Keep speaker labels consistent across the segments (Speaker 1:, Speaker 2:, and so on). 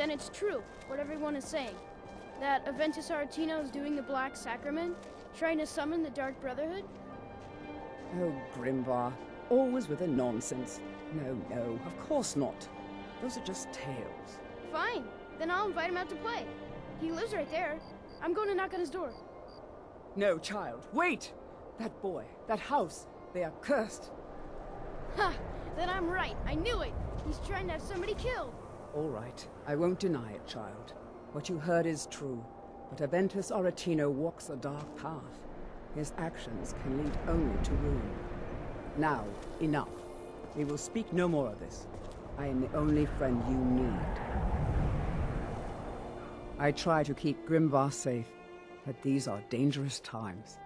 Speaker 1: then it's true, what everyone is saying. That Aventus Aretino is doing the Black Sacrament, trying to summon the Dark Brotherhood?
Speaker 2: Oh, Grimvar, always with the nonsense. No, of course not. Those are just tales.
Speaker 1: Fine, then I'll invite him out to play. He lives right there. I'm going to knock on his door.
Speaker 2: No, child, wait! That boy, that house, they are cursed.
Speaker 1: Ha! Then I'm right. I knew it. He's trying to have somebody killed.
Speaker 2: All right, I won't deny it, child. What you heard is true. But Aventus Aretino walks a dark path. His actions can lead only to ruin. Now, enough. We will speak no more of this. I am the only friend you need. I try to keep Grimvar safe, but these are dangerous times.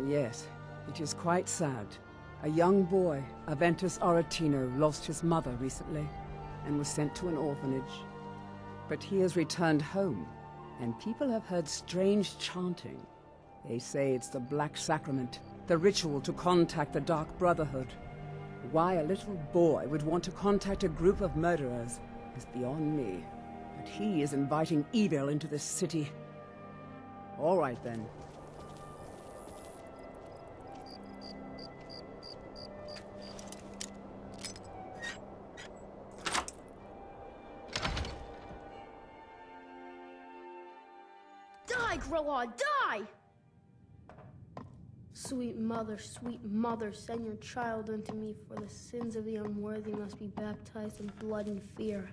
Speaker 2: Yes, it is quite sad. A young boy, Aventus Aretino, lost his mother recently and was sent to an orphanage. But he has returned home, and people have heard strange chanting. They say it's the Black Sacrament, the ritual to contact the Dark Brotherhood. Why a little boy would want to contact a group of murderers is beyond me. But he is inviting evil into this city. All right, then.
Speaker 1: Die, Grilla, die! Sweet mother, send your child unto me, for the sins of the unworthy must be baptized in blood and fear.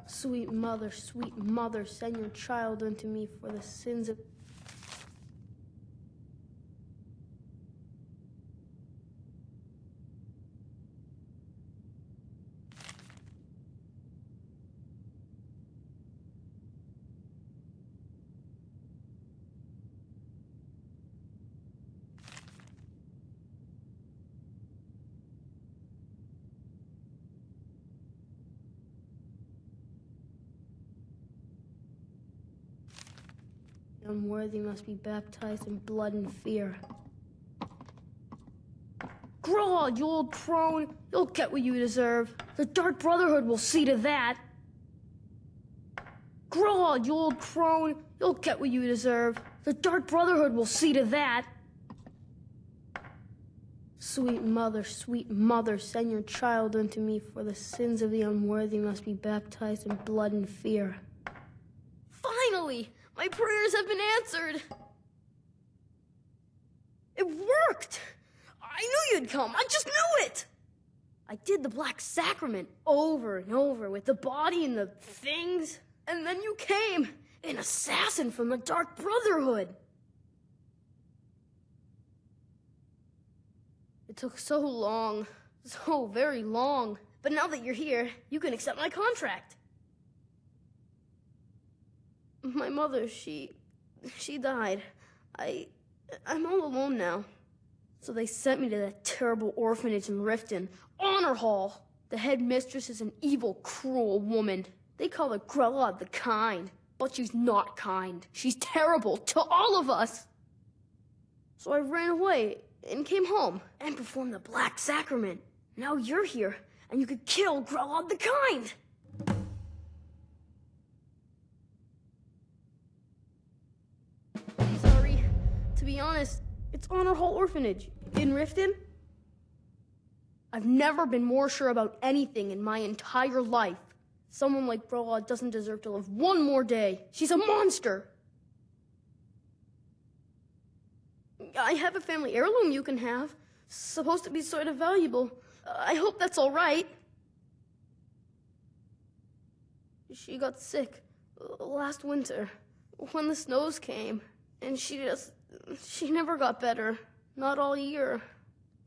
Speaker 1: Sweet mother, send your child unto me, for the sins of... unworthy must be baptized in blood and fear. Grow, you old crone! You'll get what you deserve. The Dark Brotherhood will see to that. Grow, you old crone! You'll get what you deserve. The Dark Brotherhood will see to that. Sweet mother, send your child unto me, for the sins of the unworthy must be baptized in blood and fear. Finally! My prayers have been answered! It worked! I knew you'd come! I just knew it! I did the Black Sacrament over and over with the body and the things, and then you came, an assassin from the Dark Brotherhood! It took so long, so very long, but now that you're here, you can accept my contract. My mother, she died. I'm all alone now. So they sent me to that terrible orphanage in Riften, Honor Hall. The headmistress is an evil, cruel woman. They call her Grella the Kind, but she's not kind. She's terrible to all of us. So I ran away and came home and performed the Black Sacrament. Now you're here, and you could kill Grella the Kind. Sorry. To be honest, it's Honor Hall Orphanage in Riften. I've never been more sure about anything in my entire life. Someone like Grella doesn't deserve to live one more day. She's a monster. I have a family heirloom you can have. Supposed to be sort of valuable. I hope that's all right. She got sick last winter when the snows came, and she never got better. Not all year.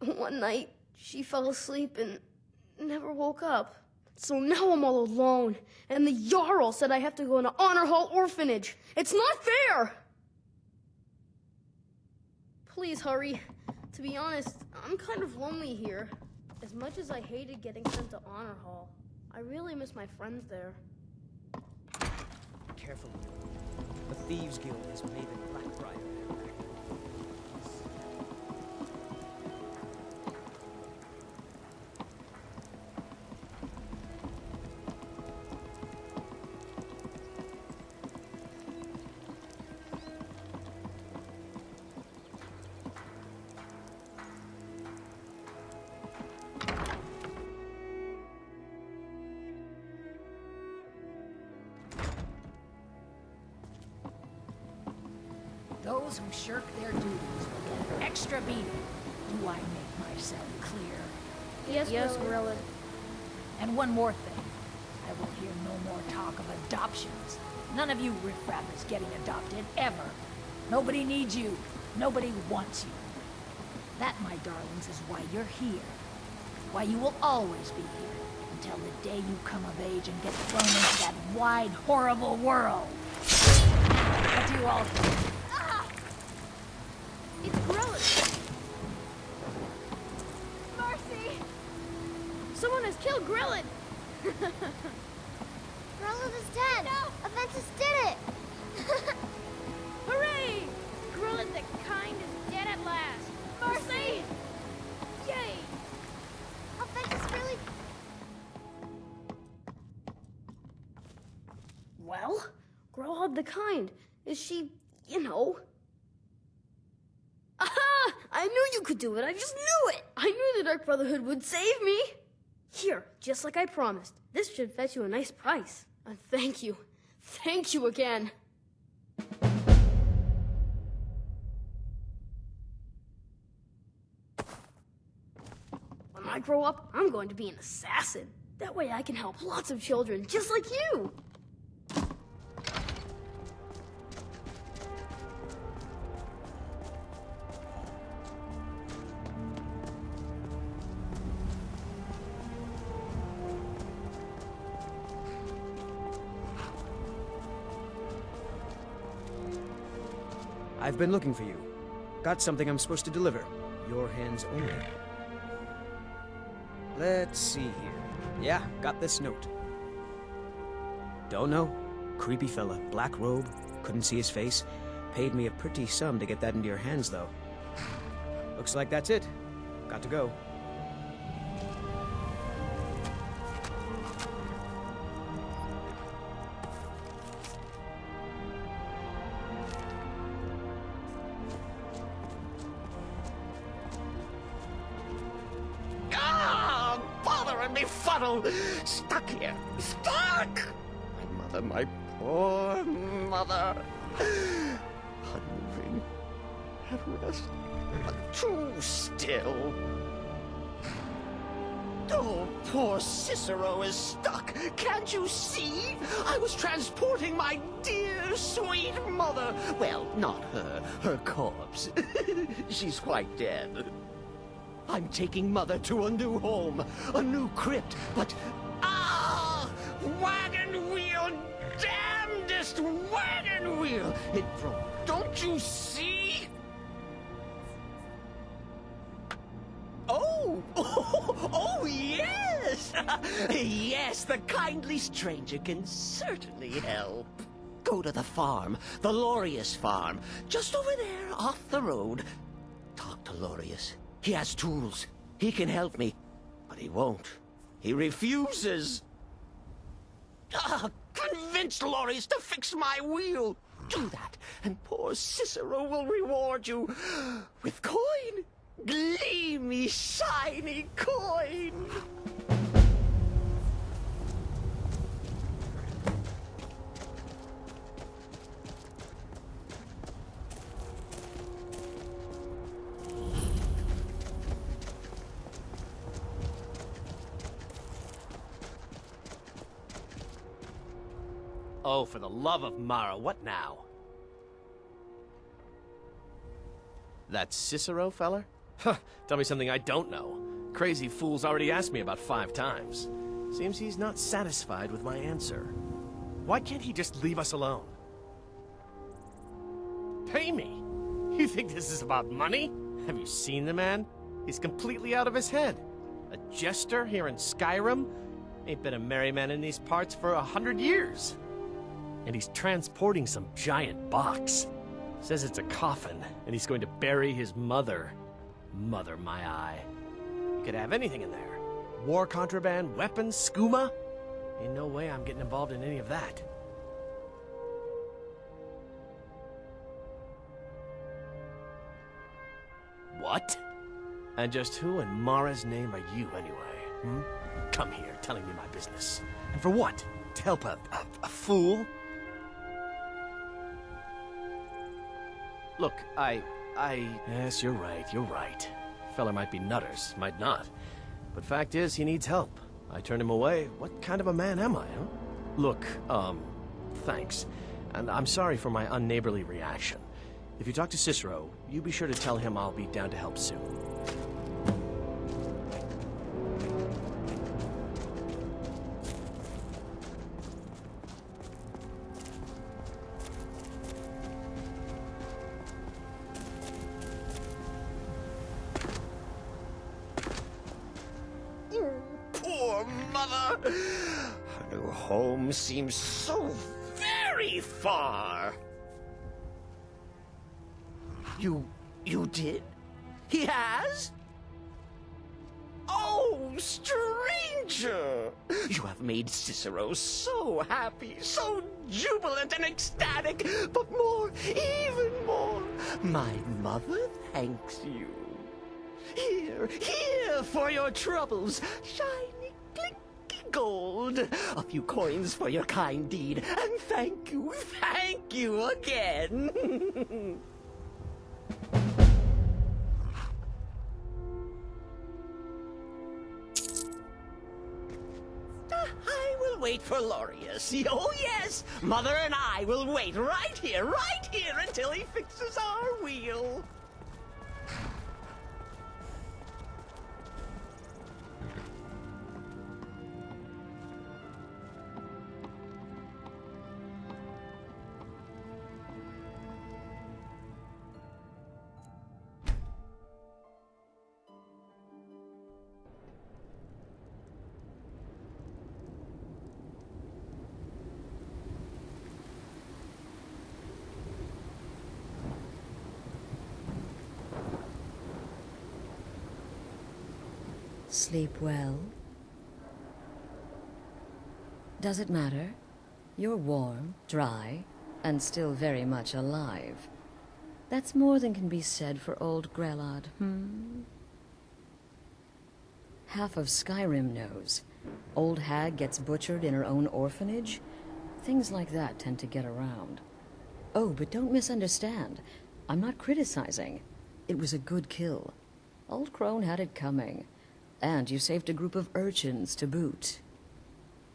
Speaker 1: One night, she fell asleep and never woke up. So now I'm all alone, and the Jarl said I have to go into Honor Hall Orphanage. It's not fair! Please hurry. To be honest, I'm kind of lonely here. As much as I hated getting sent to Honor Hall, I really miss my friends there.
Speaker 3: Careful. The Thieves Guild is made in Blackbriar.
Speaker 4: those who shirk their duties will get an extra beating. Do I make myself clear?
Speaker 1: Yes, Gorilla.
Speaker 4: And one more thing. I will hear no more talk of adoptions. None of you riffraffers getting adopted, ever. Nobody needs you. Nobody wants you. That, my darlings, is why you're here. Why you will always be here. Until the day you come of age and get thrown into that wide, horrible world. What do you all think?
Speaker 1: Ah! It's Gorilla. Mercy! Someone has killed Grillin!
Speaker 5: Brotherhood is dead! No! Aventus did it!
Speaker 1: Hooray! Grillin the Kind is dead at last! Mercy! Yay!
Speaker 5: Aventus really...
Speaker 1: Well, Grillin the Kind, is she, you know... Aha! I knew you could do it, I just knew it! I knew the Dark Brotherhood would save me! Here, just like I promised. This should fetch you a nice price. And thank you. Thank you again. When I grow up, I'm going to be an assassin. That way I can help lots of children, just like you.
Speaker 3: I've been looking for you. Got something I'm supposed to deliver. Your hands only. Let's see here. Yeah, got this note. Don't know. Creepy fella, black robe, couldn't see his face. Paid me a pretty sum to get that into your hands, though. Looks like that's it. Got to go.
Speaker 6: Fuddle! Stuck here! Stuck! My mother, my poor mother. Unmoving. At rest. But too still. Oh, poor Cicero is stuck. Can't you see? I was transporting my dear, sweet mother. Well, not her. Her corpse. She's quite dead. I'm taking Mother to a new home, a new crypt, but... Ah! Wagon wheel! Damnedest wagon wheel! It broke. Don't you see? Oh! Oh, yes! Yes, the kindly stranger can certainly help. Go to the farm, the Lorius farm, just over there off the road. Talk to Lorius. He has tools. He can help me. But he won't. He refuses. Convince Lorius to fix my wheel. Do that, and poor Cicero will reward you with coin. Gleamy, shiny coin.
Speaker 7: Oh, for the love of Mara, what now? That Cicero feller? Huh, tell me something I don't know. Crazy fool's already asked me about 5 times. Seems he's not satisfied with my answer. Why can't he just leave us alone? Pay me? You think this is about money? Have you seen the man? He's completely out of his head. A jester here in Skyrim? Ain't been a merry man in these parts for 100 years. And he's transporting some giant box. Says it's a coffin, and he's going to bury his mother. Mother, my eye. You could have anything in there. War contraband, weapons, skooma. Ain't no way I'm getting involved in any of that. What? And just who in Mara's name are you, anyway? Hmm? Come here, telling me my business. And for what? To help a fool? Look, Yes, you're right. Fella might be nutters, might not. But fact is, he needs help. I turned him away. What kind of a man am I, huh? Look, thanks. And I'm sorry for my unneighborly reaction. If you talk to Cicero, you be sure to tell him I'll be down to help soon.
Speaker 6: Poor mother! Her new home seems so very far. You did? He has? Oh, stranger! You have made Cicero so happy, so jubilant and ecstatic, but more, even more, my mother thanks you. Here for your troubles, shiny, clinky gold. A few coins for your kind deed, and thank you again. I will wait for Laureus. Oh yes, Mother and I will wait right here until he fixes our wheel.
Speaker 8: Sleep well? Does it matter? You're warm, dry, and still very much alive. That's more than can be said for old Grelod, Half of Skyrim knows. Old hag gets butchered in her own orphanage. Things like that tend to get around. Oh, but don't misunderstand. I'm not criticizing. It was a good kill. Old Crone had it coming. And you saved a group of urchins to boot.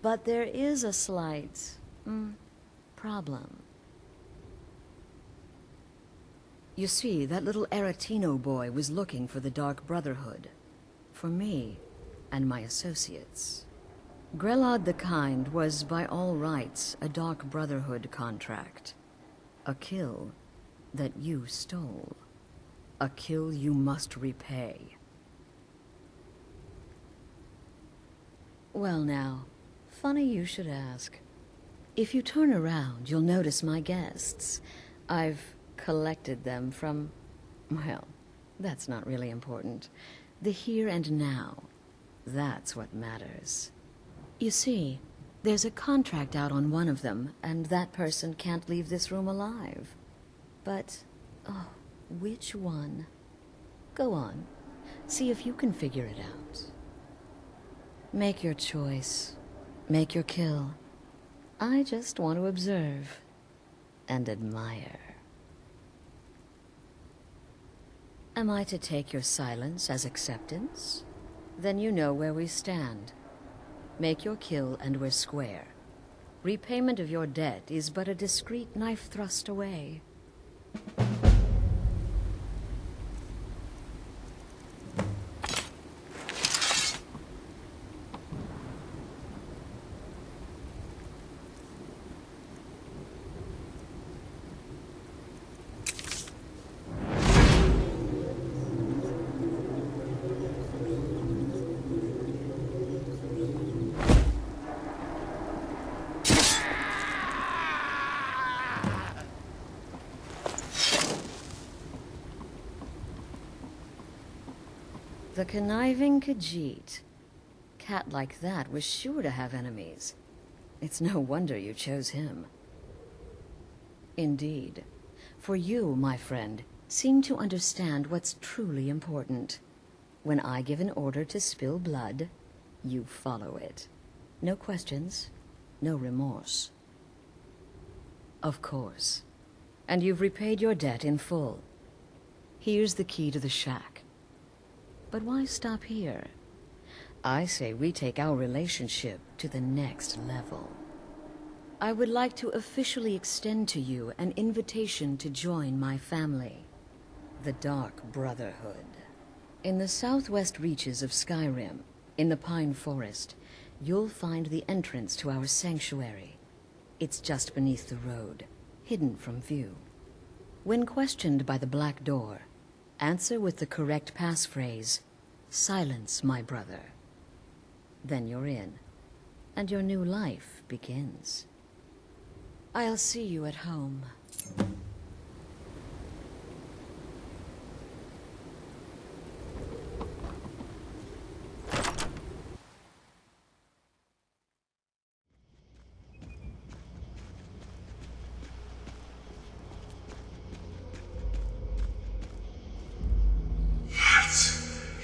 Speaker 8: But there is a slight, problem. You see, that little Aretino boy was looking for the Dark Brotherhood. For me and my associates. Grelod the Kind was, by all rights, a Dark Brotherhood contract. A kill that you stole. A kill you must repay. Well now, funny you should ask. If you turn around, you'll notice my guests. I've collected them from, well, that's not really important. The here and now, that's what matters. You see, there's a contract out on one of them, and that person can't leave this room alive. But, oh, which one? Go on, see if you can figure it out. Make your choice. Make your kill. I just want to observe and admire. Am I to take your silence as acceptance? Then you know where we stand. Make your kill and we're square. Repayment of your debt is but a discreet knife thrust away. The conniving Khajiit. Cat like that was sure to have enemies. It's no wonder you chose him. Indeed. For you, my friend, seem to understand what's truly important. When I give an order to spill blood, you follow it. No questions, no remorse. Of course, and you've repaid your debt in full. Here's the key to the shack. But why stop here? I say we take our relationship to the next level. I would like to officially extend to you an invitation to join my family, the Dark Brotherhood. In the southwest reaches of Skyrim, in the Pine Forest, you'll find the entrance to our sanctuary. It's just beneath the road, hidden from view. When questioned by the Black Door, answer with the correct passphrase, "Silence, my brother." Then you're in, and your new life begins. I'll see you at home.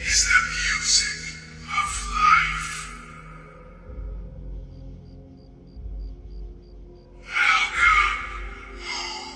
Speaker 9: Is the music of life. Welcome home.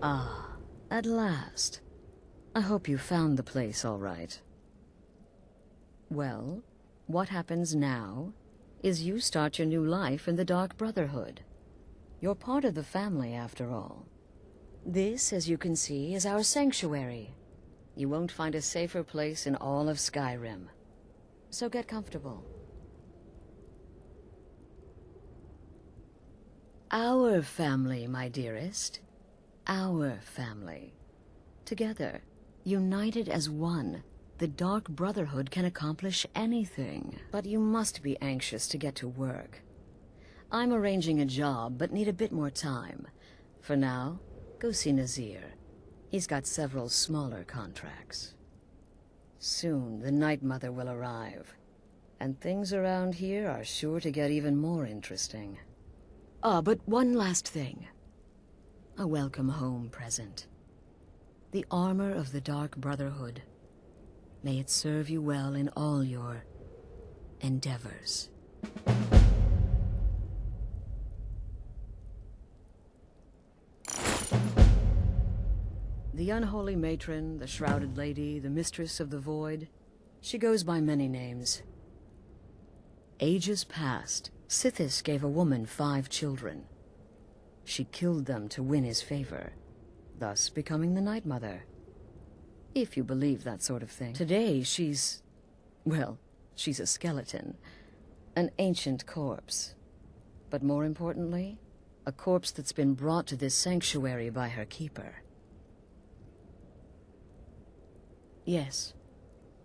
Speaker 8: Ah, at last. I hope you found the place all right. Well, what happens now is you start your new life in the Dark Brotherhood. You're part of the family, after all. This, as you can see, is our sanctuary. You won't find a safer place in all of Skyrim. So get comfortable. Our family, my dearest. Our family. Together, united as one, the Dark Brotherhood can accomplish anything. But you must be anxious to get to work. I'm arranging a job, but need a bit more time. For now, go see Nazir. He's got several smaller contracts. Soon, the Night Mother will arrive. And things around here are sure to get even more interesting. Ah, but one last thing. A welcome home present. The armor of the Dark Brotherhood. May it serve you well in all your endeavors. The unholy matron, the shrouded lady, the mistress of the void. She goes by many names. Ages past, Sithis gave a woman 5 children. She killed them to win his favor, thus becoming the Night Mother. If you believe that sort of thing. Today, she's a skeleton. An ancient corpse. But more importantly, a corpse that's been brought to this sanctuary by her keeper. Yes.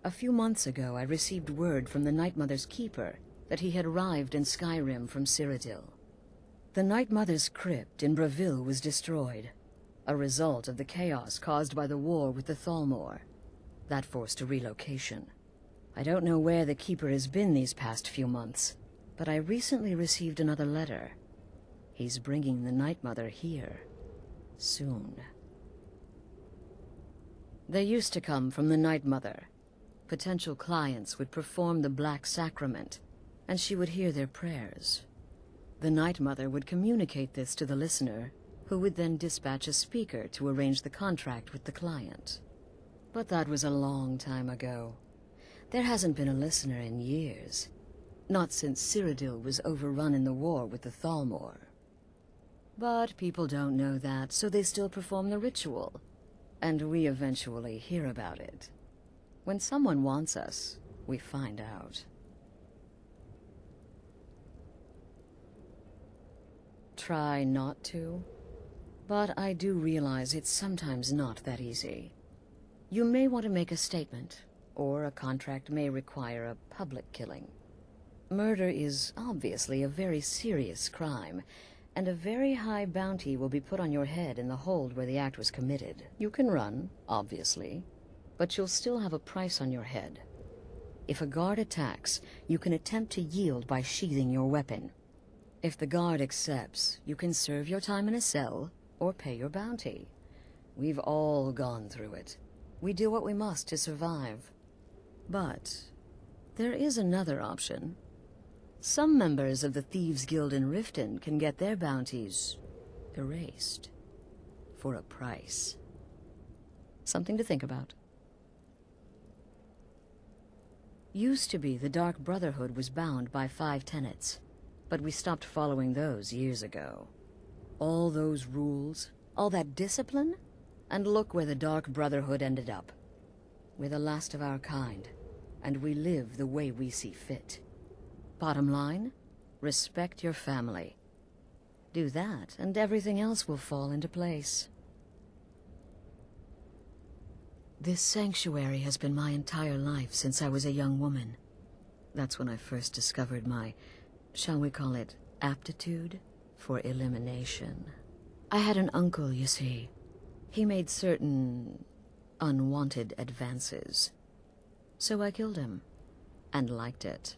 Speaker 8: A few months ago, I received word from the Night Mother's keeper that he had arrived in Skyrim from Cyrodiil. The Night Mother's crypt in Breville was destroyed, a result of the chaos caused by the war with the Thalmor. That forced a relocation. I don't know where the Keeper has been these past few months, but I recently received another letter. He's bringing the Night Mother here. Soon. They used to come from the Night Mother. Potential clients would perform the Black Sacrament, and she would hear their prayers. The Night Mother would communicate this to the listener, who would then dispatch a speaker to arrange the contract with the client. But that was a long time ago. There hasn't been a listener in years. Not since Cyrodiil was overrun in the war with the Thalmor. But people don't know that, so they still perform the ritual. And we eventually hear about it. When someone wants us, we find out. Try not to, but I do realize it's sometimes not that easy. You may want to make a statement, or a contract may require a public killing. Murder is obviously a very serious crime, and a very high bounty will be put on your head in the hold where the act was committed. You can run, obviously, but you'll still have a price on your head. If a guard attacks, you can attempt to yield by sheathing your weapon. If the guard accepts, you can serve your time in a cell or pay your bounty. We've all gone through it. We do what we must to survive. But there is another option. Some members of the Thieves' Guild in Riften can get their bounties erased for a price. Something to think about. Used to be the Dark Brotherhood was bound by 5 tenets, but we stopped following those years ago. All those rules, all that discipline, and look where the Dark Brotherhood ended up. We're the last of our kind, and we live the way we see fit. Bottom line, respect your family. Do that, and everything else will fall into place. This sanctuary has been my entire life since I was a young woman. That's when I first discovered my, shall we call it, aptitude for elimination. I had an uncle, you see. He made certain unwanted advances. So I killed him, and liked it.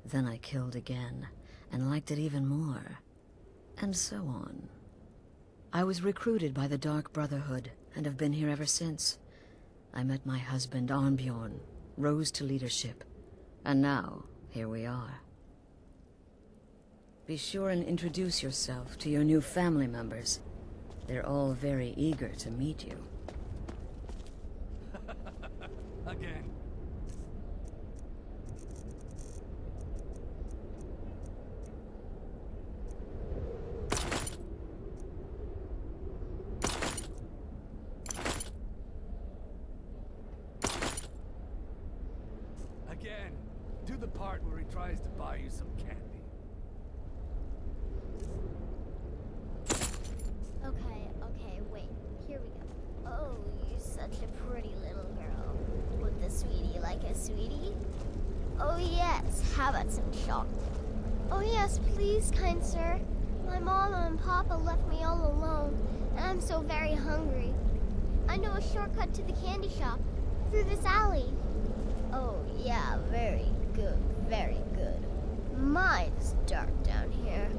Speaker 8: Then I killed again, and liked it even more. And so on. I was recruited by the Dark Brotherhood, and have been here ever since. I met my husband, Arnbjorn, rose to leadership, and now, here we are. Be sure and introduce yourself to your new family members. They're all very eager to meet you.
Speaker 10: Again. Again. Do the part where he tries to buy you some candy.
Speaker 5: Okay, wait. Here we go. Oh, you're such a pretty little girl. Would the sweetie like a sweetie? Oh yes, how about some chocolate? Oh yes, please, kind sir. My mama and papa left me all alone, and I'm so very hungry. I know a shortcut to the candy shop, through this alley. Oh yeah, very good, very good. My, it's dark down here.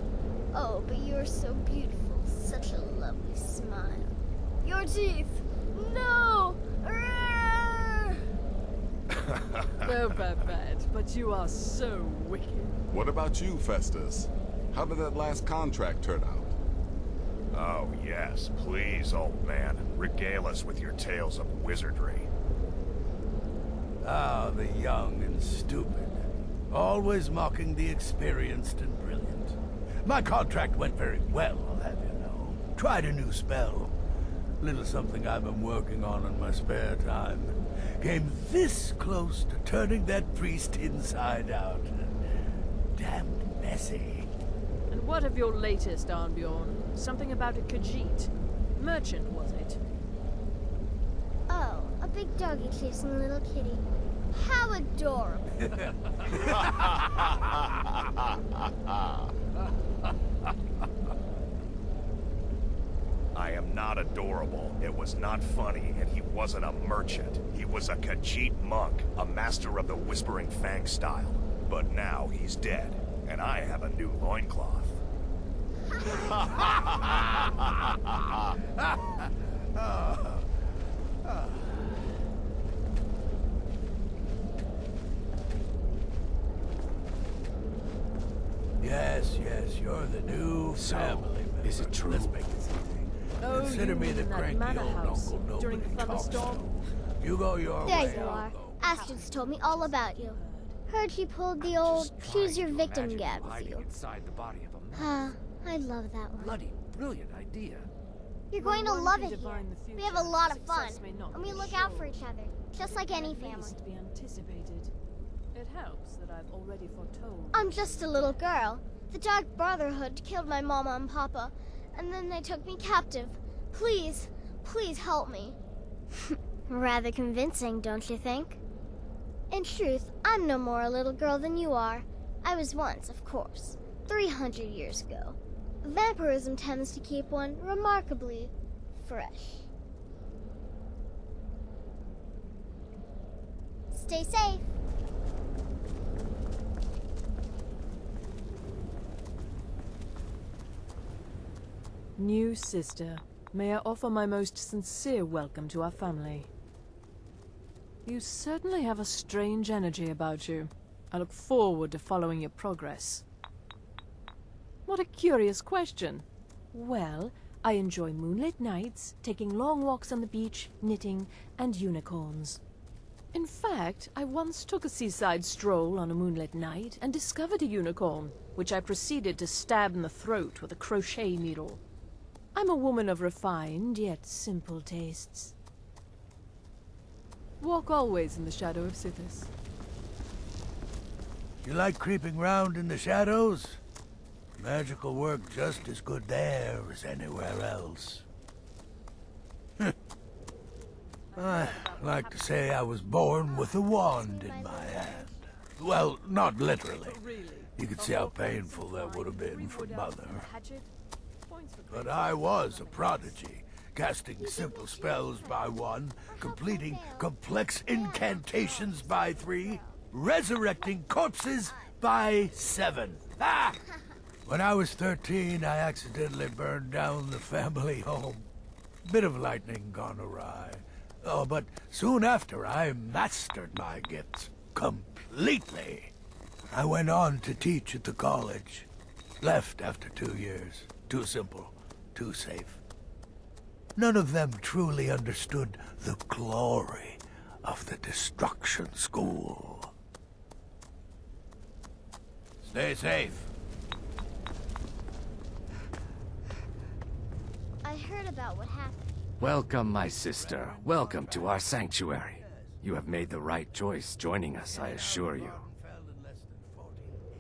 Speaker 5: Oh, but you're so beautiful. Such a lovely smile. Your teeth! No!
Speaker 11: Oh, Babette, but you are so wicked.
Speaker 9: What about you, Festus? How did that last contract turn out?
Speaker 12: Oh, yes. Please, old man. Regale us with your tales of wizardry.
Speaker 10: Ah, the young and stupid. Always mocking the experienced and brilliant. My contract went very well, I'll have you know. Tried a new spell. Little something I've been working on in my spare time. Came this close to turning that priest inside out. Damned messy.
Speaker 11: And what of your latest, Arnbjorn? Something about a Khajiit. Merchant, was it?
Speaker 5: Oh, a big doggy chasing a little kitty. How adorable.
Speaker 12: I am not adorable. It was not funny, and he wasn't a merchant. He was a Khajiit monk, a master of the Whispering Fang style. But now he's dead, and I have a new loincloth.
Speaker 10: Yes, you're the new family member.
Speaker 7: Is it true?
Speaker 10: Let's make this easy.
Speaker 11: Oh,
Speaker 10: Consider
Speaker 11: you
Speaker 10: me
Speaker 11: mean
Speaker 10: the
Speaker 11: in that
Speaker 10: cranky
Speaker 11: manor
Speaker 10: old
Speaker 11: house
Speaker 10: uncle
Speaker 11: during
Speaker 10: nobody
Speaker 11: the
Speaker 10: talks
Speaker 11: thunderstorm?
Speaker 10: to. You go your
Speaker 5: There
Speaker 10: way,
Speaker 5: you
Speaker 10: I'll
Speaker 5: are.
Speaker 10: go.
Speaker 5: Astrid's told me all about you. Heard you pulled the old choose your victim gag with you.
Speaker 7: Inside the body of a
Speaker 5: Ah, I love that one.
Speaker 7: bloody brilliant idea.
Speaker 5: You're going to
Speaker 11: When one
Speaker 5: love
Speaker 11: can
Speaker 5: it here.
Speaker 11: divine the
Speaker 5: We have a
Speaker 11: future,
Speaker 5: lot of fun,
Speaker 11: success may not
Speaker 5: and we
Speaker 11: be
Speaker 5: look out for
Speaker 11: assured,
Speaker 5: each other, just
Speaker 11: but
Speaker 5: like
Speaker 11: it can
Speaker 5: any
Speaker 11: at
Speaker 5: family.
Speaker 11: least be anticipated. It helps that I've already foretold.
Speaker 5: I'm just a little girl. The Dark Brotherhood killed my mama and papa, and then they took me captive. Please, please help me. Rather convincing, don't you think? In truth, I'm no more a little girl than you are. I was once, of course, 300 years ago. Vampirism tends to keep one remarkably fresh. Stay safe.
Speaker 11: New sister, may I offer my most sincere welcome to our family. You certainly have a strange energy about you. I look forward to following your progress. What a curious question. Well, I enjoy moonlit nights, taking long walks on the beach, knitting, and unicorns. In fact, I once took a seaside stroll on a moonlit night and discovered a unicorn, which I proceeded to stab in the throat with a crochet needle. I'm a woman of refined yet simple tastes. Walk always in the shadow of Sithis.
Speaker 10: You like creeping round in the shadows? Magical work just as good there as anywhere else. I like to say I was born with a wand in my hand. Well, not literally. You could see how painful that would have been for Mother. But I was a prodigy, casting simple spells by 1, completing complex incantations by 3, resurrecting corpses by 7. Ah! When I was 13, I accidentally burned down the family home. Bit of lightning gone awry. Oh, but soon after, I mastered my gifts completely. I went on to teach at the college. Left after 2 years. Too simple, too safe. None of them truly understood the glory of the Destruction School. Stay safe.
Speaker 5: I heard about what happened.
Speaker 13: Welcome, my sister. Welcome to our sanctuary. You have made the right choice joining us, I assure you.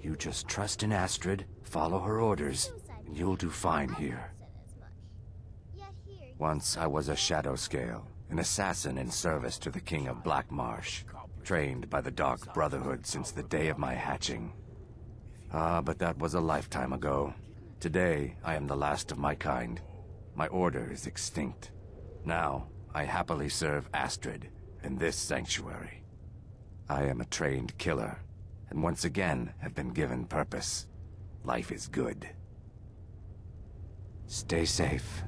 Speaker 13: You just trust in Astrid, follow her orders, and you'll do fine here. Once I was a Shadow Scale, an assassin in service to the King of Black Marsh, trained by the Dark Brotherhood since the day of my hatching. Ah, but that was a lifetime ago. Today, I am the last of my kind. My order is extinct. Now, I happily serve Astrid in this sanctuary. I am a trained killer, and once again have been given purpose. Life is good. Stay safe.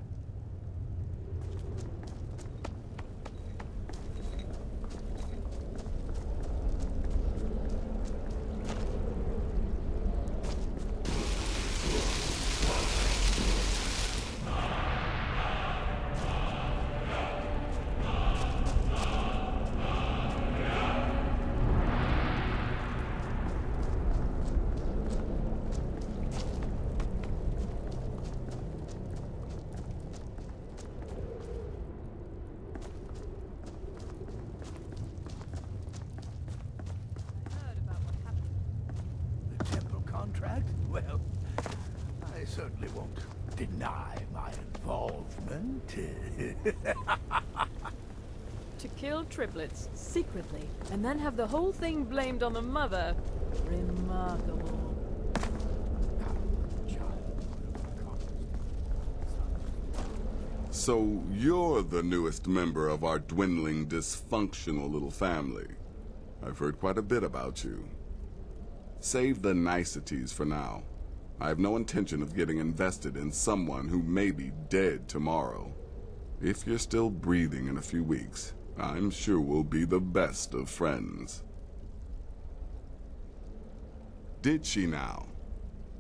Speaker 10: Well, I certainly won't deny my involvement.
Speaker 11: To kill triplets, secretly, and then have the whole thing blamed on the mother. Remarkable.
Speaker 9: So you're the newest member of our dwindling, dysfunctional little family. I've heard quite a bit about you. Save the niceties for now. I have no intention of getting invested in someone who may be dead tomorrow. If you're still breathing in a few weeks, I'm sure we'll be the best of friends. Did she now?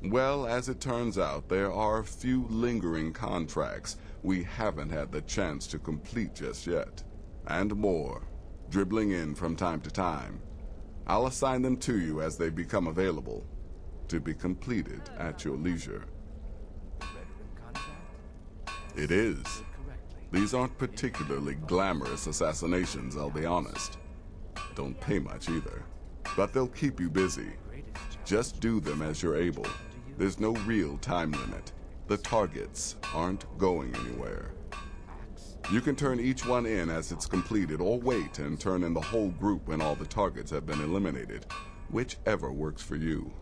Speaker 9: Well, as it turns out, there are a few lingering contracts we haven't had the chance to complete just yet. And more, dribbling in from time to time. I'll assign them to you as they become available, to be completed at your leisure. It is. These aren't particularly glamorous assassinations, I'll be honest. Don't pay much either. But they'll keep you busy. Just do them as you're able. There's no real time limit. The targets aren't going anywhere. You can turn each one in as it's completed, or wait and turn in the whole group when all the targets have been eliminated. Whichever works for you.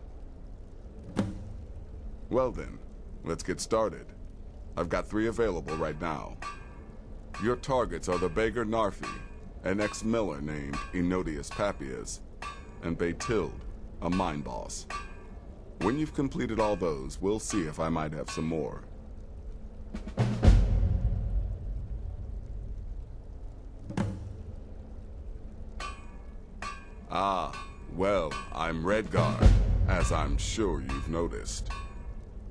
Speaker 9: Well then, Let's get started. I've got 3 available right now. Your targets are the beggar Narfi, an ex-miller named Enodius Papias, and Baytild, a mine boss. When you've completed all those, we'll see if I might have some more. Ah, well, I'm Redguard, as I'm sure you've noticed.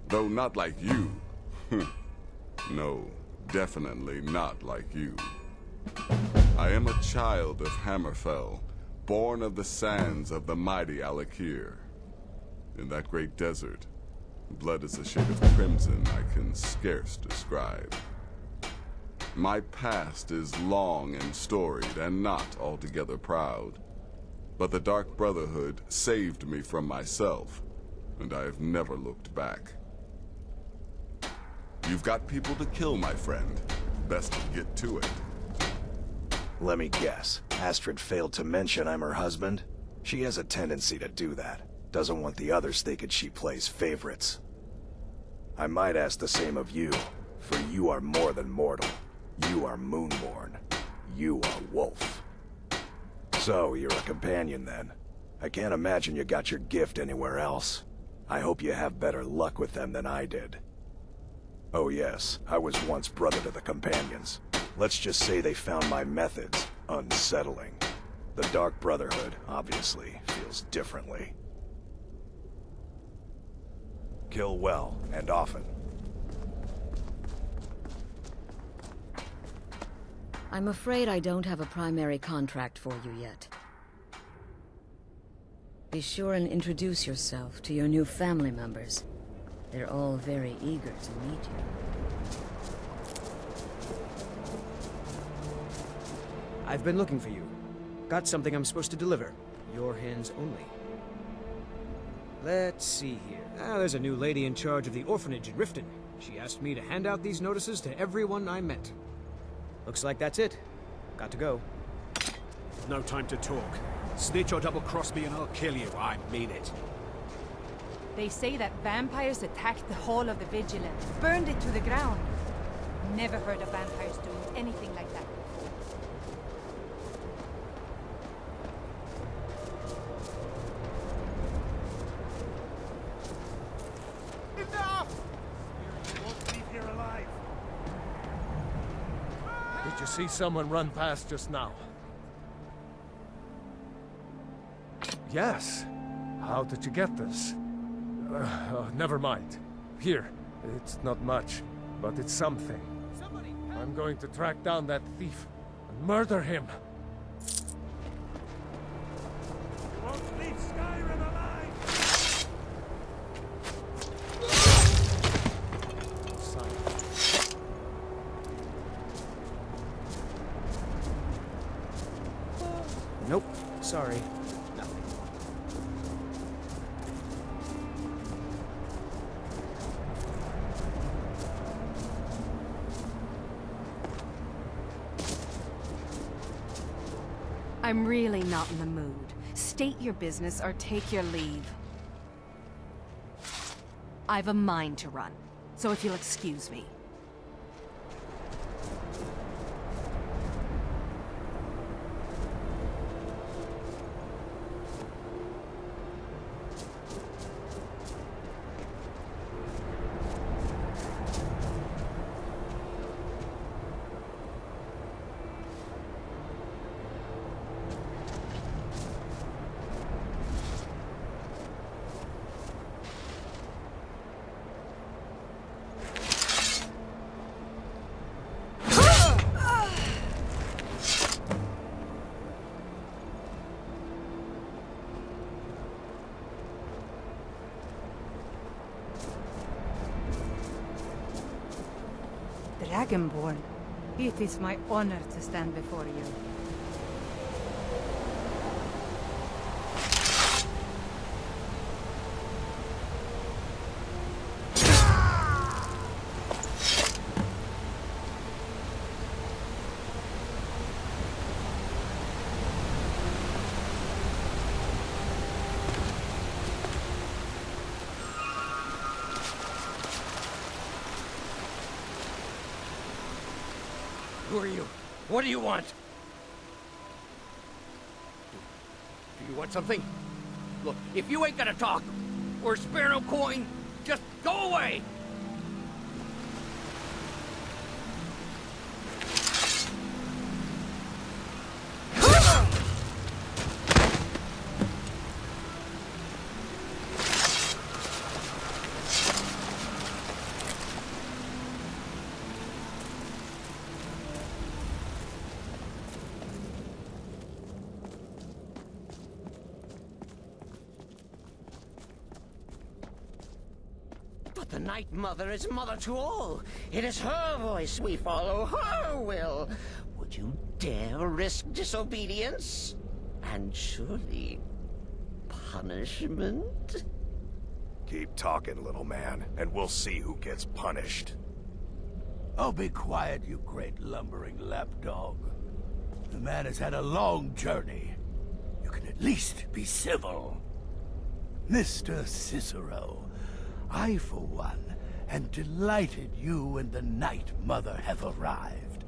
Speaker 9: Though not like you. No, definitely not like you. I am a child of Hammerfell, born of the sands of the mighty Alakir. In that great desert, blood is a shade of crimson I can scarce describe. My past is long and storied and not altogether proud. But the Dark Brotherhood saved me from myself, and I have never looked back. You've got people to kill, my friend. Best to get to it.
Speaker 12: Let me guess. Astrid failed to mention I'm her husband? She has a tendency to do that. Doesn't want the others thinking she plays favorites. I might ask the same of you, for you are more than mortal. You are Moonborn. You are Wolf. So, you're a companion then. I can't imagine you got your gift anywhere else. I hope you have better luck with them than I did. Oh yes, I was once brother to the companions. Let's just say they found my methods unsettling. The Dark Brotherhood, obviously, feels differently. Kill well, and often.
Speaker 8: I'm afraid I don't have a primary contract for you yet. Be sure and introduce yourself to your new family members. They're all very eager to meet you.
Speaker 3: I've been looking for you. Got something I'm supposed to deliver. Your hands only. Let's see here. There's a new lady in charge of the orphanage in Riften. She asked me to hand out these notices to everyone I met. Looks like that's it. Got to go.
Speaker 14: No time to talk. Snitch or double-cross me and I'll kill you. I mean it.
Speaker 15: They say that vampires attacked the Hall of the Vigilant, burned it to the ground. Never heard of vampires doing anything like that before.
Speaker 10: Enough! You won't leave here alive.
Speaker 16: Did you see someone run past just now? Yes. How did you get this? Never mind. Here. It's not much, but it's something. I'm going to track down that thief and murder him.
Speaker 10: You won't leave Skyrim alive!
Speaker 3: Nope. Sorry. Nothing.
Speaker 15: I'm really not in the mood. State your business or take your leave. I've a mine to run, so if you'll excuse me. Dragonborn, it is my honor to stand before you.
Speaker 6: Who are you? What do you want? Do you want something? Look, if you ain't gonna talk, or spare no coin, just go away! But the Night Mother is mother to all. It is her voice we follow, her will. Would you dare risk disobedience? And surely punishment?
Speaker 12: Keep talking, little man, and we'll see who gets punished.
Speaker 10: Oh, be quiet, you great lumbering lapdog. The man has had a long journey. You can at least be civil. Mr. Cicero, I, for one, am delighted you and the Night Mother have arrived.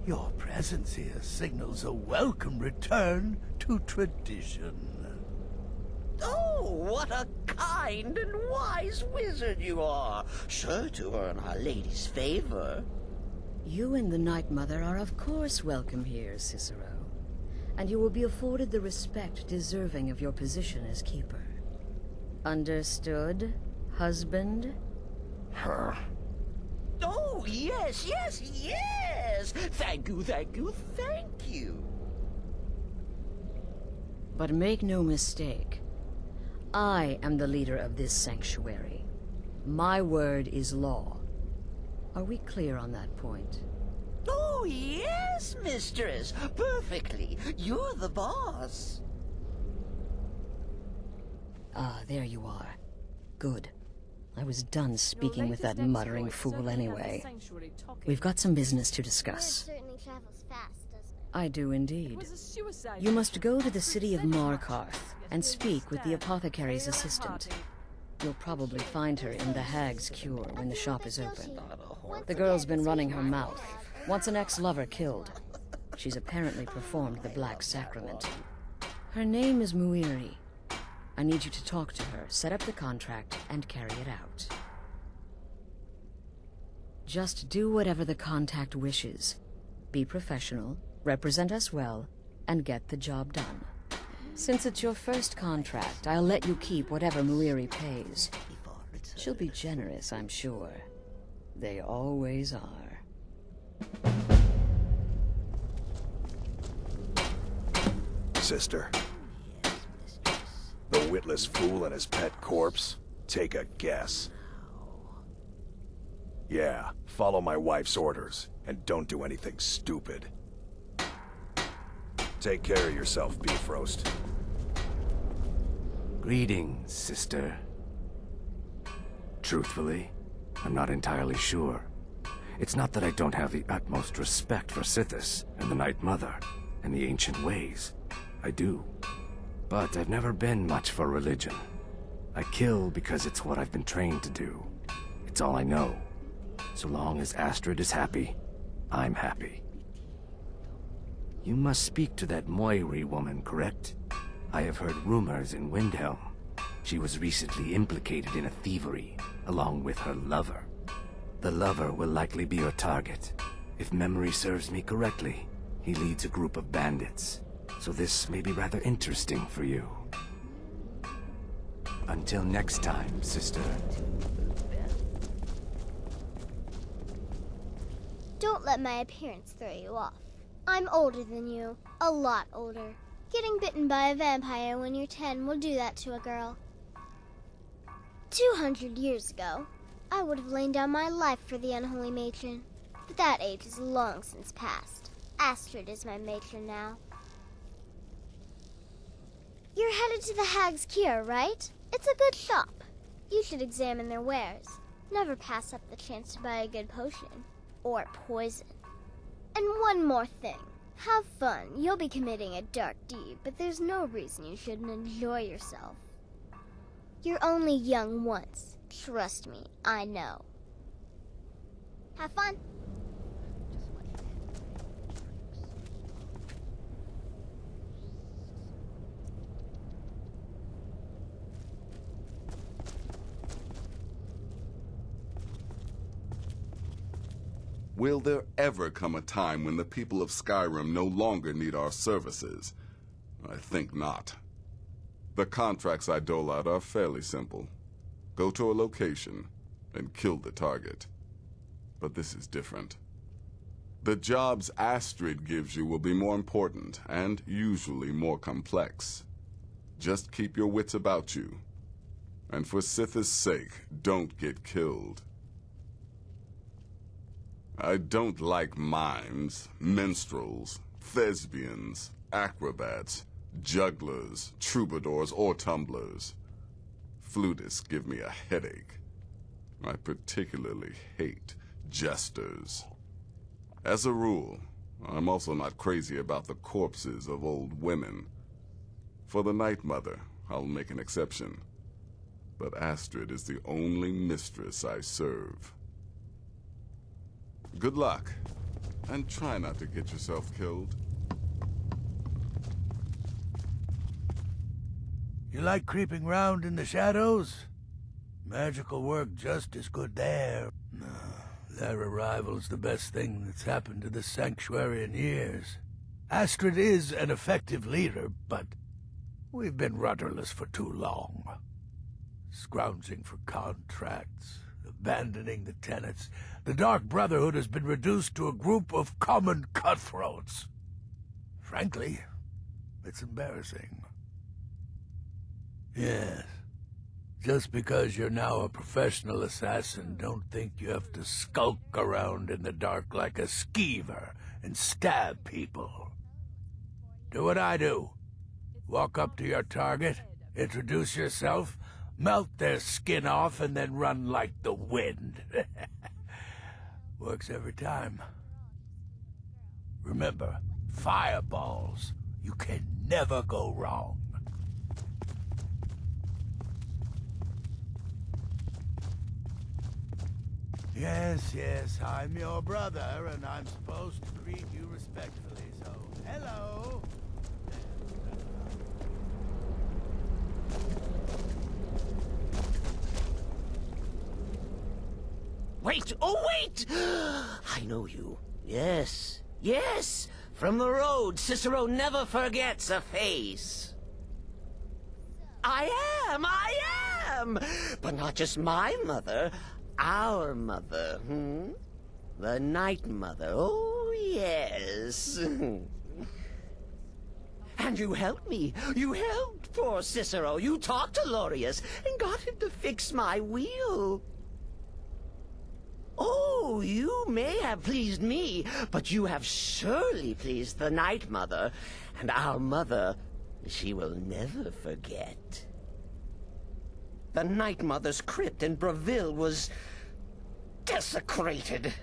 Speaker 10: Your presence here signals a welcome return to tradition.
Speaker 6: Oh, what a kind and wise wizard you are! Sure to earn Our Lady's favor.
Speaker 8: You and the Night Mother are of course welcome here, Cicero. And you will be afforded the respect deserving of your position as keeper. Understood, husband?
Speaker 6: Her. Oh, yes, yes, yes! Thank you, thank you, thank you!
Speaker 8: But make no mistake, I am the leader of this sanctuary. My word is law. Are we clear on that point?
Speaker 6: Oh, yes, mistress! Perfectly! You're the boss!
Speaker 8: Ah, there you are. Good. I was done speaking with that muttering fool anyway. We've got some business to discuss.
Speaker 5: Certainly travels fast, doesn't it?
Speaker 8: I do indeed. You must go to the city of Markarth and speak with the apothecary's assistant. You'll probably find her in the Hag's Cure when the shop is open. The girl's been running her mouth. Wants an ex-lover killed. She's apparently performed the Black Sacrament. Her name is Muiri. I need you to talk to her, set up the contract, and carry it out. Just do whatever the contact wishes. Be professional, represent us well, and get the job done. Since it's your first contract, I'll let you keep whatever Muiri pays. She'll be generous, I'm sure. They always are.
Speaker 12: Sister. The witless fool and his pet corpse? Take a guess. Yeah, follow my wife's orders, and don't do anything stupid. Take care of yourself, Beef Roast.
Speaker 13: Greetings, sister. Truthfully, I'm not entirely sure. It's not that I don't have the utmost respect for Sithis and the Night Mother and the ancient ways. I do. But I've never been much for religion. I kill because it's what I've been trained to do. It's all I know. So long as Astrid is happy, I'm happy. You must speak to that Moiri woman, correct? I have heard rumors in Windhelm. She was recently implicated in a thievery, along with her lover. The lover will likely be your target. If memory serves me correctly, he leads a group of bandits. So this may be rather interesting for you. Until next time, sister.
Speaker 5: Don't let my appearance throw you off. I'm older than you. A lot older. Getting bitten by a vampire when you're 10 will do that to a girl. 200 years ago, I would have laid down my life for the unholy matron. But that age is long since past. Astrid is my matron now. You're headed to the Hag's Cure, right? It's a good shop. You should examine their wares. Never pass up the chance to buy a good potion. Or poison. And one more thing. Have fun. You'll be committing a dark deed, but there's no reason you shouldn't enjoy yourself. You're only young once. Trust me, I know. Have fun.
Speaker 9: Will there ever come a time when the people of Skyrim no longer need our services? I think not. The contracts I dole out are fairly simple. Go to a location and kill the target. But this is different. The jobs Astrid gives you will be more important and usually more complex. Just keep your wits about you. And for Sith's sake, don't get killed. I don't like mimes, minstrels, thespians, acrobats, jugglers, troubadours, or tumblers. Flutists give me a headache. I particularly hate jesters. As a rule, I'm also not crazy about the corpses of old women. For the Night Mother, I'll make an exception. But Astrid is the only mistress I serve. Good luck, and try not to get yourself killed.
Speaker 10: You like creeping round in the shadows? Magical work just as good there. Their arrival's the best thing that's happened to the Sanctuary in years. Astrid is an effective leader, but we've been rudderless for too long. Scrounging for contracts, abandoning the tenants, the Dark Brotherhood has been reduced to a group of common cutthroats. Frankly, it's embarrassing. Yes. Just because you're now a professional assassin, don't think you have to skulk around in the dark like a skeever and stab people. Do what I do. Walk up to your target, introduce yourself, melt their skin off, and then run like the wind. Works every time. Remember, fireballs. You can never go wrong. Yes, I'm your brother, and I'm supposed to treat you respectfully, so hello!
Speaker 6: Wait! Oh, wait! I know you. Yes. From the road, Cicero never forgets a face. I am! But not just my mother. Our mother, The Night Mother, oh yes. And you helped me. You helped poor Cicero. You talked to Lorius and got him to fix my wheel. Oh, you may have pleased me, but you have surely pleased the Night Mother. And our mother, she will never forget. The Night Mother's crypt in Breville was desecrated.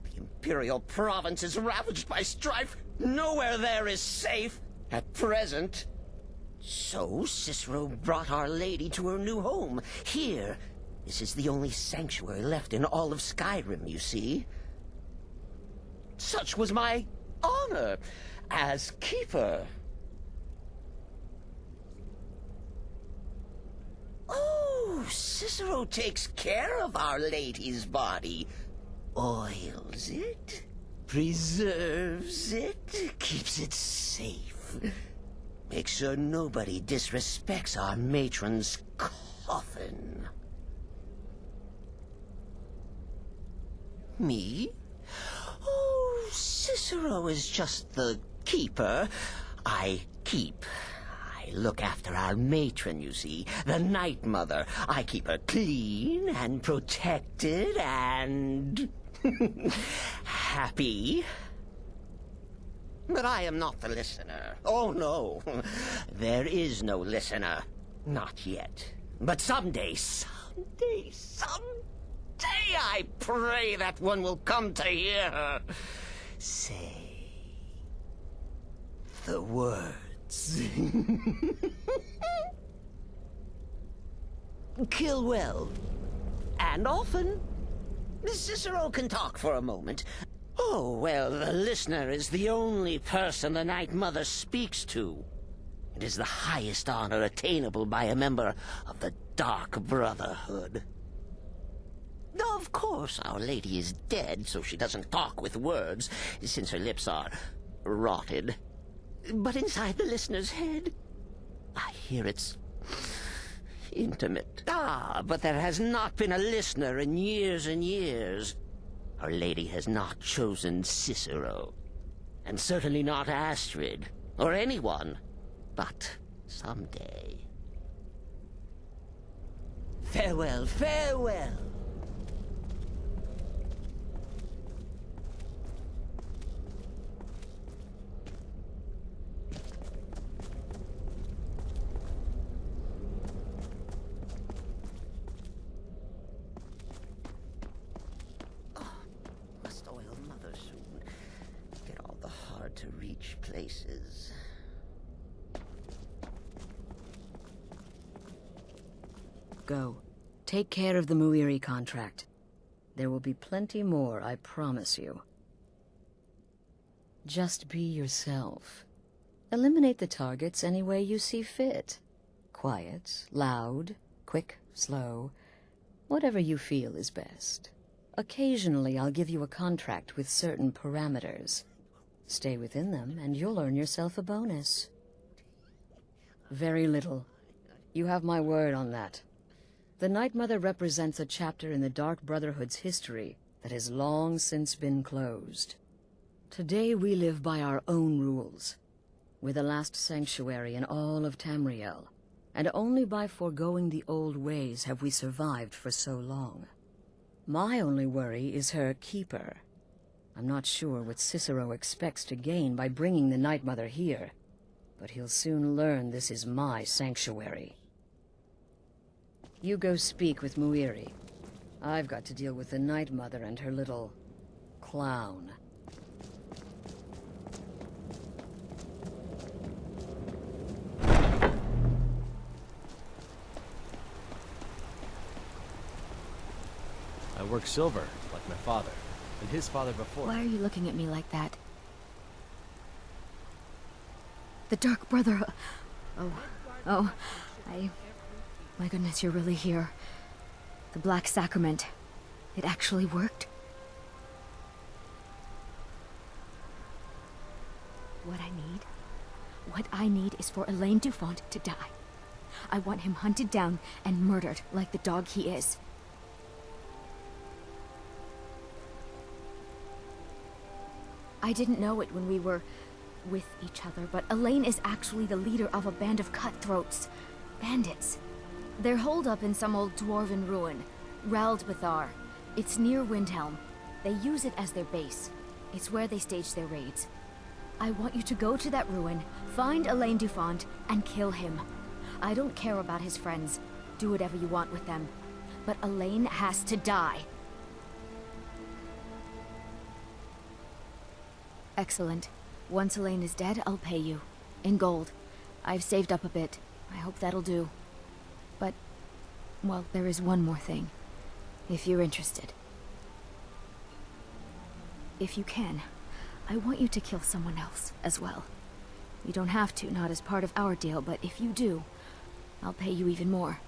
Speaker 6: The Imperial province is ravaged by strife. Nowhere there is safe at present. So Cicero brought Our Lady to her new home. Here, this is the only sanctuary left in all of Skyrim, you see. Such was my honor as keeper. Oh, Cicero takes care of Our Lady's body. Oils it, preserves it, keeps it safe. Makes sure nobody disrespects our matron's coffin. Me? Oh, Cicero is just the keeper. I keep. I look after our matron, you see, the Night Mother. I keep her clean and protected and happy. But I am not the listener. Oh, no. There is no listener. Not yet. But someday, I pray that one will come to hear her say the words. Kill well. And often. Cicero can talk for a moment. Oh, well, the listener is the only person the Night Mother speaks to. It is the highest honor attainable by a member of the Dark Brotherhood. Of course, Our Lady is dead, so she doesn't talk with words, since her lips are rotted. But inside the listener's head, I hear it's intimate. But there has not been a listener in years and years. Our Lady has not chosen Cicero, and certainly not Astrid, or anyone. But someday. Farewell, farewell. Must oil Mother soon. Get all the hard-to-reach places.
Speaker 8: Go. Take care of the Muiri contract. There will be plenty more, I promise you. Just be yourself. Eliminate the targets any way you see fit. Quiet, loud, quick, slow. Whatever you feel is best. Occasionally, I'll give you a contract with certain parameters. Stay within them, and you'll earn yourself a bonus. Very little. You have my word on that. The Night Mother represents a chapter in the Dark Brotherhood's history that has long since been closed. Today we live by our own rules. We're the last sanctuary in all of Tamriel, and only by foregoing the old ways have we survived for so long. My only worry is her keeper. I'm not sure what Cicero expects to gain by bringing the Night Mother here, but he'll soon learn this is my sanctuary. You go speak with Muiri. I've got to deal with the Night Mother and her little clown.
Speaker 7: I work silver, like my father, and his father before.
Speaker 17: Why are you looking at me like that? The Dark Brotherhood. My goodness, you're really here. The Black Sacrament. It actually worked? What I need is for Elaine Dufont to die. I want him hunted down and murdered like the dog he is. I didn't know it when we were with each other, but Elaine is actually the leader of a band of cutthroats. Bandits. They're holed up in some old dwarven ruin, Raldbethar. It's near Windhelm. They use it as their base. It's where they stage their raids. I want you to go to that ruin, find Elaine Dufont, and kill him. I don't care about his friends. Do whatever you want with them. But Elaine has to die. Excellent. Once Elaine is dead, I'll pay you. In gold. I've saved up a bit. I hope that'll do. But, well, there is one more thing. If you're interested. If you can, I want you to kill someone else as well. You don't have to, not as part of our deal, but if you do, I'll pay you even more.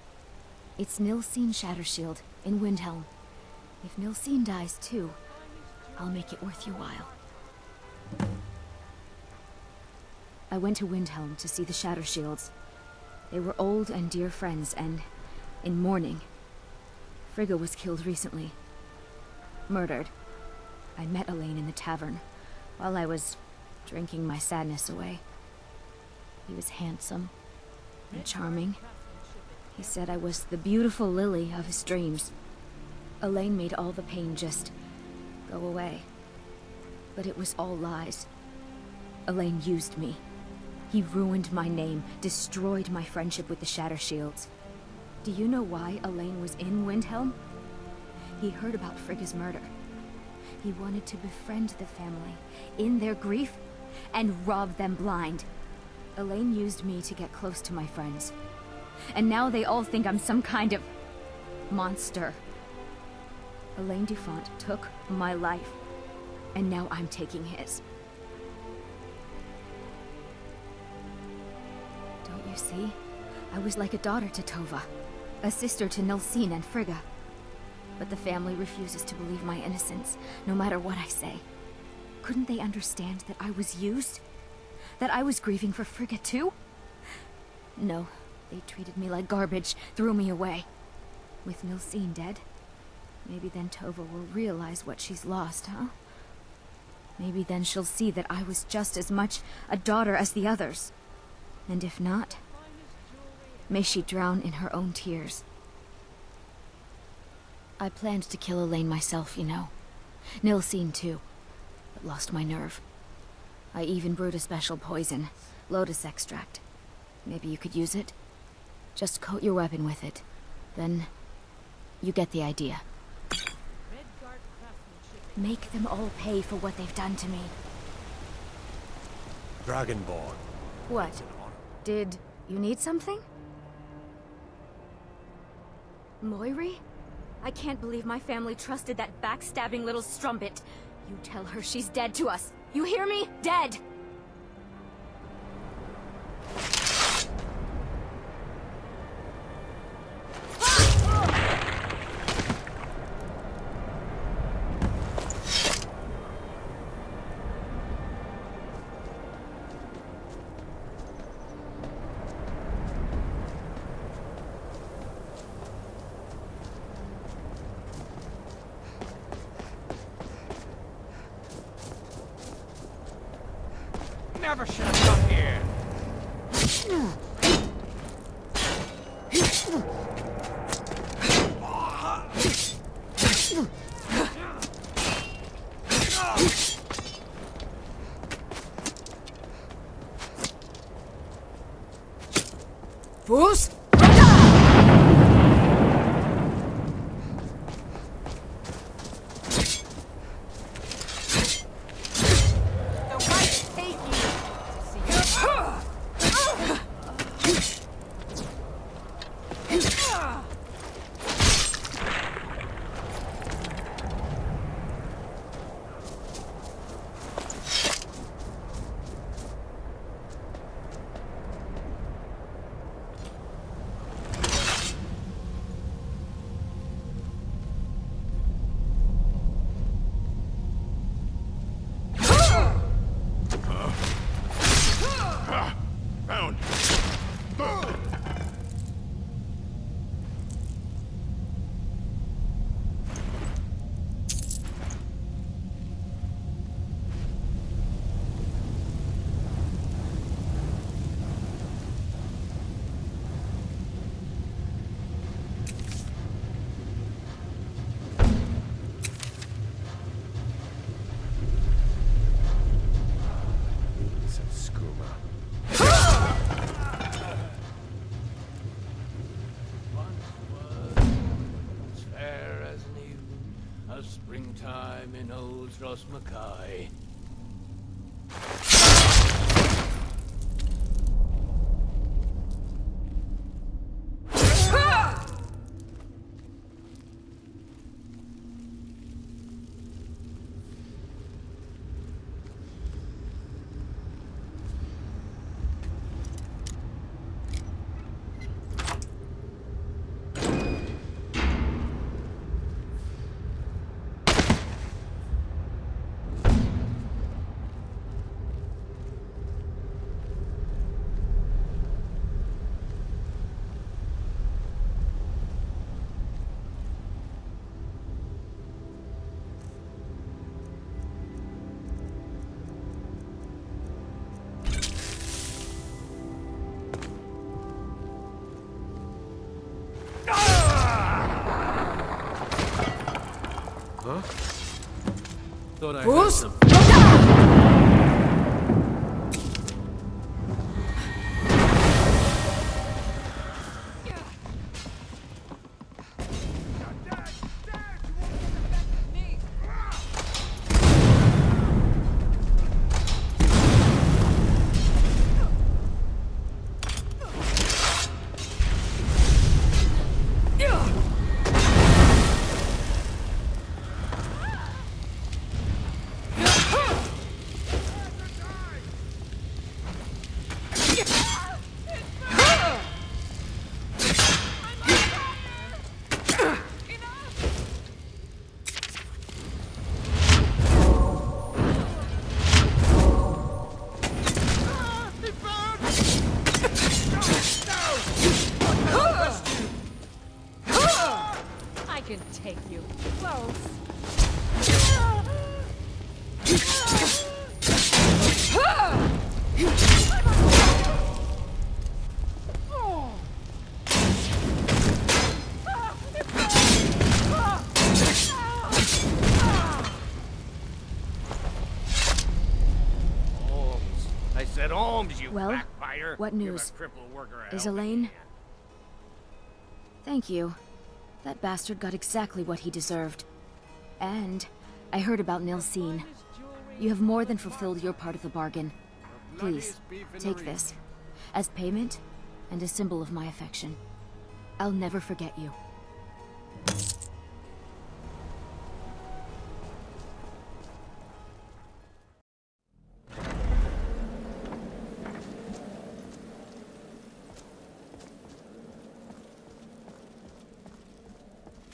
Speaker 17: It's Nilsine Shattershield in Windhelm. If Nilsine dies too, I'll make it worth your while. I went to Windhelm to see the Shattershields. They were old and dear friends, and in mourning. Frigga was killed recently. Murdered. I met Elaine in the tavern, while I was drinking my sadness away. He was handsome and charming. He said I was the beautiful lily of his dreams. Elaine made all the pain just go away. But it was all lies. Elaine used me. He ruined my name, destroyed my friendship with the Shattershields. Do you know why Elaine was in Windhelm? He heard about Frigga's murder. He wanted to befriend the family, in their grief, and rob them blind. Elaine used me to get close to my friends. And now they all think I'm some kind of monster. Elaine Dufont took my life, and now I'm taking his. Don't you see? I was like a daughter to Tova, a sister to Nilsine and Frigga. But the family refuses to believe my innocence, no matter what I say. Couldn't they understand that I was used? That I was grieving for Frigga too? No, they treated me like garbage, threw me away. With Nilsine dead, maybe then Tova will realize what she's lost, huh? Maybe then she'll see that I was just as much a daughter as the others. And if not, may she drown in her own tears. I planned to kill Elaine myself, you know. Nilsine too, but lost my nerve. I even brewed a special poison, lotus extract. Maybe you could use it? Just coat your weapon with it. Then, you get the idea. Make them all pay for what they've done to me.
Speaker 12: Dragonborn.
Speaker 17: What? Did you need something? Moiri? I can't believe my family trusted that backstabbing little strumpet. You tell her she's dead to us. You hear me? Dead!
Speaker 6: Never should have come here.
Speaker 2: Fools!
Speaker 18: Springtime in old Rosmakai.
Speaker 14: Huh? Thought I heard
Speaker 2: Fools!
Speaker 14: something.
Speaker 15: can take you. Close.
Speaker 7: I said Holmes, you
Speaker 17: Well,
Speaker 7: backfire.
Speaker 17: what
Speaker 7: Give a
Speaker 17: news?
Speaker 7: crippled worker a
Speaker 17: Is
Speaker 7: helping
Speaker 17: Elaine?
Speaker 7: hand.
Speaker 17: Thank you. That bastard got exactly what he deserved. And I heard about Nilsine. You have more than fulfilled your part of the bargain. Please, take this. As payment, and a symbol of my affection. I'll never forget you.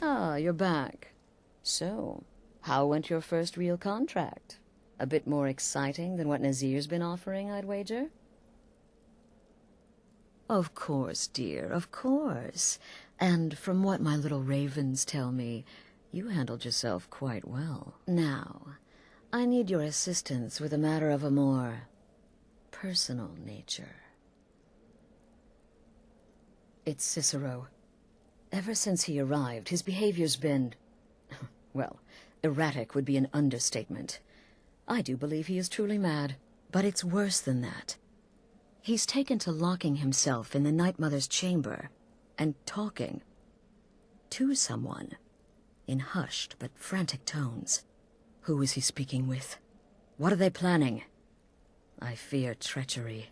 Speaker 8: Ah, you're back. So, how went your first real contract? A bit more exciting than what Nazir's been offering, I'd wager? Of course, dear, of course. And from what my little ravens tell me, you handled yourself quite well. Now, I need your assistance with a matter of a more personal nature. It's Cicero. Ever since he arrived, his behavior's been... well, erratic would be an understatement. I do believe he is truly mad, but it's worse than that. He's taken to locking himself in the Night Mother's chamber and talking to someone in hushed but frantic tones. Who is he speaking with? What are they planning? I fear treachery.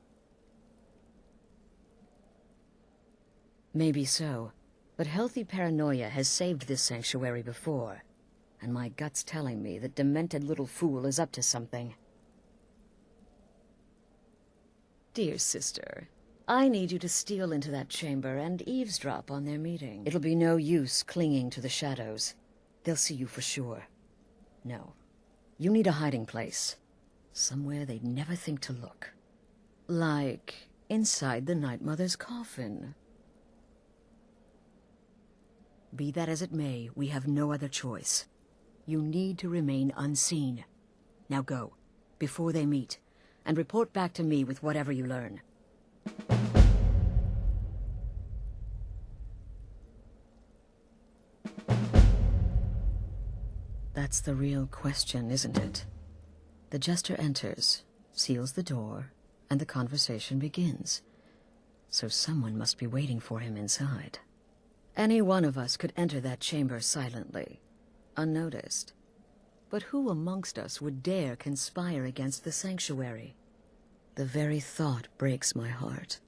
Speaker 8: Maybe so, but healthy paranoia has saved this sanctuary before, and my gut's telling me that demented little fool is up to something. Dear sister, I need you to steal into that chamber and eavesdrop on their meeting. It'll be no use clinging to the shadows. They'll see you for sure. No, you need a hiding place. Somewhere they'd never think to look. Like inside the Night Mother's coffin. Be that as it may, we have no other choice. You need to remain unseen. Now go, before they meet, and report back to me with whatever you learn. That's the real question, isn't it? The jester enters, seals the door, and the conversation begins. So someone must be waiting for him inside. Any one of us could enter that chamber silently, unnoticed. But who amongst us would dare conspire against the sanctuary? The very thought breaks my heart.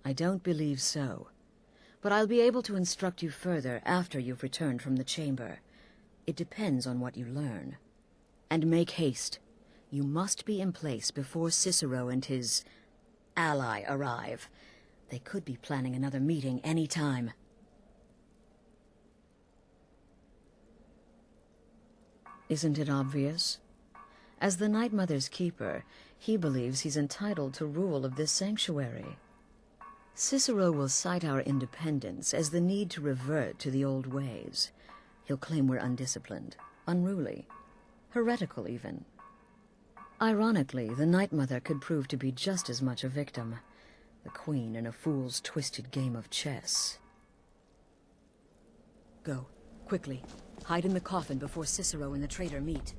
Speaker 8: I don't believe so, but I'll be able to instruct you further after you've returned from the chamber. It depends on what you learn. And make haste. You must be in place before Cicero and his ally arrive. They could be planning another meeting any time. Isn't it obvious? As the Night Mother's keeper, he believes he's entitled to rule of this sanctuary. Cicero will cite our independence as the need to revert to the old ways. He'll claim we're undisciplined, unruly, heretical even. Ironically, the Night Mother could prove to be just as much a victim. The queen in a fool's twisted game of chess. Go, quickly. Hide in the coffin before Cicero and the traitor meet.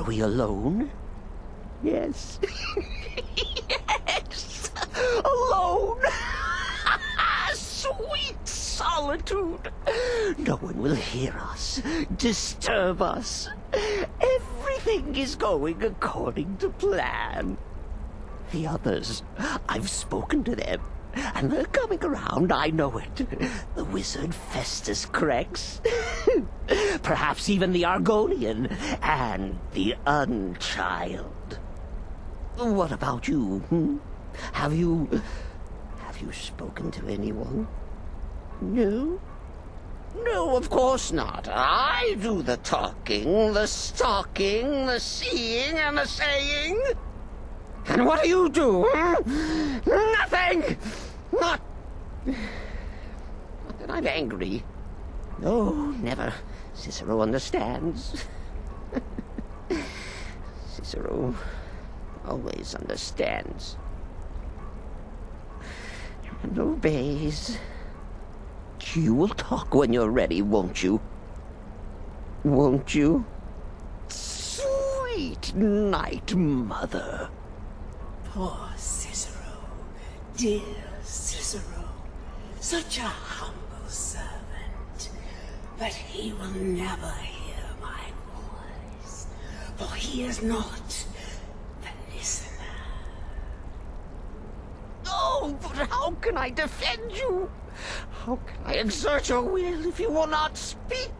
Speaker 6: we alone? Yes. Yes! Alone! Sweet solitude! No one will hear us, disturb us. Everything is going according to plan. The others, I've spoken to them, and they're coming around, I know it. The wizard Festus Crex. Perhaps even the Argonian, and the Unchild. What about you, hmm? Have you spoken to anyone? No? No, of course not. I do the talking, the stalking, the seeing, and the saying. And what do you do? Nothing! Not that I'm angry. No, never. Cicero understands. Cicero always understands. And obeys. You will talk when you're ready, won't you? Won't you? Sweet night, Mother.
Speaker 19: Poor Cicero, dear Cicero, such a humble servant, but he will never hear my voice, for he is not the listener.
Speaker 6: Oh, but how can I defend you? How can I exert your will if you will not speak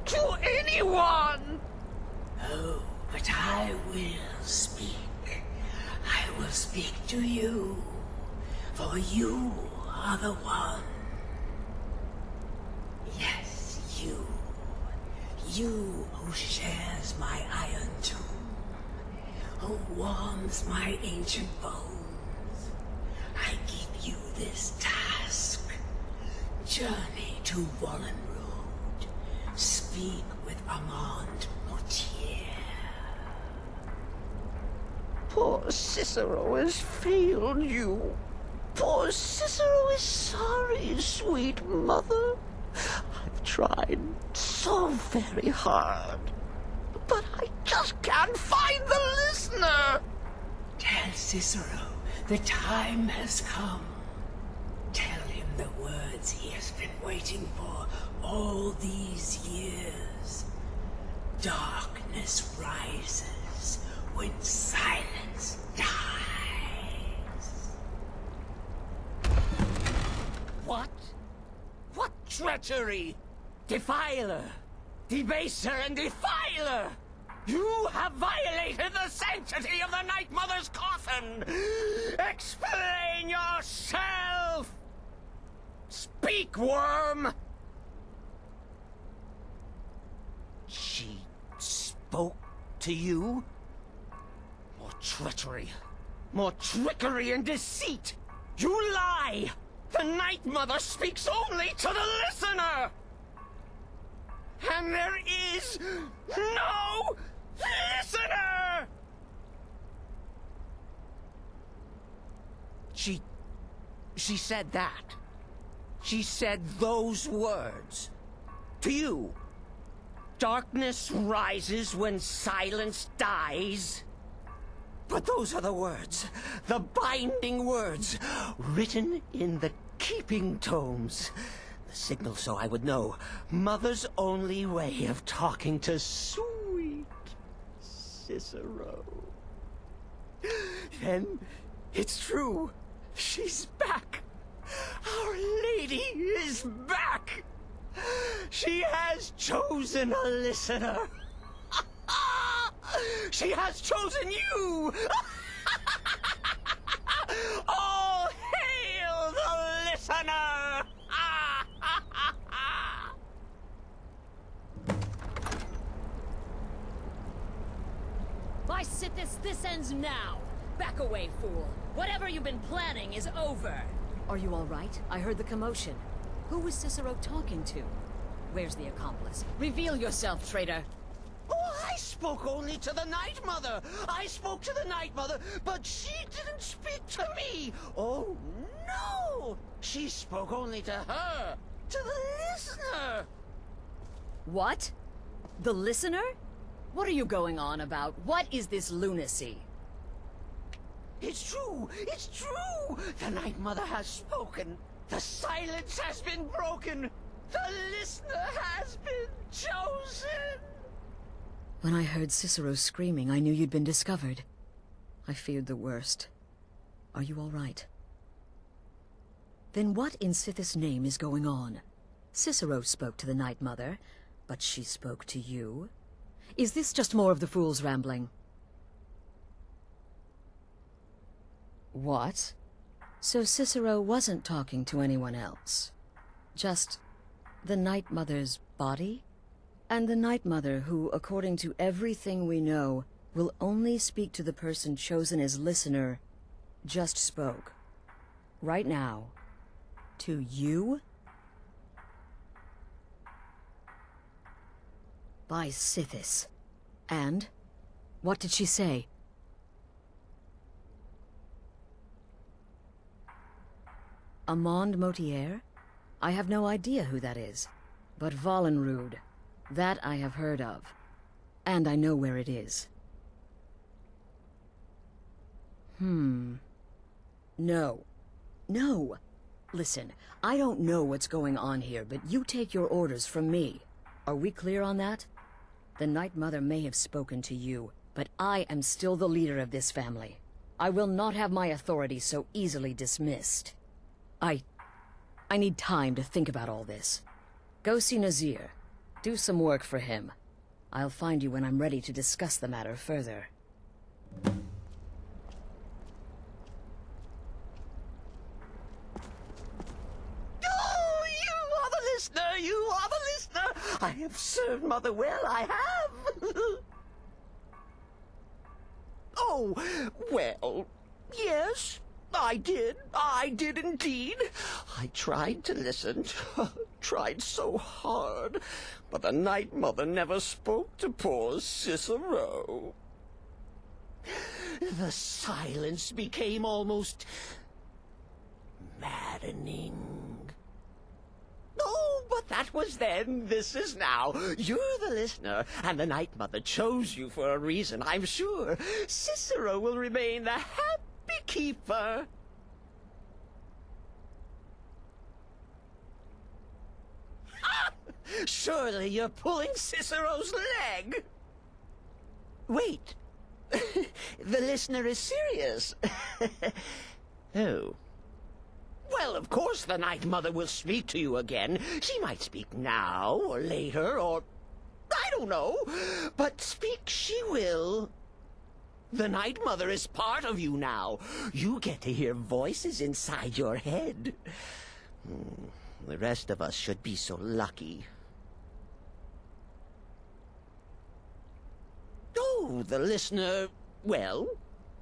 Speaker 6: to anyone?
Speaker 19: Oh, but I will speak. I will speak to you, for you are the one. Yes, you. You who shares my iron tomb, who warms my ancient bones. I give you this task. Journey to Wallen Road. Speak with Armand Mortier.
Speaker 6: Poor Cicero has failed you. Poor Cicero is sorry, sweet mother. I've tried so very hard, but I just can't find the listener.
Speaker 19: Tell Cicero the time has come. Tell him the words he has been waiting for all these years. Darkness rises when silence dies.
Speaker 6: What? What treachery? Defiler! Debaser and defiler! You have violated the sanctity of the Night Mother's coffin! Explain yourself! Speak, worm! She spoke to you? More treachery. More trickery and deceit! You lie! The Night Mother speaks only to the listener! And there is no listener! She said that. She said those words. To you. Darkness rises when silence dies. But those are the words, the binding words, written in the keeping tomes. The signal so I would know. Mother's only way of talking to sweet Cicero. Then it's true. She's back. Our Lady is back. She has chosen a listener. She has chosen you! All hail the listener!
Speaker 8: By Sithis, this ends now! Back away, fool! Whatever you've been planning is over! Are you all right? I heard the commotion. Who was Cicero talking to? Where's the accomplice? Reveal yourself, traitor!
Speaker 6: Oh, I spoke only to the Night Mother! I spoke to the Night Mother, but she didn't speak to me! Oh, no! She spoke only to her! To the listener!
Speaker 8: What? The listener? What are you going on about? What is this lunacy?
Speaker 6: It's true! It's true! The Night Mother has spoken! The silence has been broken! The listener has been chosen!
Speaker 8: When I heard Cicero screaming, I knew you'd been discovered. I feared the worst. Are you all right? Then what in Sithis' name is going on? Cicero spoke to the Night Mother, but she spoke to you? Is this just more of the fool's rambling? What? So Cicero wasn't talking to anyone else? Just the Night Mother's body? And the Night Mother, who, according to everything we know, will only speak to the person chosen as listener, just spoke. Right now. To you? By Sithis. And? What did she say? Amand Motier? I have no idea who that is. But Valenrud, that I have heard of. And I know where it is. No. No. Listen, I don't know what's going on here, but you take your orders from me. Are we clear on that? The Night Mother may have spoken to you, but I am still the leader of this family. I will not have my authority so easily dismissed. I need time to think about all this. Go see Nazir. Do some work for him. I'll find you when I'm ready to discuss the matter further.
Speaker 6: Oh, you are the listener! You are the listener! I have served Mother well, I have! Oh, well, yes, I did. I did indeed. I tried to listen, tried so hard, but the Night Mother never spoke to poor Cicero. The silence became almost maddening. Oh, but that was then. This is now. You're the listener, and the Night Mother chose you for a reason, I'm sure. Cicero will remain the happy keeper. Surely you're pulling Cicero's leg. Wait. The listener is serious. Oh. Well, of course the Night Mother will speak to you again. She might speak now, or later, or... I don't know. But speak she will. The Night Mother is part of you now. You get to hear voices inside your head. The rest of us should be so lucky. Oh, the listener, well,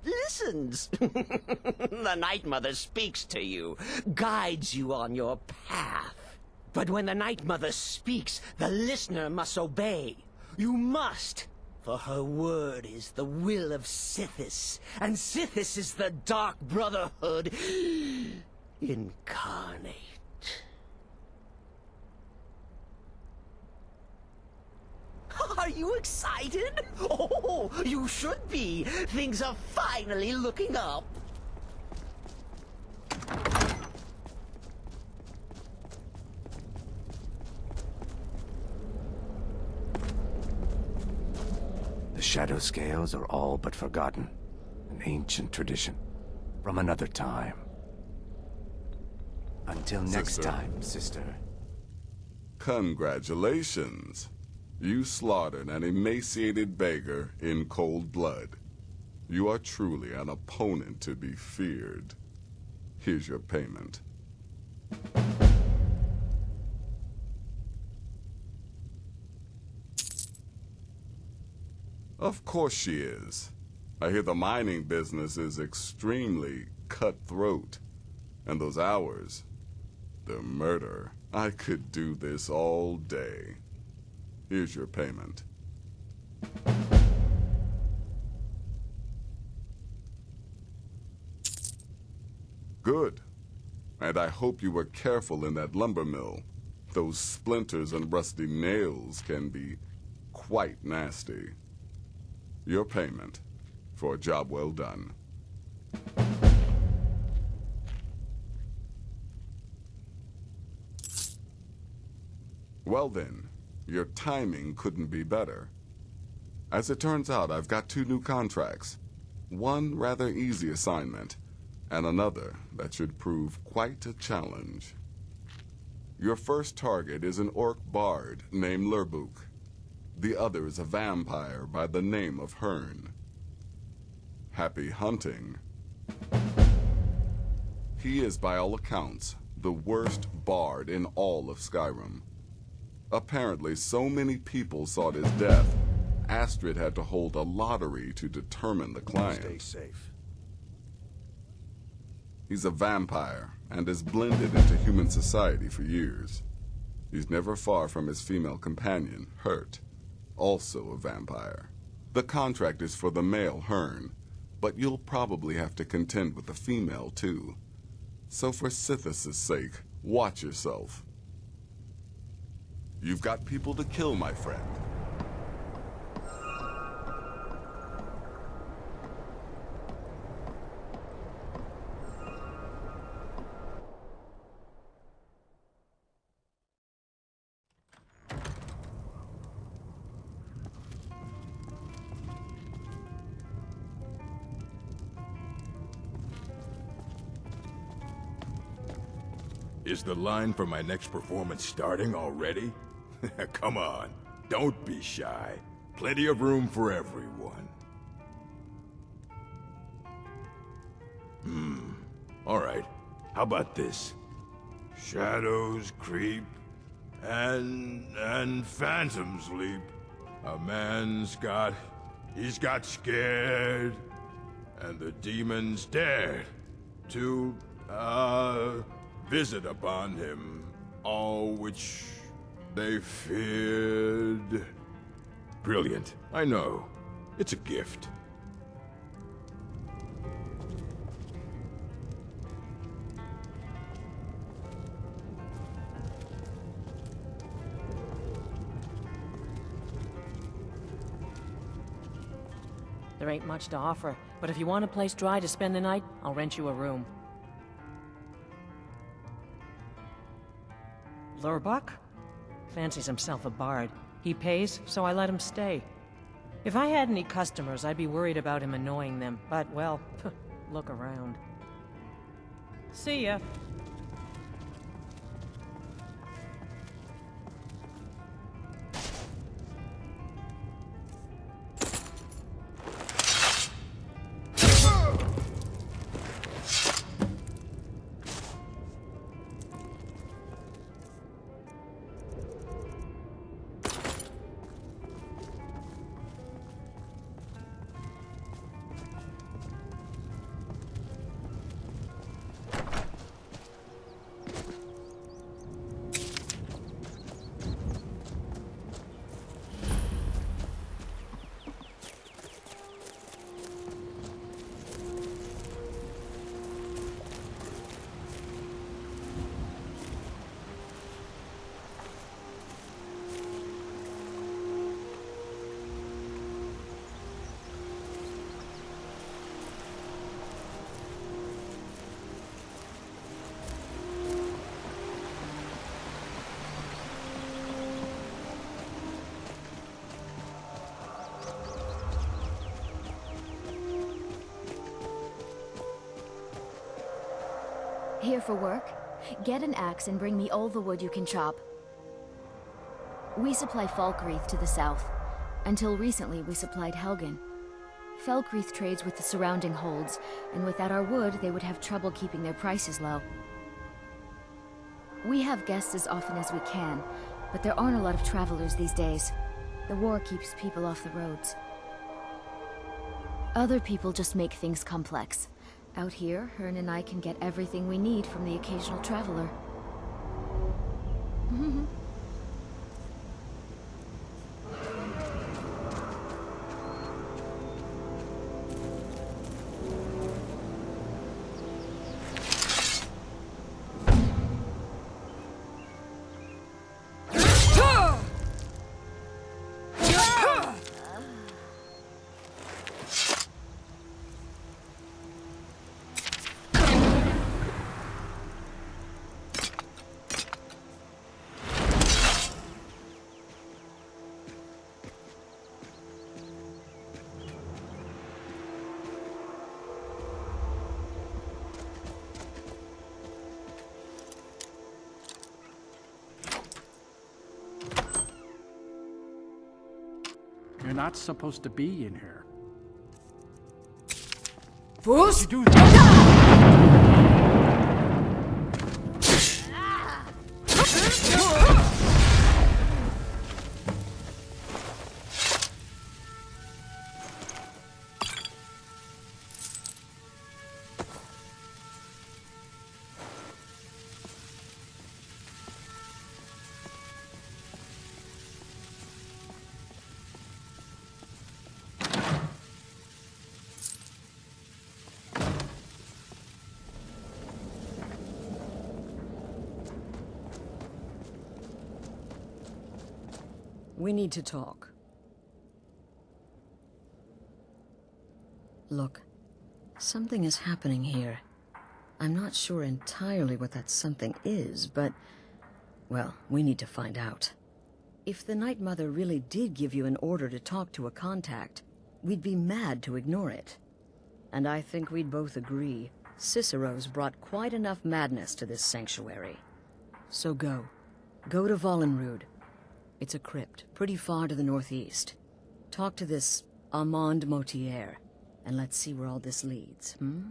Speaker 6: listens. The Night Mother speaks to you, guides you on your path. But when the Night Mother speaks, the listener must obey. You must, for her word is the will of Sithis, and Sithis is the Dark Brotherhood incarnate. Are you excited? Oh, you should be. Things are finally looking up.
Speaker 13: The shadow scales are all but forgotten. An ancient tradition from another time. Until next time, sister.
Speaker 9: Congratulations. You slaughtered an emaciated beggar in cold blood. You are truly an opponent to be feared. Here's your payment. Of course she is. I hear the mining business is extremely cutthroat. And those hours, the murder. I could do this all day. Here's your payment. Good. And I hope you were careful in that lumber mill. Those splinters and rusty nails can be quite nasty. Your payment for a job well done. Well then, your timing couldn't be better. As it turns out, I've got 2 new contracts. One rather easy assignment, and another that should prove quite a challenge. Your first target is an orc bard named Lerbuk. The other is a vampire by the name of Hearn. Happy hunting. He is, by all accounts, the worst bard in all of Skyrim. Apparently, so many people sought his death, Astrid had to hold a lottery to determine the client.
Speaker 12: Stay safe.
Speaker 9: He's a vampire and has blended into human society for years. He's never far from his female companion, Hurt, also a vampire. The contract is for the male Hearn, but you'll probably have to contend with the female too. So for Sithis' sake, watch yourself. You've got people to kill, my friend.
Speaker 20: Is the line for my next performance starting already? Come on, don't be shy. Plenty of room for everyone. All right. How about this? Shadows creep, and phantoms leap. A man's he's got scared, and the demons dared to, visit upon him all which they feared. Brilliant, I know. It's a gift.
Speaker 21: There ain't much to offer, but if you want a place dry to spend the night, I'll rent you a room. Lurbuck? Fancies himself a bard. He pays, so I let him stay. If I had any customers, I'd be worried about him annoying them, but, well, look around. See ya.
Speaker 17: Here for work? Get an axe and bring me all the wood you can chop. We supply Falkreath to the south. Until recently, we supplied Helgen. Falkreath trades with the surrounding holds, and without our wood, they would have trouble keeping their prices low. We have guests as often as we can, but there aren't a lot of travelers these days. The war keeps people off the roads. Other people just make things complex. Out here, Hearn and I can get everything we need from the occasional traveler.
Speaker 4: You're not supposed to be in here.
Speaker 19: Fools!
Speaker 4: You do that?
Speaker 8: We need to talk. Look, something is happening here. I'm not sure entirely what that something is, but... well, we need to find out. If the Night Mother really did give you an order to talk to a contact, we'd be mad to ignore it. And I think we'd both agree, Cicero's brought quite enough madness to this sanctuary. So go. Go to Vollenrud. It's a crypt, pretty far to the northeast. Talk to this Armand Motier, and let's see where all this leads, hmm?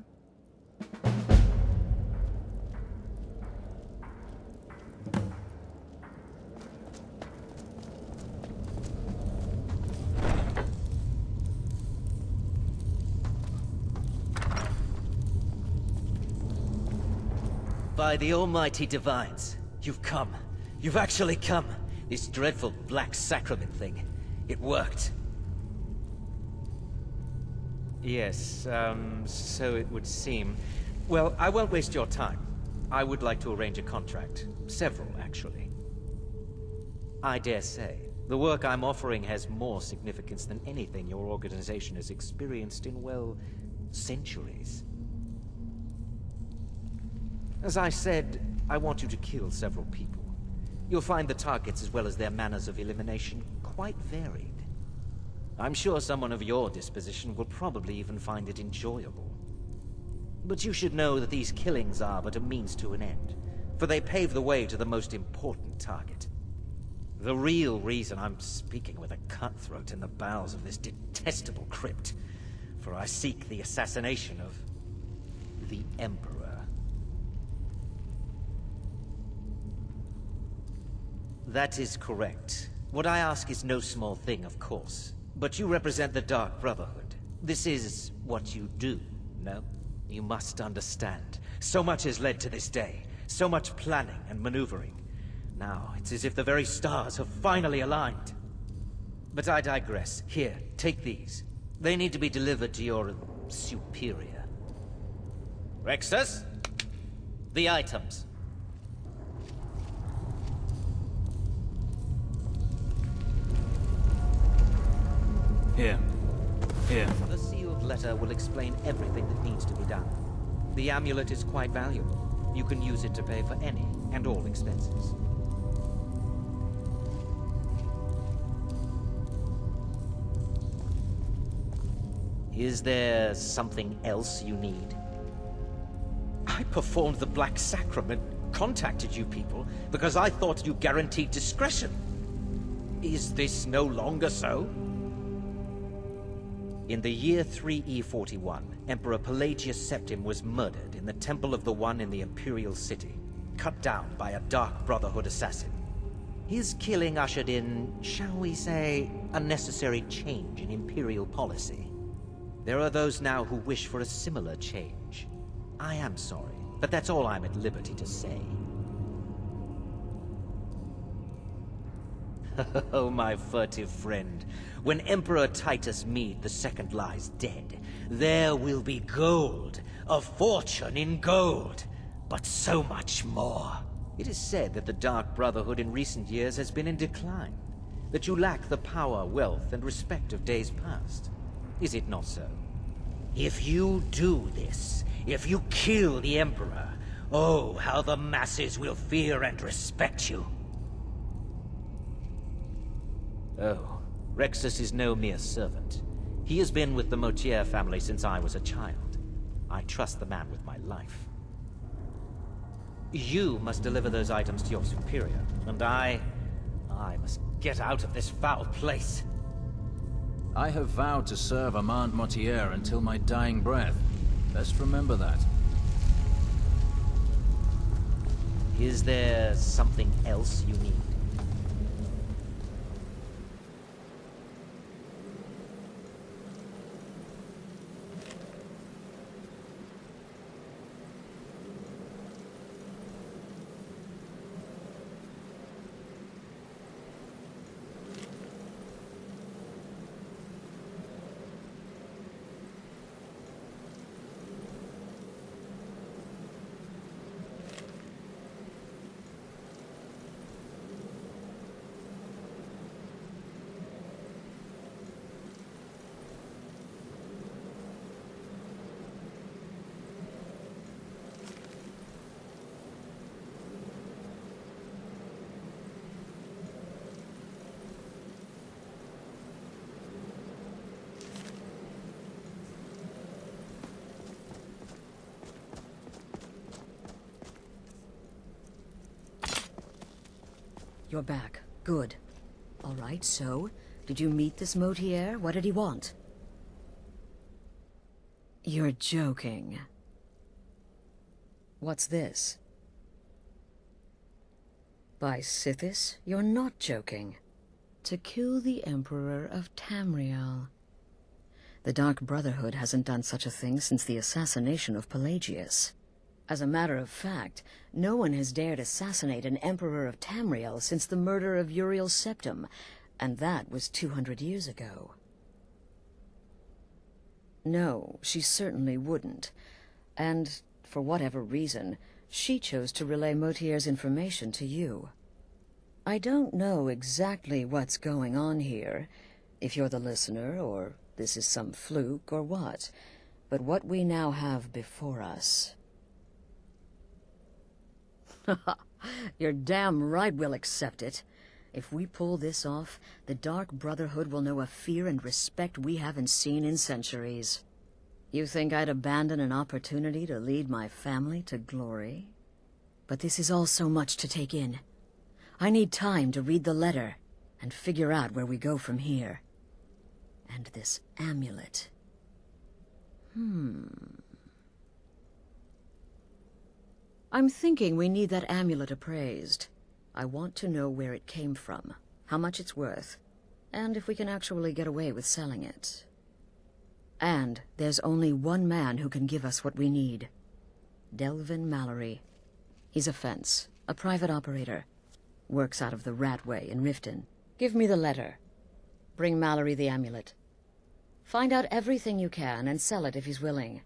Speaker 22: By the almighty divines, you've come. You've actually come. This dreadful black sacrament thing. It worked. Yes, so it would seem. Well, I won't waste your time. I would like to arrange a contract. Several, actually. I dare say, the work I'm offering has more significance than anything your organization has experienced in, well, centuries. As I said, I want you to kill several people. You'll find the targets as well as their manners of elimination quite varied. I'm sure someone of your disposition will probably even find it enjoyable. But you should know that these killings are but a means to an end, for they pave the way to the most important target. The real reason I'm speaking with a cutthroat in the bowels of this detestable crypt, for I seek the assassination of the Emperor. That is correct. What I ask is no small thing, of course. But you represent the Dark Brotherhood. This is what you do, no? You must understand. So much has led to this day. So much planning and maneuvering. Now, it's as if the very stars have finally aligned. But I digress. Here, take these. They need to be delivered to your superior. Rexus? The items.
Speaker 14: Here. Here.
Speaker 22: The sealed letter will explain everything that needs to be done. The amulet is quite valuable. You can use it to pay for any and all expenses. Is there something else you need? I performed the Black Sacrament, contacted you people, because I thought you guaranteed discretion. Is this no longer so? In the year 3E41, Emperor Pelagius Septim was murdered in the Temple of the One in the Imperial City, cut down by a Dark Brotherhood assassin. His killing ushered in, shall we say, a necessary change in Imperial policy. There are those now who wish for a similar change. I am sorry, but that's all I'm at liberty to say. Oh, my furtive friend. When Emperor Titus Mede II lies dead, there will be gold, a fortune in gold, but so much more. It is said that the Dark Brotherhood in recent years has been in decline, that you lack the power, wealth, and respect of days past. Is it not so? If you do this, if you kill the Emperor, oh, how the masses will fear and respect you. Oh, Rexus is no mere servant. He has been with the Motier family since I was a child. I trust the man with my life. You must deliver those items to your superior, and I must get out of this foul place.
Speaker 1: I have vowed to serve Armand Mortier until my dying breath. Best remember that.
Speaker 22: Is there something else you need?
Speaker 8: You're back. Good. All right, so, did you meet this Mortier? What did he want? You're joking. What's this? By Sithis, you're not joking. To kill the Emperor of Tamriel. The Dark Brotherhood hasn't done such a thing since the assassination of Pelagius. As a matter of fact, no one has dared assassinate an Emperor of Tamriel since the murder of Uriel Septim, and that was 200 years ago. No, she certainly wouldn't. And, for whatever reason, she chose to relay Mortier's information to you. I don't know exactly what's going on here, if you're the listener, or this is some fluke, or what. But what we now have before us... You're damn right we'll accept it. If we pull this off, the Dark Brotherhood will know a fear and respect we haven't seen in centuries. You think I'd abandon an opportunity to lead my family to glory? But this is all so much to take in. I need time to read the letter and figure out where we go from here. And this amulet. I'm thinking we need that amulet appraised. I want to know where it came from, how much it's worth, and if we can actually get away with selling it. And there's only one man who can give us what we need. Delvin Mallory. He's a fence, a private operator. Works out of the Ratway in Riften. Give me the letter. Bring Mallory the amulet. Find out everything you can and sell it if he's willing.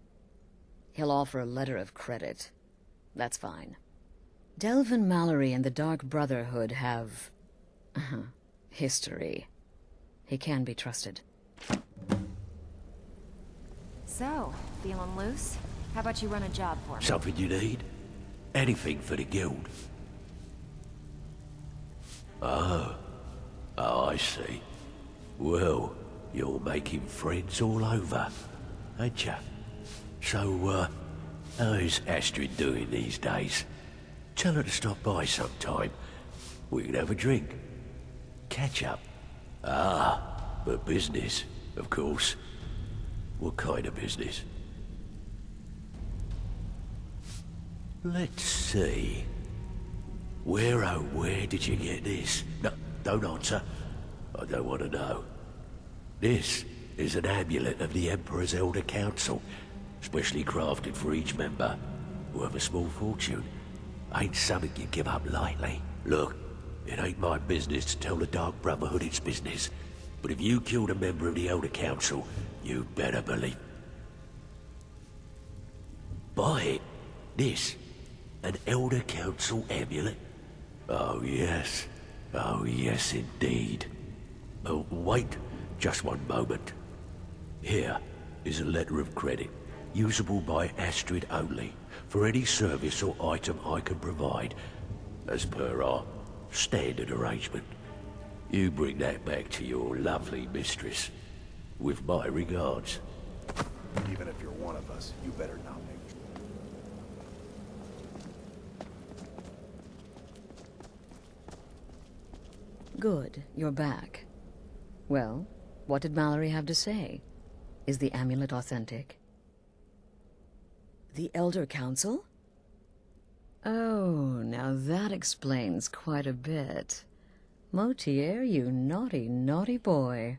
Speaker 8: He'll offer a letter of credit. That's fine. Delvin Mallory and the Dark Brotherhood have... history. He can be trusted.
Speaker 17: So, feeling loose? How about you run a job for me?
Speaker 11: Something you need? Anything for the guild. Oh, I see. Well, you're making friends all over, ain't ya? So, how's Astrid doing these days? Tell her to stop by sometime. We can have a drink. Catch up. But business, of course. What kind of business? Let's see. Where did you get this? No, don't answer. I don't want to know. This is an amulet of the Emperor's Elder Council, specially crafted for each member, worth a small fortune. Ain't something you give up lightly. Look, it ain't my business to tell the Dark Brotherhood its business, but if you killed a member of the Elder Council, you'd better believe. Buy it. This. An Elder Council amulet? Oh yes. Oh yes indeed. Oh, wait. Just one moment. Here is a letter of credit, usable by Astrid only, for any service or item I can provide, as per our standard arrangement. You bring that back to your lovely mistress, with my regards.
Speaker 12: Even if you're one of us, you better not make...
Speaker 8: Good, you're back. Well, What did Mallory have to say? Is the amulet authentic? The Elder Council? Oh, now that explains quite a bit. Motier, you naughty, naughty boy.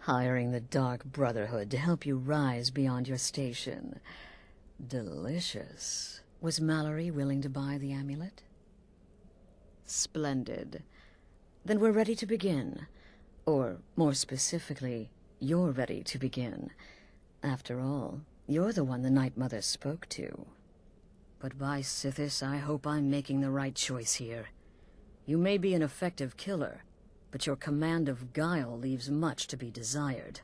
Speaker 8: Hiring the Dark Brotherhood to help you rise beyond your station. Delicious. Was Mallory willing to buy the amulet? Splendid. Then we're ready to begin. Or, more specifically, you're ready to begin. After all, you're the one the Night Mother spoke to. But by Sithis, I hope I'm making the right choice here. You may be an effective killer, but your command of guile leaves much to be desired.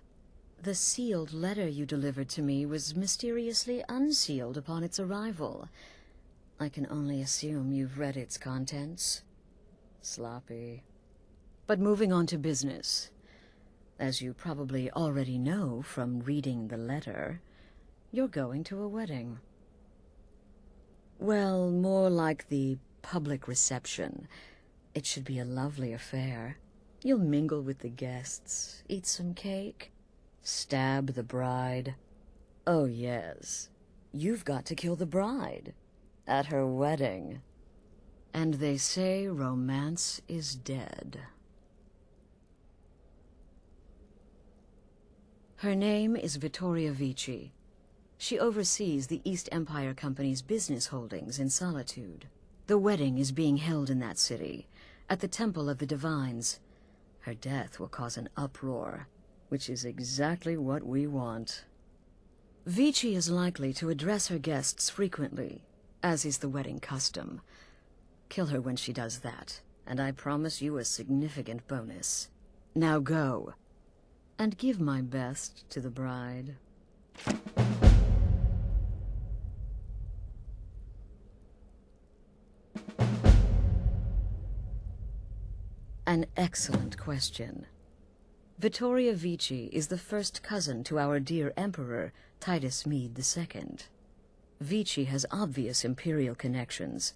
Speaker 8: The sealed letter you delivered to me was mysteriously unsealed upon its arrival. I can only assume you've read its contents. Sloppy. But moving on to business. As you probably already know from reading the letter, you're going to a wedding. Well, more like the public reception. It should be a lovely affair. You'll mingle with the guests, eat some cake, stab the bride. Oh yes, you've got to kill the bride at her wedding. And they say romance is dead. Her name is Vittoria Vici. She oversees the East Empire Company's business holdings in Solitude. The wedding is being held in that city, at the Temple of the Divines. Her death will cause an uproar, which is exactly what we want. Vici is likely to address her guests frequently, as is the wedding custom. Kill her when she does that, and I promise you a significant bonus. Now go, and give my best to the bride. An excellent question. Vittoria Vici is the first cousin to our dear Emperor, Titus Mede II. Vici has obvious imperial connections.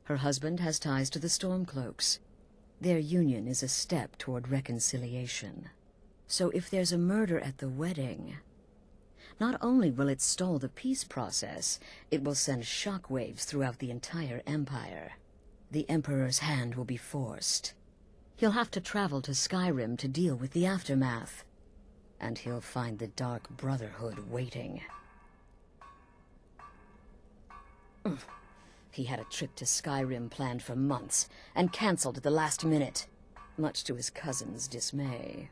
Speaker 8: Her husband has ties to the Stormcloaks. Their union is a step toward reconciliation. So if there's a murder at the wedding, not only will it stall the peace process, it will send shockwaves throughout the entire Empire. The Emperor's hand will be forced. He'll have to travel to Skyrim to deal with the aftermath. And he'll find the Dark Brotherhood waiting. He had a trip to Skyrim planned for months, and cancelled at the last minute, much to his cousin's dismay.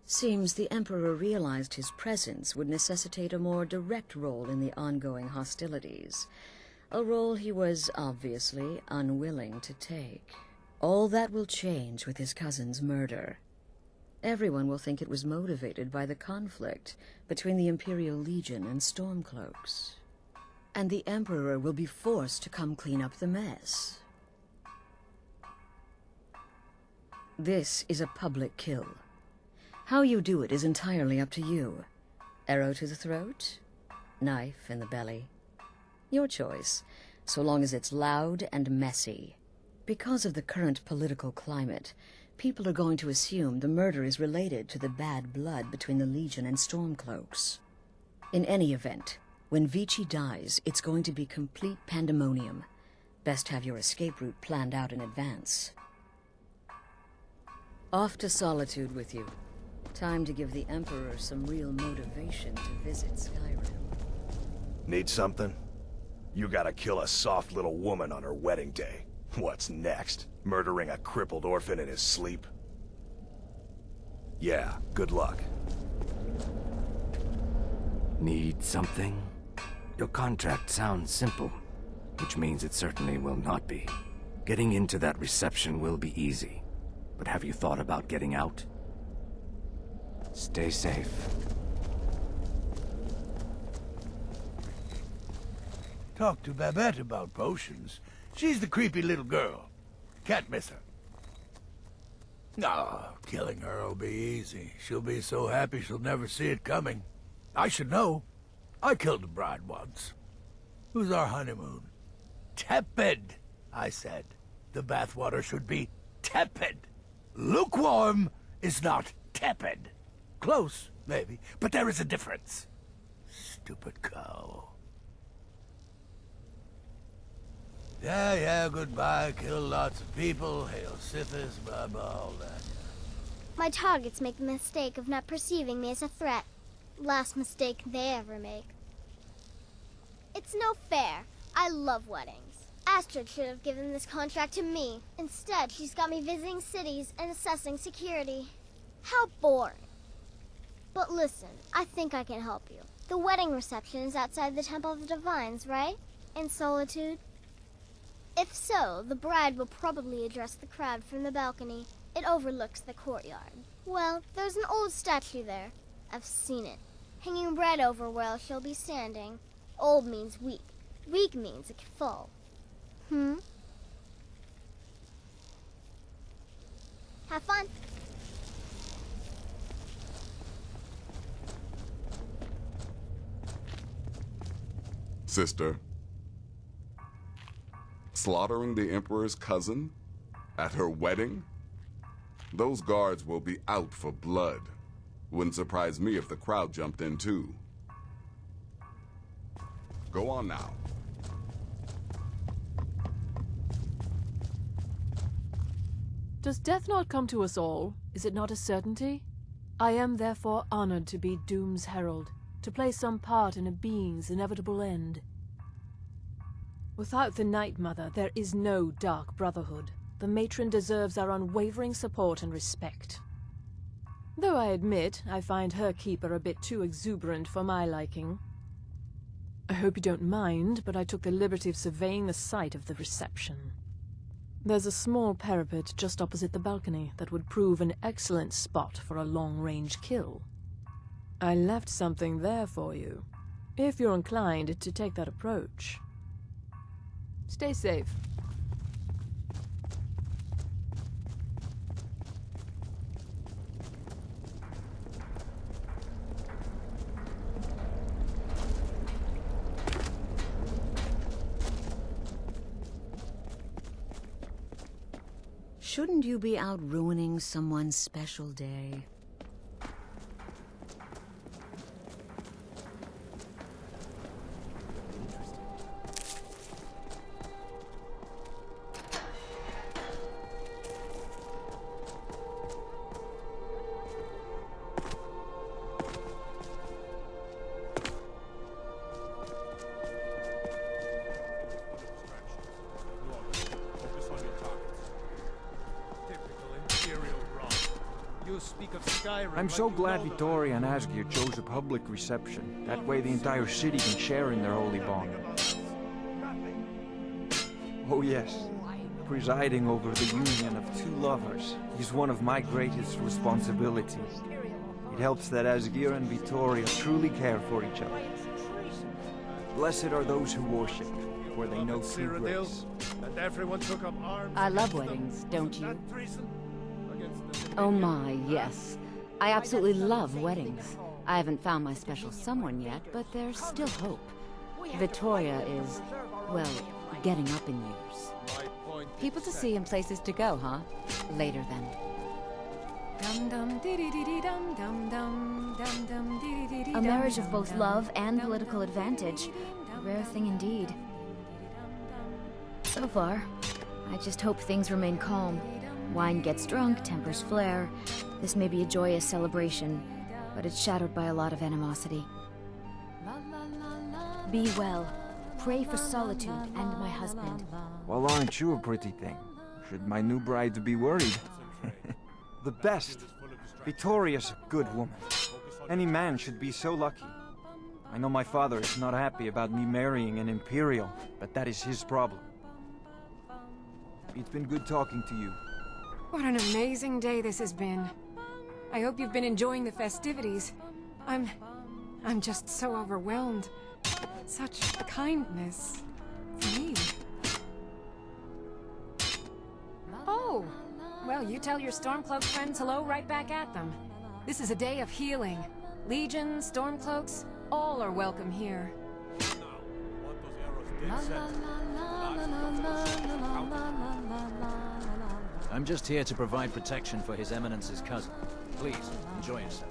Speaker 8: Seems the Emperor realized his presence would necessitate a more direct role in the ongoing hostilities, a role he was obviously unwilling to take. All that will change with his cousin's murder. Everyone will think it was motivated by the conflict between the Imperial Legion and Stormcloaks. And the Emperor will be forced to come clean up the mess. This is a public kill. How you do it is entirely up to you. Arrow to the throat? Knife in the belly? Your choice, so long as it's loud and messy. Because of the current political climate, people are going to assume the murder is related to the bad blood between the Legion and Stormcloaks. In any event, when Vici dies, it's going to be complete pandemonium. Best have your escape route planned out in advance. Off to Solitude with you. Time to give the Emperor some real motivation to visit Skyrim.
Speaker 12: Need something? You gotta kill a soft little woman on her wedding day. What's next? Murdering a crippled orphan in his sleep? Yeah, good luck.
Speaker 13: Need something? Your contract sounds simple, which means it certainly will not be. Getting into that reception will be easy, but have you thought about getting out? Stay safe.
Speaker 10: Talk to Babette about potions. She's the creepy little girl. Can't miss her. No, killing her will be easy. She'll be so happy she'll never see it coming. I should know. I killed a bride once. It was our honeymoon. Tepid, I said. The bathwater should be tepid. Lukewarm is not tepid. Close, maybe, but there is a difference. Stupid cow. Yeah, goodbye. Kill lots of people. Hail Sithis, blah, blah, all that.
Speaker 5: My targets make the mistake of not perceiving me as a threat. Last mistake they ever make. It's no fair. I love weddings. Astrid should have given this contract to me. Instead, she's got me visiting cities and assessing security. How boring. But listen, I think I can help you. The wedding reception is outside the Temple of the Divines, right? In Solitude? If so, the bride will probably address the crowd from the balcony. It overlooks the courtyard. Well, there's an old statue there. I've seen it. Hanging bread over where she'll be standing. Old means weak. Weak means it can fall. Have fun.
Speaker 9: Sister. Slaughtering the Emperor's cousin? At her wedding? Those guards will be out for blood. Wouldn't surprise me if the crowd jumped in too. Go on now.
Speaker 3: Does death not come to us all? Is it not a certainty? I am therefore honored to be Doom's herald, to play some part in a being's inevitable end. Without the Night Mother, there is no Dark Brotherhood. The matron deserves our unwavering support and respect. Though I admit, I find her keeper a bit too exuberant for my liking. I hope you don't mind, but I took the liberty of surveying the site of the reception. There's a small parapet just opposite the balcony that would prove an excellent spot for a long-range kill. I left something there for you, if you're inclined to take that approach. Stay safe.
Speaker 8: Shouldn't you be out ruining someone's special day?
Speaker 16: I'm so glad Vittoria and Asgeir chose a public reception. That way the entire city can share in their holy bond. Oh yes, presiding over the union of two lovers is one of my greatest responsibilities. It helps that Asgeir and Vittoria truly care for each other. Blessed are those who worship, for they know true grace.
Speaker 23: And everyone took up arms.
Speaker 24: I love weddings, don't you? Oh my, yes. I absolutely love weddings. I haven't found my special someone yet, but there's still hope. Victoria is, well, getting up in years. People to see and places to go, huh? Later then.
Speaker 17: A marriage of both love and political advantage. A rare thing indeed. So far, I just hope things remain calm. Wine gets drunk, tempers flare. This may be a joyous celebration, but it's shadowed by a lot of animosity. Be well. Pray for Solitude and my husband.
Speaker 16: Well, aren't you a pretty thing? Should my new bride be worried? The best. Victoria's a good woman. Any man should be so lucky. I know my father is not happy about me marrying an Imperial, but that is his problem. It's been good talking to you.
Speaker 15: What an amazing day this has been. I hope you've been enjoying the festivities. I'm just so overwhelmed. Such kindness for me. Oh, well, you tell your Stormcloak friends hello right back at them. This is a day of healing. Legion, Stormcloaks, all are welcome here.
Speaker 1: I'm just here to provide protection for His Eminence's cousin. Please, enjoy yourself.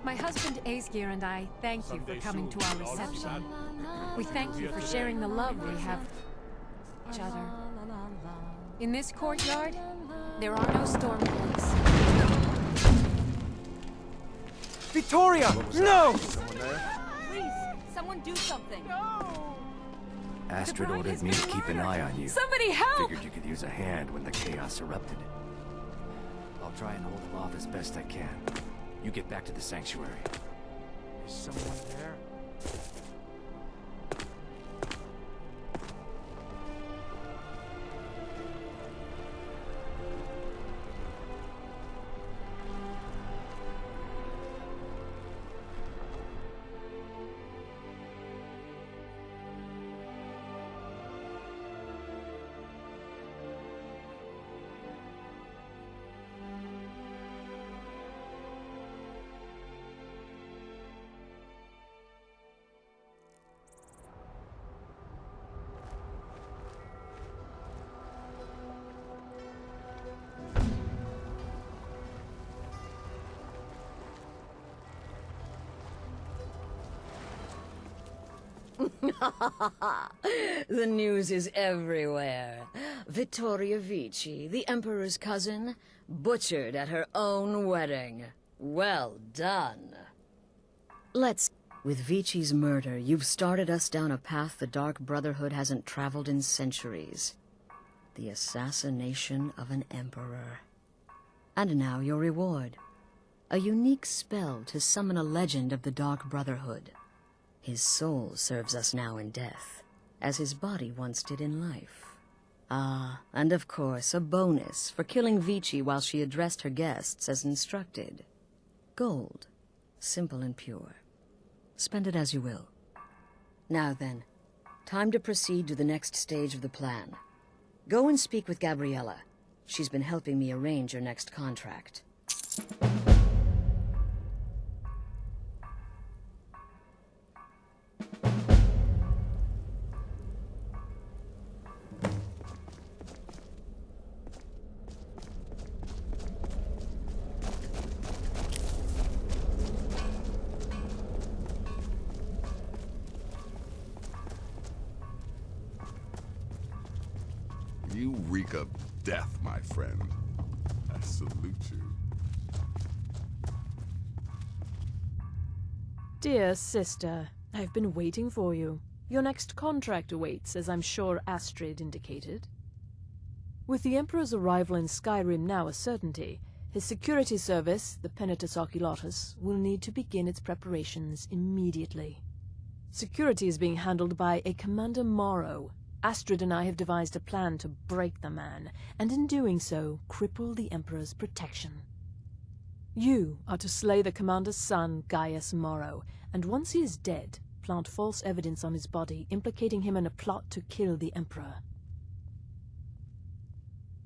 Speaker 15: My husband Aesgeir and I thank you for coming to our reception. We thank you for sharing the love we have for each other. In this courtyard, there are no stormcloaks.
Speaker 16: Victoria! No!
Speaker 24: Please, someone do something.
Speaker 13: Astrid ordered me to keep an eye on you.
Speaker 24: Somebody help!
Speaker 13: Figured you could use a hand when the chaos erupted. I'll try and hold them off as best I can. You get back to the sanctuary.
Speaker 16: Is someone there?
Speaker 8: The news is everywhere. Vittoria Vici, the Emperor's cousin, butchered at her own wedding. Well done. With Vici's murder, you've started us down a path the Dark Brotherhood hasn't traveled in centuries. The assassination of an Emperor. And now your reward. A unique spell to summon a legend of the Dark Brotherhood. His soul serves us now in death, as his body once did in life. Ah, and of course, a bonus for killing Vici while she addressed her guests as instructed. Gold. Simple and pure. Spend it as you will. Now then, time to proceed to the next stage of the plan. Go and speak with Gabriella. She's been helping me arrange your next contract.
Speaker 9: You reek of death, my friend. I salute you.
Speaker 3: Dear sister, I've been waiting for you. Your next contract awaits, as I'm sure Astrid indicated. With the Emperor's arrival in Skyrim now a certainty, his security service, the Penitus Oculatus, will need to begin its preparations immediately. Security is being handled by a Commander Morrow. Astrid and I have devised a plan to break the man, and in doing so, cripple the Emperor's protection. You are to slay the Commander's son, Gaius Morrow, and once he is dead, plant false evidence on his body, implicating him in a plot to kill the Emperor.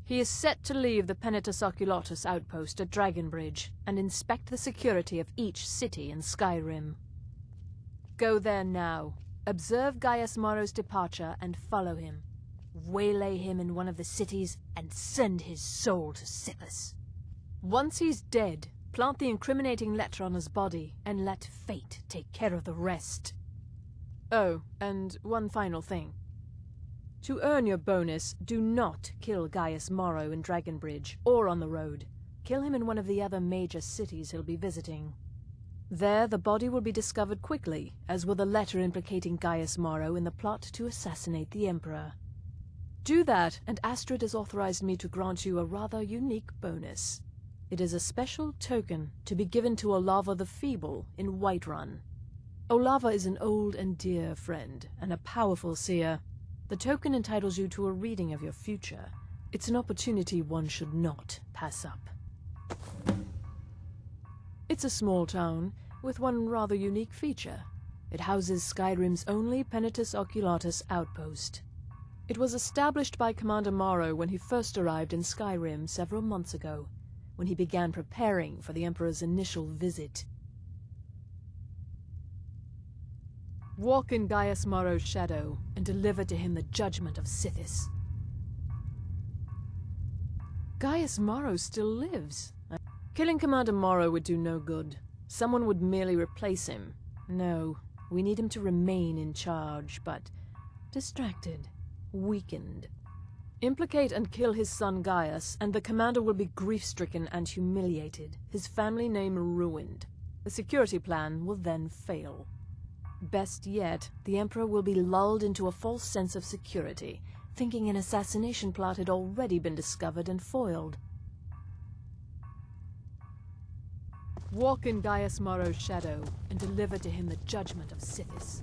Speaker 3: He is set to leave the Penitus Oculatus outpost at Dragonbridge, and inspect the security of each city in Skyrim. Go there now. Observe Gaius Morrow's departure and follow him. Waylay him in one of the cities and send his soul to Sithis. Once he's dead, plant the incriminating letter on his body and let fate take care of the rest. Oh, and one final thing. To earn your bonus, do not kill Gaius Morrow in Dragonbridge or on the road. Kill him in one of the other major cities he'll be visiting. There, the body will be discovered quickly, as will the letter implicating Gaius Morrow in the plot to assassinate the Emperor. Do that, and Astrid has authorized me to grant you a rather unique bonus. It is a special token to be given to Olava the Feeble in Whiterun. Olava is an old and dear friend, and a powerful seer. The token entitles you to a reading of your future. It's an opportunity one should not pass up. It's a small town, with one rather unique feature. It houses Skyrim's only Penitus Oculatus outpost. It was established by Commander Morrow when he first arrived in Skyrim several months ago, when he began preparing for the Emperor's initial visit. Walk in Gaius Morrow's shadow, and deliver to him the judgment of Sithis. Gaius Morrow still lives. Killing Commander Morrow would do no good. Someone would merely replace him. No, we need him to remain in charge, but distracted, weakened. Implicate and kill his son Gaius, and the commander will be grief-stricken and humiliated, his family name ruined. The security plan will then fail. Best yet, the Emperor will be lulled into a false sense of security, thinking an assassination plot had already been discovered and foiled. Walk in Gaius Morrow's shadow, and deliver to him the judgment of Sithis.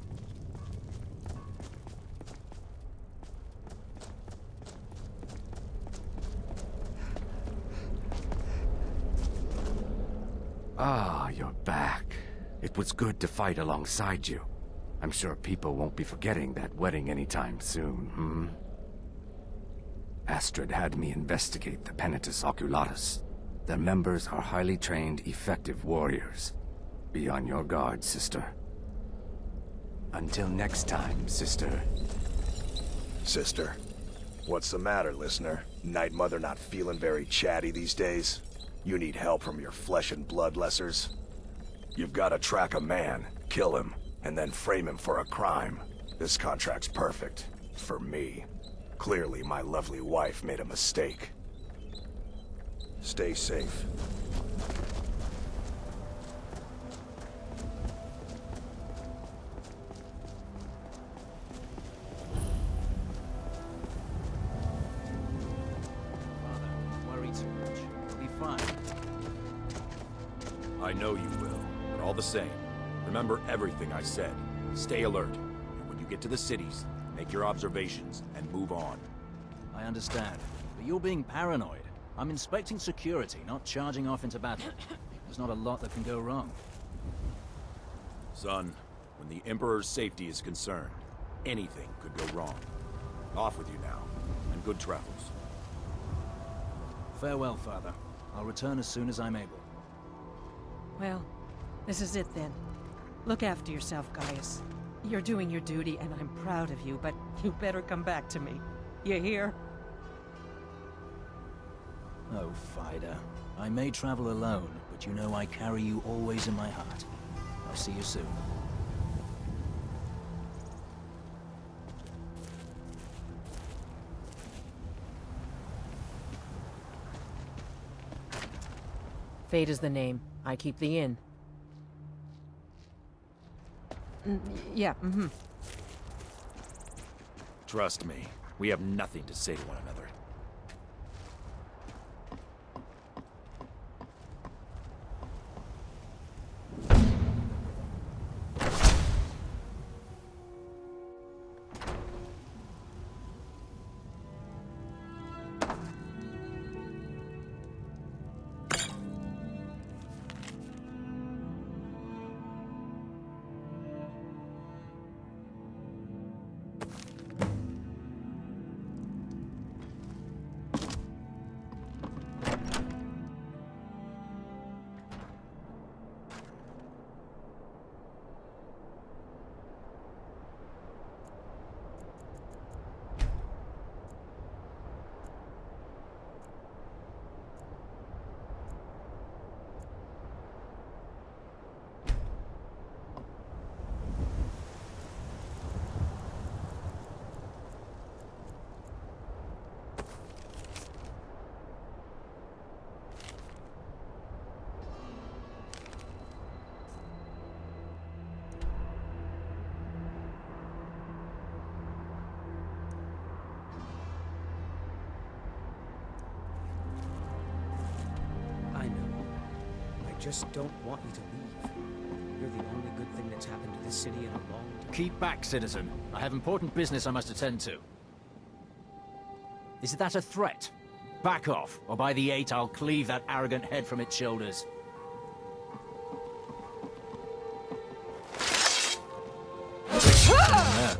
Speaker 13: Ah, you're back. It was good to fight alongside you. I'm sure people won't be forgetting that wedding anytime soon, Astrid had me investigate the Penitus Oculatus. Their members are highly trained, effective warriors. Be on your guard, sister. Until next time, sister.
Speaker 12: Sister. What's the matter, listener? Night Mother not feeling very chatty these days? You need help from your flesh and blood lessers? You've got to track a man, kill him, and then frame him for a crime. This contract's perfect. For me. Clearly, my lovely wife made a mistake. Stay safe.
Speaker 2: I know you will, but all the same, remember everything I said. Stay alert, and when you get to the cities, make your observations and move on.
Speaker 1: I understand, but you're being paranoid. I'm inspecting security, not charging off into battle. There's not a lot that can go wrong.
Speaker 2: Son, when the Emperor's safety is concerned, anything could go wrong. Off with you now, and good travels.
Speaker 1: Farewell, Father. I'll return as soon as I'm able.
Speaker 21: Well, this is it then. Look after yourself, Gaius. You're doing your duty, and I'm proud of you, but you better come back to me. You hear?
Speaker 1: Oh, Fida. I may travel alone, but you know I carry you always in my heart. I'll see you soon.
Speaker 21: Fate is the name. I keep the inn. Yeah,
Speaker 2: Trust me, we have nothing to say to one another.
Speaker 6: Just don't want you to leave. You're the only good thing that's happened to this city in a long time.
Speaker 1: Keep back, citizen. I have important business I must attend to. Is that a threat? Back off, or by the 8 I'll cleave that arrogant head from its shoulders. Yeah.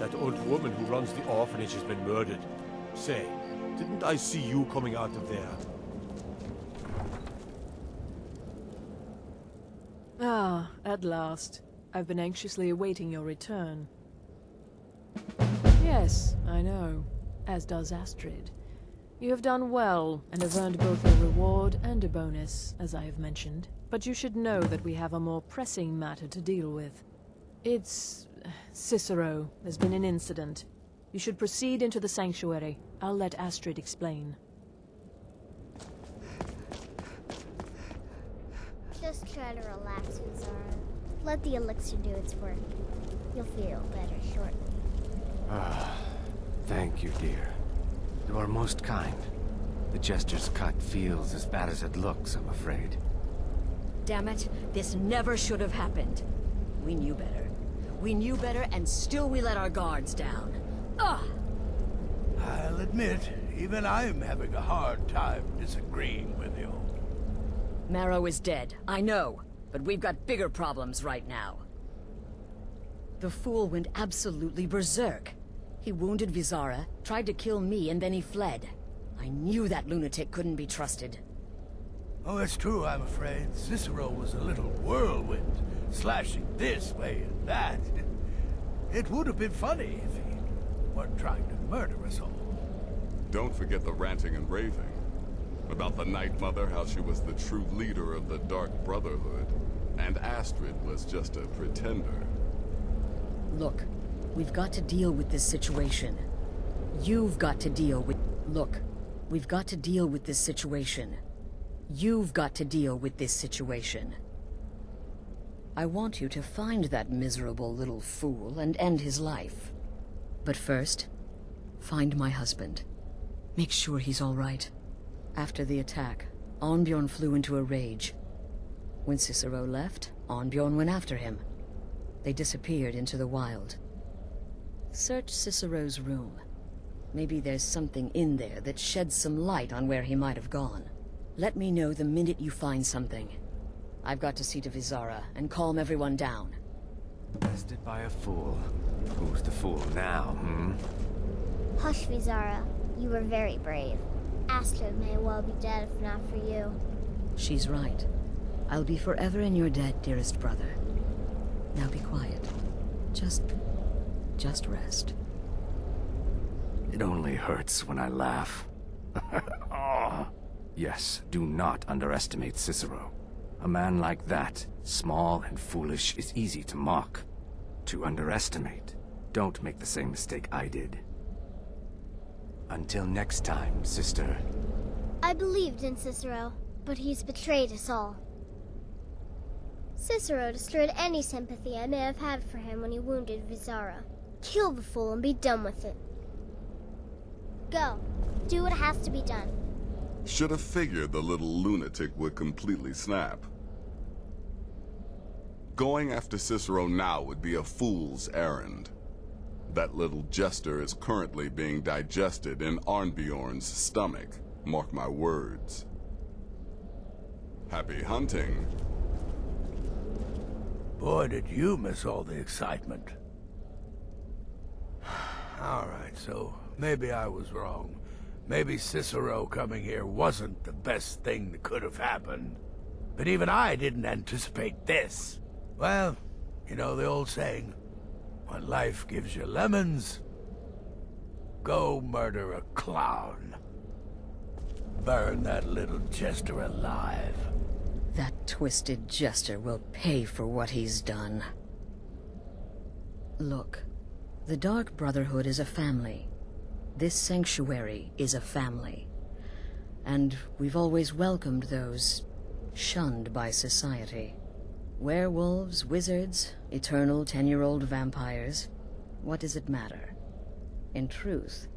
Speaker 11: That old woman who runs the orphanage has been murdered. Say, didn't I see you coming out of there?
Speaker 3: Ah, at last. I've been anxiously awaiting your return. Yes, I know. As does Astrid. You have done well, and have earned both a reward and a bonus, as I have mentioned. But you should know that we have a more pressing matter to deal with. It's... Cicero. There's been an incident. You should proceed into the sanctuary. I'll let Astrid explain.
Speaker 5: Just try to relax, Zara. Let the elixir do its work. You'll feel better shortly.
Speaker 13: Ah, thank you, dear. You are most kind. The Jester's cut feels as bad as it looks, I'm afraid.
Speaker 8: Damn it, this never should have happened. We knew better. We knew better, and still we let our guards down. Ugh!
Speaker 10: I'll admit, even I'm having a hard time disagreeing with you.
Speaker 8: Marrow is dead, I know. But we've got bigger problems right now. The fool went absolutely berserk. He wounded Vizara, tried to kill me, and then he fled. I knew that lunatic couldn't be trusted.
Speaker 10: Oh, it's true, I'm afraid. Cicero was a little whirlwind, slashing this way and that. It would have been funny if he weren't trying to murder us all.
Speaker 9: Don't forget the ranting and raving. About the Night Mother, how she was the true leader of the Dark Brotherhood, and Astrid was just a pretender.
Speaker 8: Look, we've got to deal with this situation. You've got to deal with... Look, we've got to deal with this situation. You've got to deal with this situation. I want you to find that miserable little fool and end his life. But first, find my husband. Make sure he's all right. After the attack, Arnbjorn flew into a rage. When Cicero left, Arnbjorn went after him. They disappeared into the wild. Search Cicero's room. Maybe there's something in there that sheds some light on where he might have gone. Let me know the minute you find something. I've got to see to Vizara and calm everyone down.
Speaker 13: Bested by a fool. Who's the fool now,
Speaker 5: Hush, Vizara. You were very brave. Astrid may well be dead if not for you.
Speaker 8: She's right. I'll be forever in your debt, dearest brother. Now be quiet. Just rest.
Speaker 13: It only hurts when I laugh. Oh. Yes, do not underestimate Cicero. A man like that, small and foolish, is easy to mock. To underestimate. Don't make the same mistake I did. Until next time, sister.
Speaker 5: I believed in Cicero, but he's betrayed us all. Cicero destroyed any sympathy I may have had for him when he wounded Vizara. Kill the fool and be done with it. Go. Do what has to be done.
Speaker 9: Should have figured the little lunatic would completely snap. Going after Cicero now would be a fool's errand. That little jester is currently being digested in Arnbjorn's stomach. Mark my words. Happy hunting.
Speaker 10: Boy, did you miss all the excitement. All right, so maybe I was wrong. Maybe Cicero coming here wasn't the best thing that could have happened. But even I didn't anticipate this. Well, you know the old saying, when life gives you lemons, go murder a clown. Burn that little jester alive.
Speaker 8: That twisted jester will pay for what he's done. Look, the Dark Brotherhood is a family. This sanctuary is a family. And we've always welcomed those shunned by society. Werewolves, wizards, eternal 10-year-old vampires. What does it matter? In truth,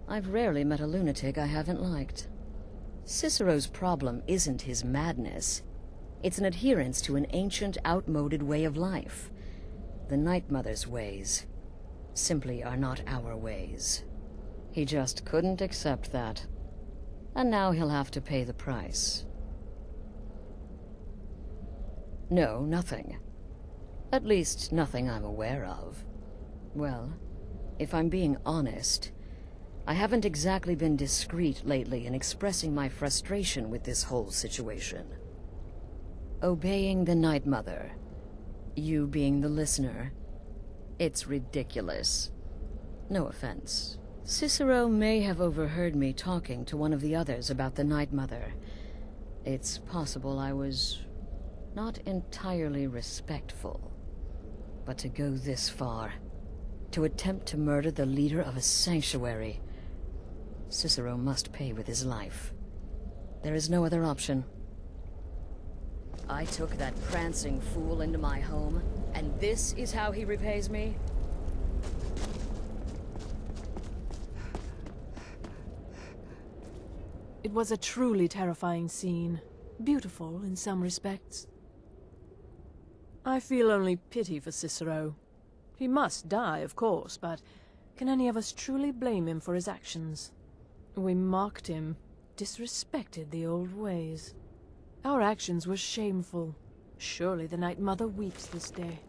Speaker 8: I've rarely met a lunatic I haven't liked. Cicero's problem isn't his madness. It's an adherence to an ancient, outmoded way of life. The Night Mother's ways simply are not our ways. He just couldn't accept that. And now he'll have to pay the price. No, nothing. At least, nothing I'm aware of. Well, If I'm being honest, I haven't exactly been discreet lately in expressing my frustration with this whole situation. Obeying the Night Mother, you being the listener, it's ridiculous. No offense. Cicero may have overheard me talking to one of the others about the Night Mother. It's possible I was not entirely respectful. But to go this far, to attempt to murder the leader of a sanctuary, Cicero must pay with his life. There is no other option. I took that prancing fool into my home, and this is how he repays me?
Speaker 3: It was a truly terrifying scene. Beautiful in some respects. I feel only pity for Cicero. He must die, of course, but can any of us truly blame him for his actions? We mocked him, disrespected the old ways. Our actions were shameful. Surely the Night Mother weeps this day.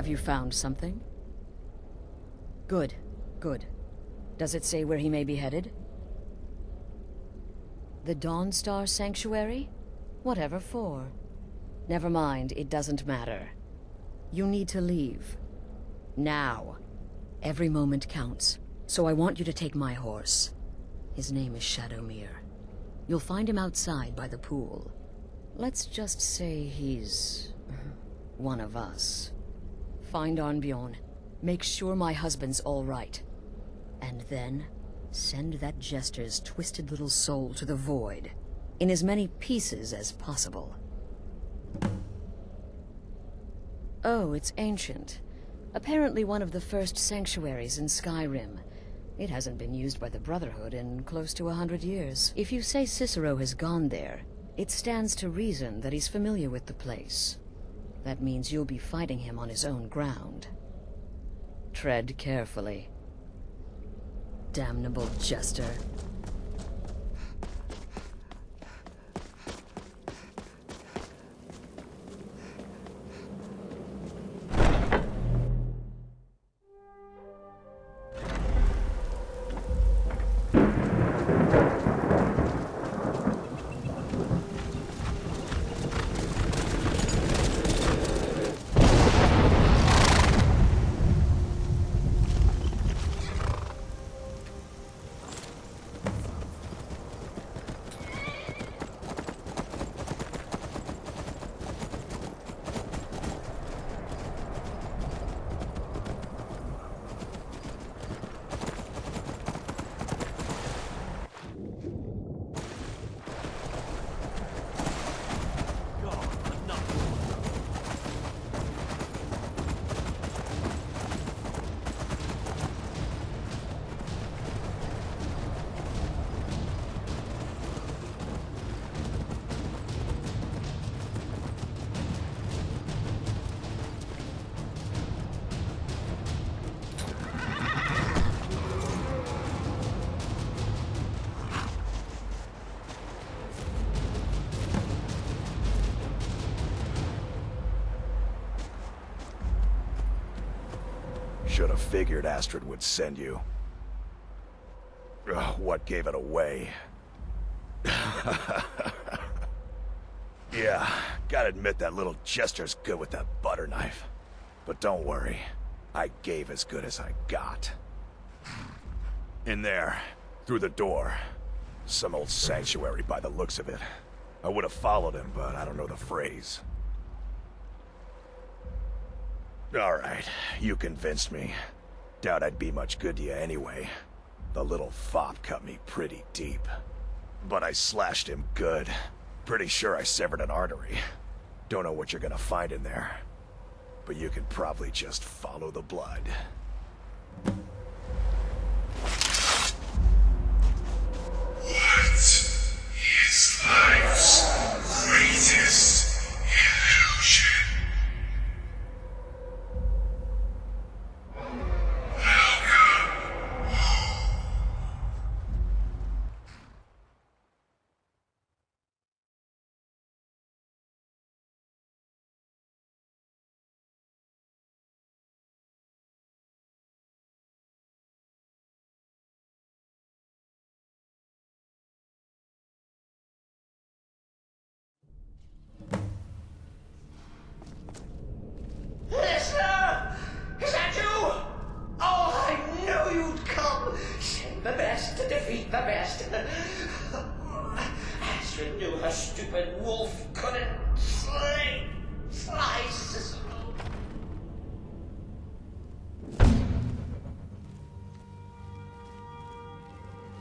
Speaker 8: Have you found something? Good, good. Does it say where he may be headed? The Dawnstar Sanctuary? Whatever for. Never mind, it doesn't matter. You need to leave. Now. Every moment counts, so I want you to take my horse. His name is Shadowmere. You'll find him outside by the pool. Let's just say he's one of us. Find Arnbjorn. Make sure my husband's all right. And then, send that jester's twisted little soul to the void, in as many pieces as possible. Oh, it's ancient. Apparently one of the first sanctuaries in Skyrim. It hasn't been used by the Brotherhood in close to 100 years. If you say Cicero has gone there, it stands to reason that he's familiar with the place. That means you'll be fighting him on his own ground. Tread carefully. Damnable jester.
Speaker 12: Should have figured Astrid would send you. Ugh, what gave it away? Yeah, gotta admit that little jester's good with that butter knife. But don't worry, I gave as good as I got. In there, through the door. Some old sanctuary by the looks of it. I would have followed him, but I don't know the phrase. Alright, you convinced me. Doubt I'd be much good to you anyway. The little fop cut me pretty deep. But I slashed him good. Pretty sure I severed an artery. Don't know what you're gonna find in there. But you can probably just follow the blood.
Speaker 7: What is life's greatest illusion?
Speaker 11: Listener! Is that you? Oh, I knew you'd come! Send the best to defeat the best. Astrid knew her stupid wolf couldn't fly Cicero.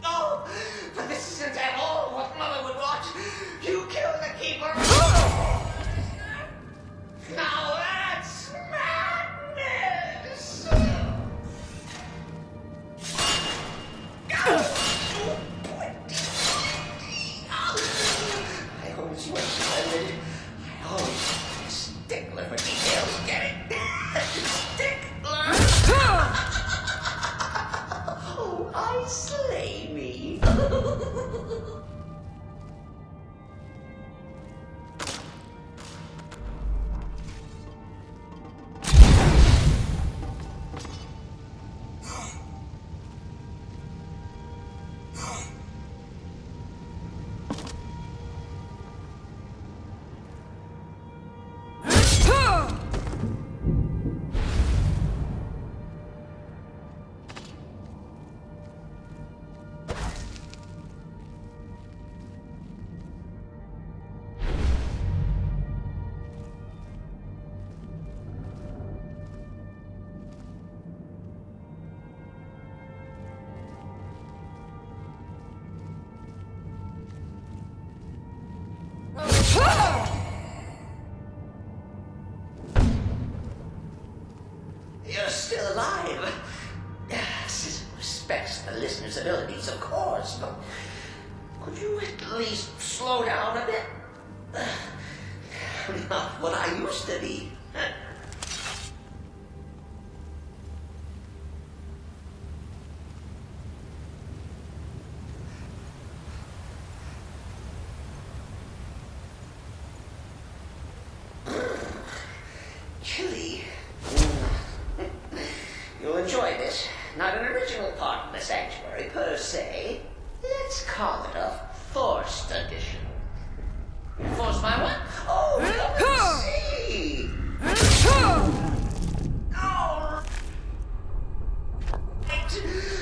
Speaker 11: Oh, but this isn't at all what Mother would want. You killed the keeper. Now that's madness! I always wish I
Speaker 4: alive. Citizen respects the listener's abilities, of course, but could you at least slow down a bit? Not what I used to be. Chilly. You'll enjoy this. Not an original part in the sanctuary, per se. Let's call it a forced addition. Forced by what? Oh, let's see! All right.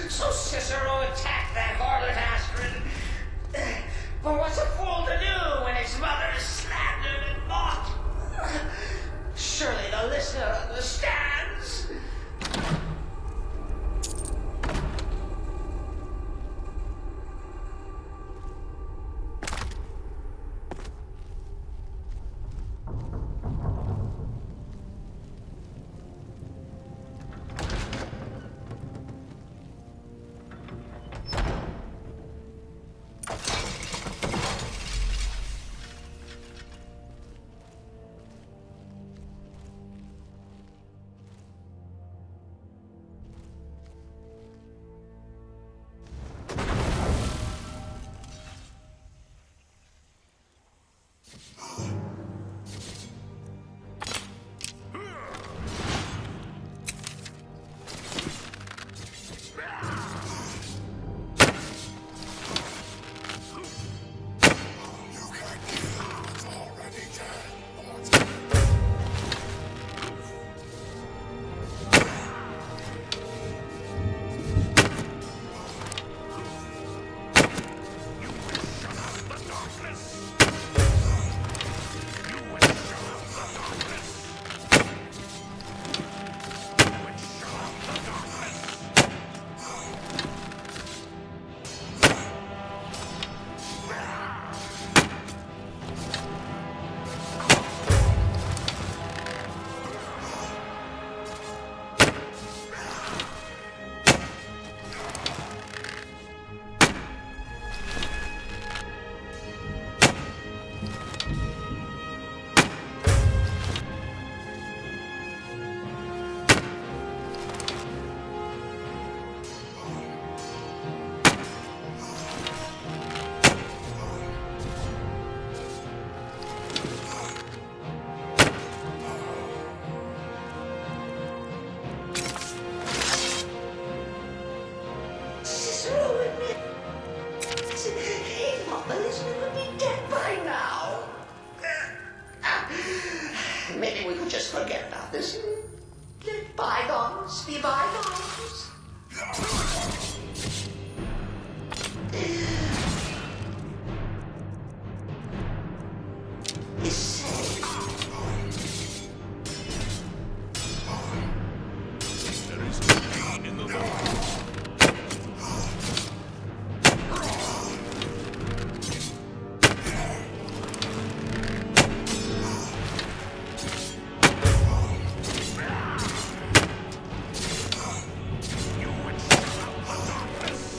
Speaker 4: So Cicero attacked that harlot Astrid. But what's a fool to do when his mother is slandered and mocked? Surely the listener understands. Maybe we could just forget about this and let bygones be bygones. Is safe.
Speaker 7: There is no pain in the Lord. You would shut out the darkness.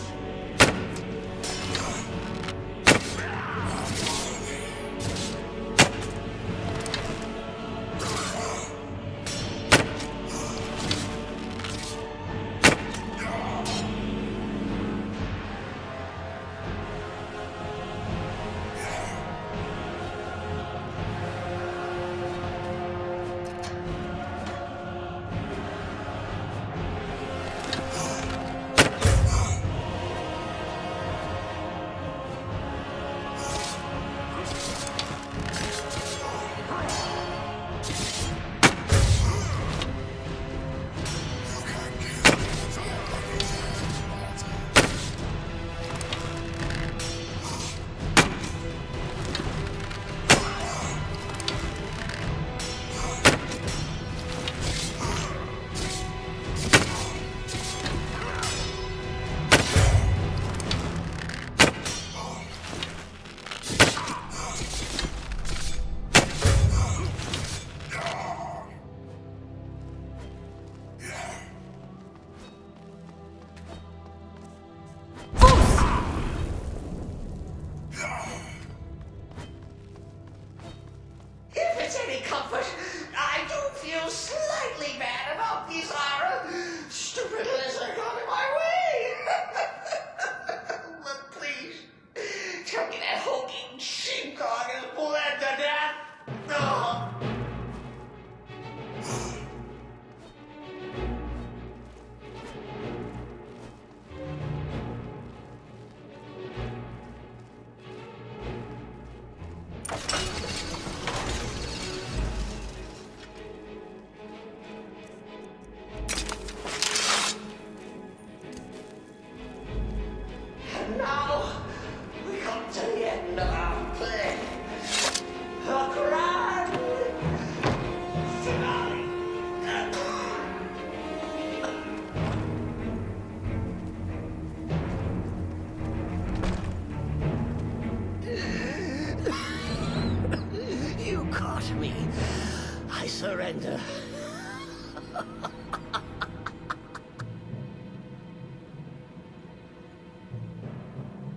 Speaker 4: surrender.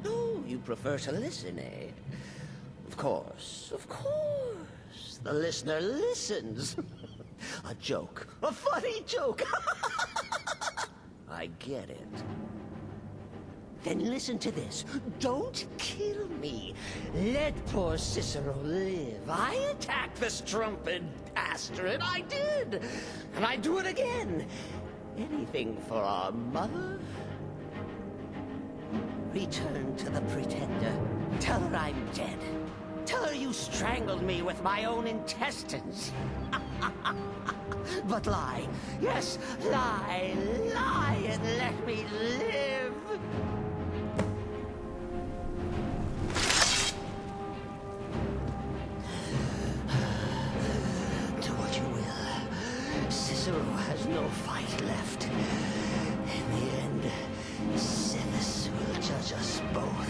Speaker 4: Oh, you prefer to listen, eh? Of course, of course. The listener listens. A joke. A funny joke. I get it. Then listen to this. Don't kill me. Let poor Cicero live. I attacked the strumpet bastard. I did. And I'd do it again. Anything for our mother? Return to the Pretender. Tell her I'm dead. Tell her you strangled me with my own intestines. But lie. Yes, lie. Lie and let me live. Do what you will. Cicero has no fight left. In the end, Sivis will judge us both.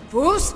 Speaker 15: Fools!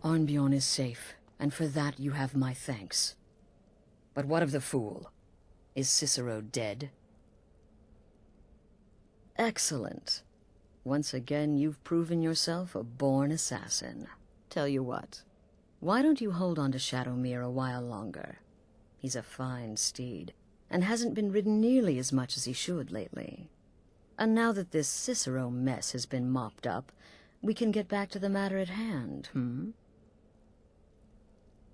Speaker 8: Arnbjorn is safe, and for that you have my thanks. But what of the fool? Is Cicero dead? Excellent. Once again, you've proven yourself a born assassin. Tell you what, why don't you hold on to Shadowmere a while longer? He's a fine steed, and hasn't been ridden nearly as much as he should lately. And now that this Cicero mess has been mopped up, we can get back to the matter at hand,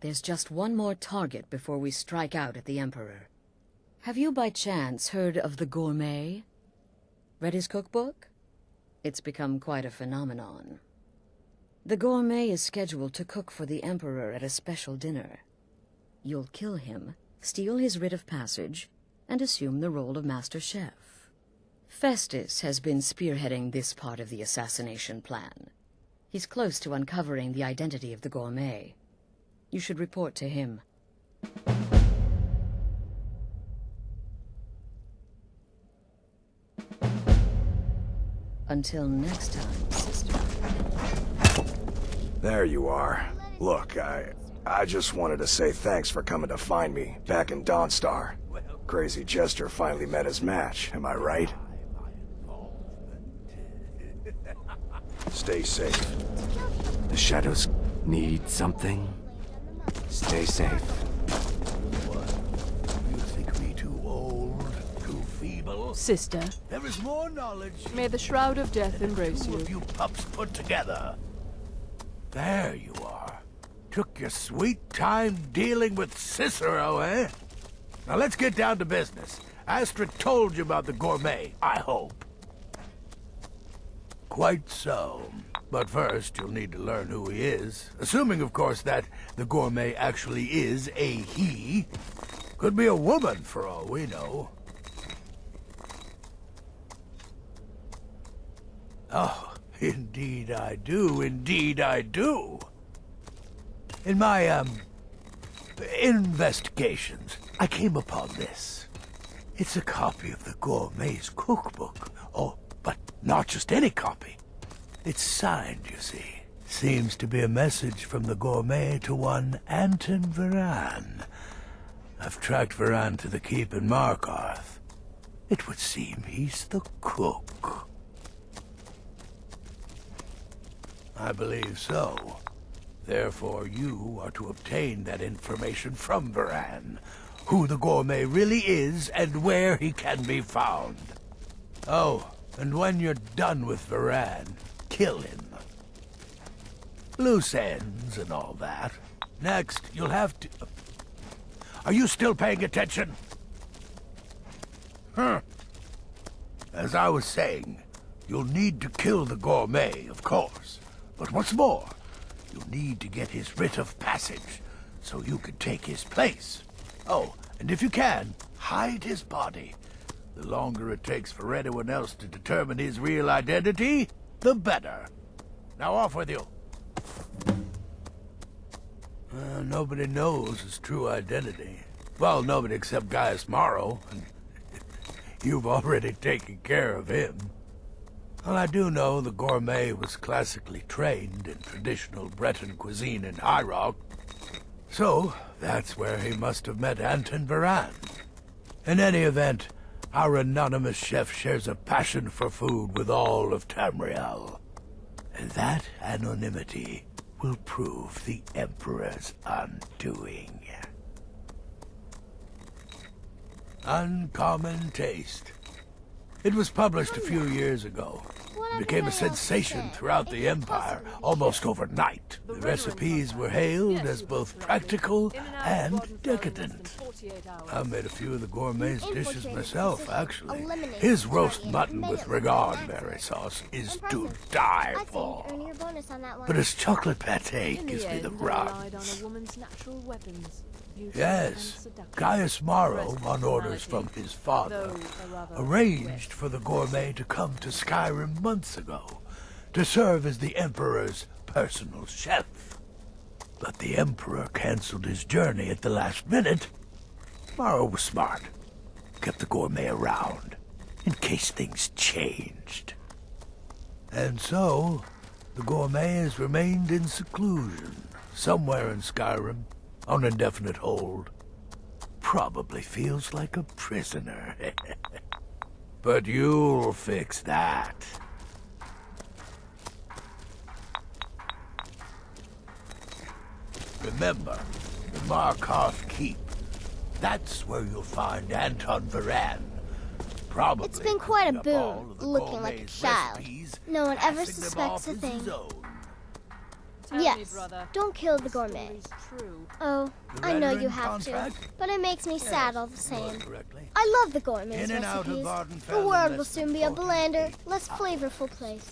Speaker 8: There's just one more target before we strike out at the Emperor. Have you by chance heard of the Gourmet? Read his cookbook? It's become quite a phenomenon. The Gourmet is scheduled to cook for the Emperor at a special dinner. You'll kill him, steal his writ of passage, and assume the role of Master Chef. Festus has been spearheading this part of the assassination plan. He's close to uncovering the identity of the Gourmet. You should report to him. Until next time, sister.
Speaker 12: There you are. Look, I just wanted to say thanks for coming to find me back in Dawnstar. Crazy Jester finally met his match, am I right? stay safe.
Speaker 13: The shadows need something. Stay safe.
Speaker 10: You think me too old, too feeble?
Speaker 3: Sister,
Speaker 10: There is more knowledge
Speaker 3: may the Shroud of Death embrace
Speaker 10: two
Speaker 3: you.
Speaker 10: of you pups put together. There you are. Took your sweet time dealing with Cicero, eh? Now let's get down to business. Astrid told you about the gourmet, I hope. Quite so. But first, you'll need to learn who he is. Assuming, of course, that the gourmet actually is a he. Could be a woman, for all we know. Oh, indeed I do. Indeed I do. In my, investigations, I came upon this. It's a copy of the gourmet's cookbook. Oh, but not just any copy. It's signed, you see. Seems to be a message from the gourmet to one Anton Varan. I've tracked Varan to the keep in Markarth. It would seem he's the cook. I believe so. Therefore, you are to obtain that information from Varan. Who the gourmet really is and where he can be found. Oh, and when you're done with Varan, kill him. Loose ends and all that. Next, you'll have to... Are you still paying attention? Huh. As I was saying, you'll need to kill the gourmet, of course. But what's more, you'll need to get his writ of passage, so you can take his place. Oh, and if you can, hide his body. The longer it takes for anyone else to determine his real identity, the better. Now off with you. Nobody knows his true identity. Well, nobody except Gaius Morrow. And you've already taken care of him. Well, I do know the gourmet was classically trained in traditional Breton cuisine in High Rock. So, that's where he must have met Anton Varan. In any event, our anonymous chef shares a passion for food with all of Tamriel. And that anonymity will prove the Emperor's undoing. Uncommon Taste. It was published a few years ago. It became a sensation throughout the Empire almost overnight. The recipes were hailed as both practical and decadent. I've made a few of the gourmet's dishes myself, actually. His roast mutton with regard berry sauce is to die for. But his chocolate pate gives me the runs. Yes, Gaius Morrow, on orders from his father, arranged for the gourmet to come to Skyrim months ago to serve as the Emperor's personal chef. But the Emperor canceled his journey at the last minute. Morrow was smart, kept the gourmet around in case things changed. And so, the gourmet has remained in seclusion, somewhere in Skyrim, on indefinite hold. Probably feels like a prisoner. But you'll fix that. Remember, the Markarth Keep. That's where you'll find Anton Varan. Probably.
Speaker 5: It's been quite a boon, looking like a child. No one ever suspects a thing. Yes, don't kill the gourmet. Oh, I know you have to, but it makes me sad all the same. I love the gourmet's recipes. The world will soon be a blander, less flavorful place.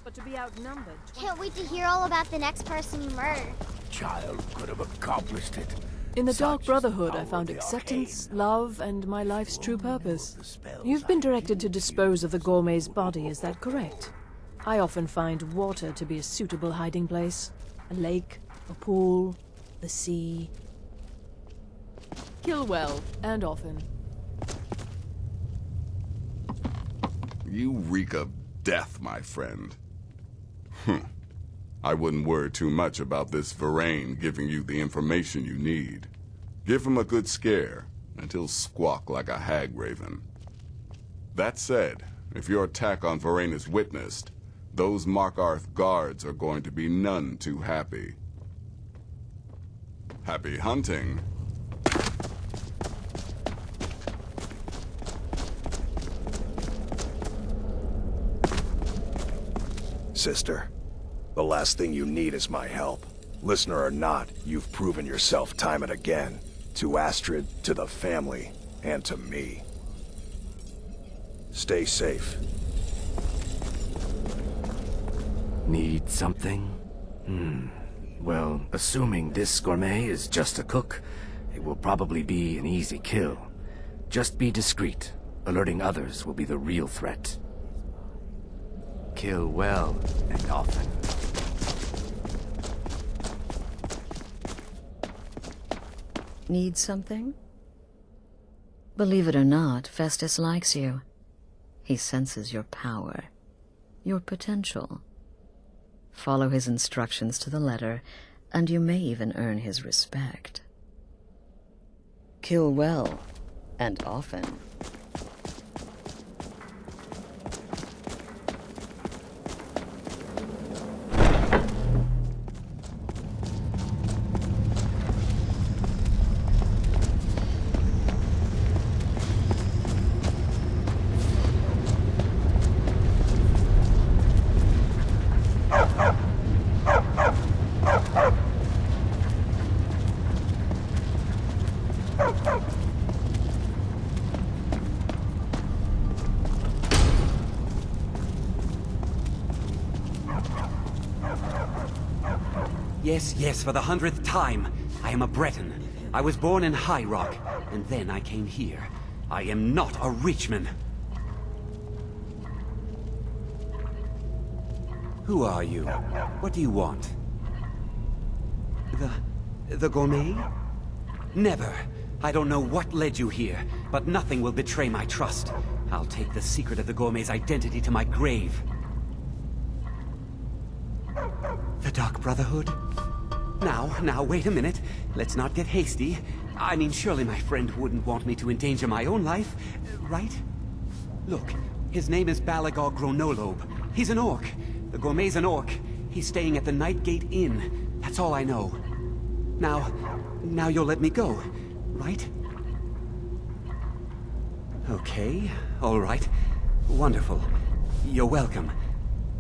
Speaker 3: But to be outnumbered...
Speaker 5: Can't wait to hear all about the next person you murdered.
Speaker 10: Child could have accomplished it.
Speaker 3: In the Dark Brotherhood, I found acceptance, love, and my life's true purpose. You've been directed to dispose of the gourmet's body, is that correct? I often find water to be a suitable hiding place. A lake, a pool, the sea. Kill well, and often.
Speaker 9: You reek of death, my friend. I wouldn't worry too much about this Varan giving you the information you need. Give him a good scare, and he'll squawk like a hag raven. That said, if your attack on Varan is witnessed, Those Markarth guards are going to be none too happy. Happy hunting.
Speaker 12: Sister, the last thing you need is my help. Listener or not, you've proven yourself time and again. To Astrid, to the family, and to me. Stay safe.
Speaker 13: Need something? Well, assuming this gourmet is just a cook, it will probably be an easy kill. Just be discreet. Alerting others will be the real threat. Kill well and often.
Speaker 8: Need something? Believe it or not, Festus likes you. He senses your power, your potential. Follow his instructions to the letter, and you may even earn his respect. Kill well, and often.
Speaker 14: Yes, for the 100th time. I am a Breton. I was born in High Rock, and then I came here. I am not a Reachman. Who are you? What do you want? The gourmet? Never. I don't know what led you here, but nothing will betray my trust. I'll take the secret of the gourmet's identity to my grave. The Dark Brotherhood? Now, wait a minute. Let's not get hasty. I mean, surely my friend wouldn't want me to endanger my own life, right? Look, his name is Balagor Gronolobe. He's an orc. The gourmet's an orc. He's staying at the Nightgate Inn. That's all I know. Now you'll let me go, right? Okay, all right. Wonderful. You're welcome.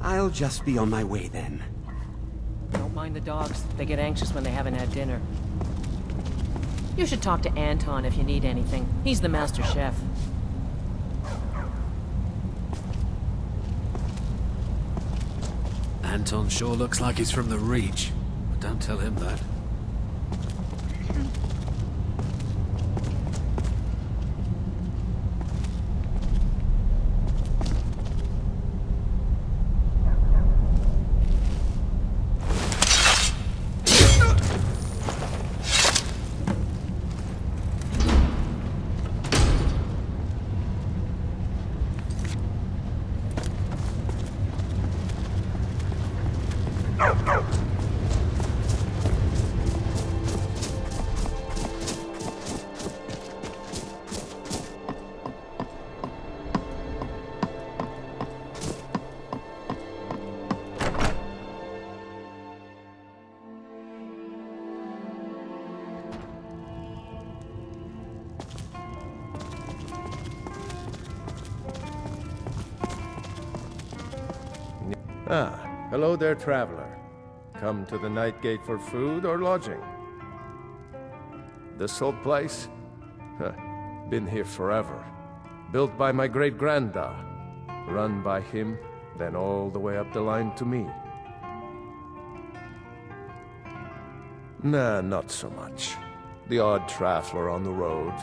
Speaker 14: I'll just be on my way then.
Speaker 21: Don't mind the dogs. They get anxious when they haven't had dinner. You should talk to Anton if you need anything. He's the master chef.
Speaker 18: Anton sure looks like he's from the Reach. But don't tell him that.
Speaker 19: Hello there, traveler. Come to the Nightgate for food or lodging? This old place? Been here forever. Built by my great-granddad. Run by him, then all the way up the line to me. Nah, not so much. The odd traveler on the road.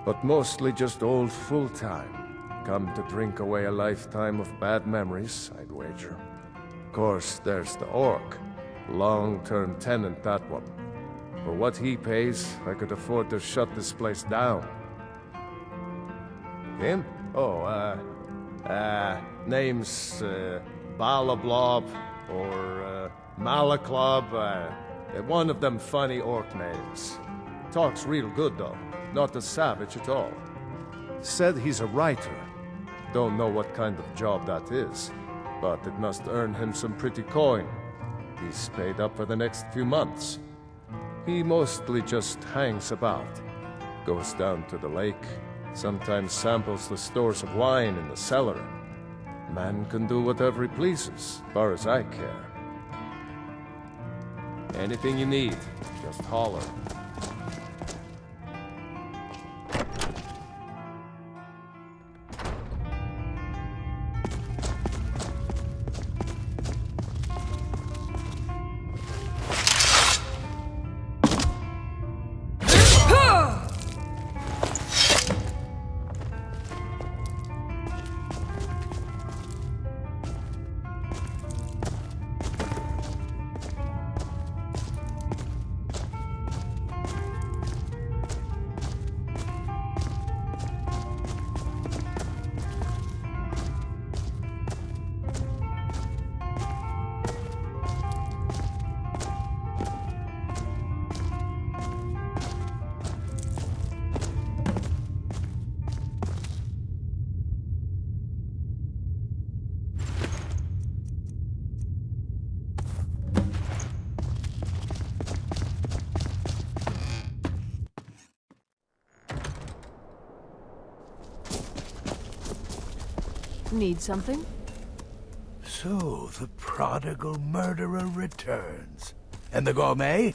Speaker 19: But mostly just old full-time. Come to drink away a lifetime of bad memories, I'd wager. Of course, there's the orc. Long-term tenant, that one. For what he pays, I could afford to shut this place down. Him? Oh, name's, Balablob, or, Malaklob, one of them funny orc names. Talks real good, though. Not a savage at all. Said he's a writer. Don't know what kind of job that is. but it must earn him some pretty coin. He's paid up for the next few months. He mostly just hangs about, goes down to the lake, sometimes samples the stores of wine in the cellar. Man can do whatever he pleases, as far as I care. Anything you need, just holler.
Speaker 3: Need something?
Speaker 10: So, the prodigal murderer returns. And the gourmet?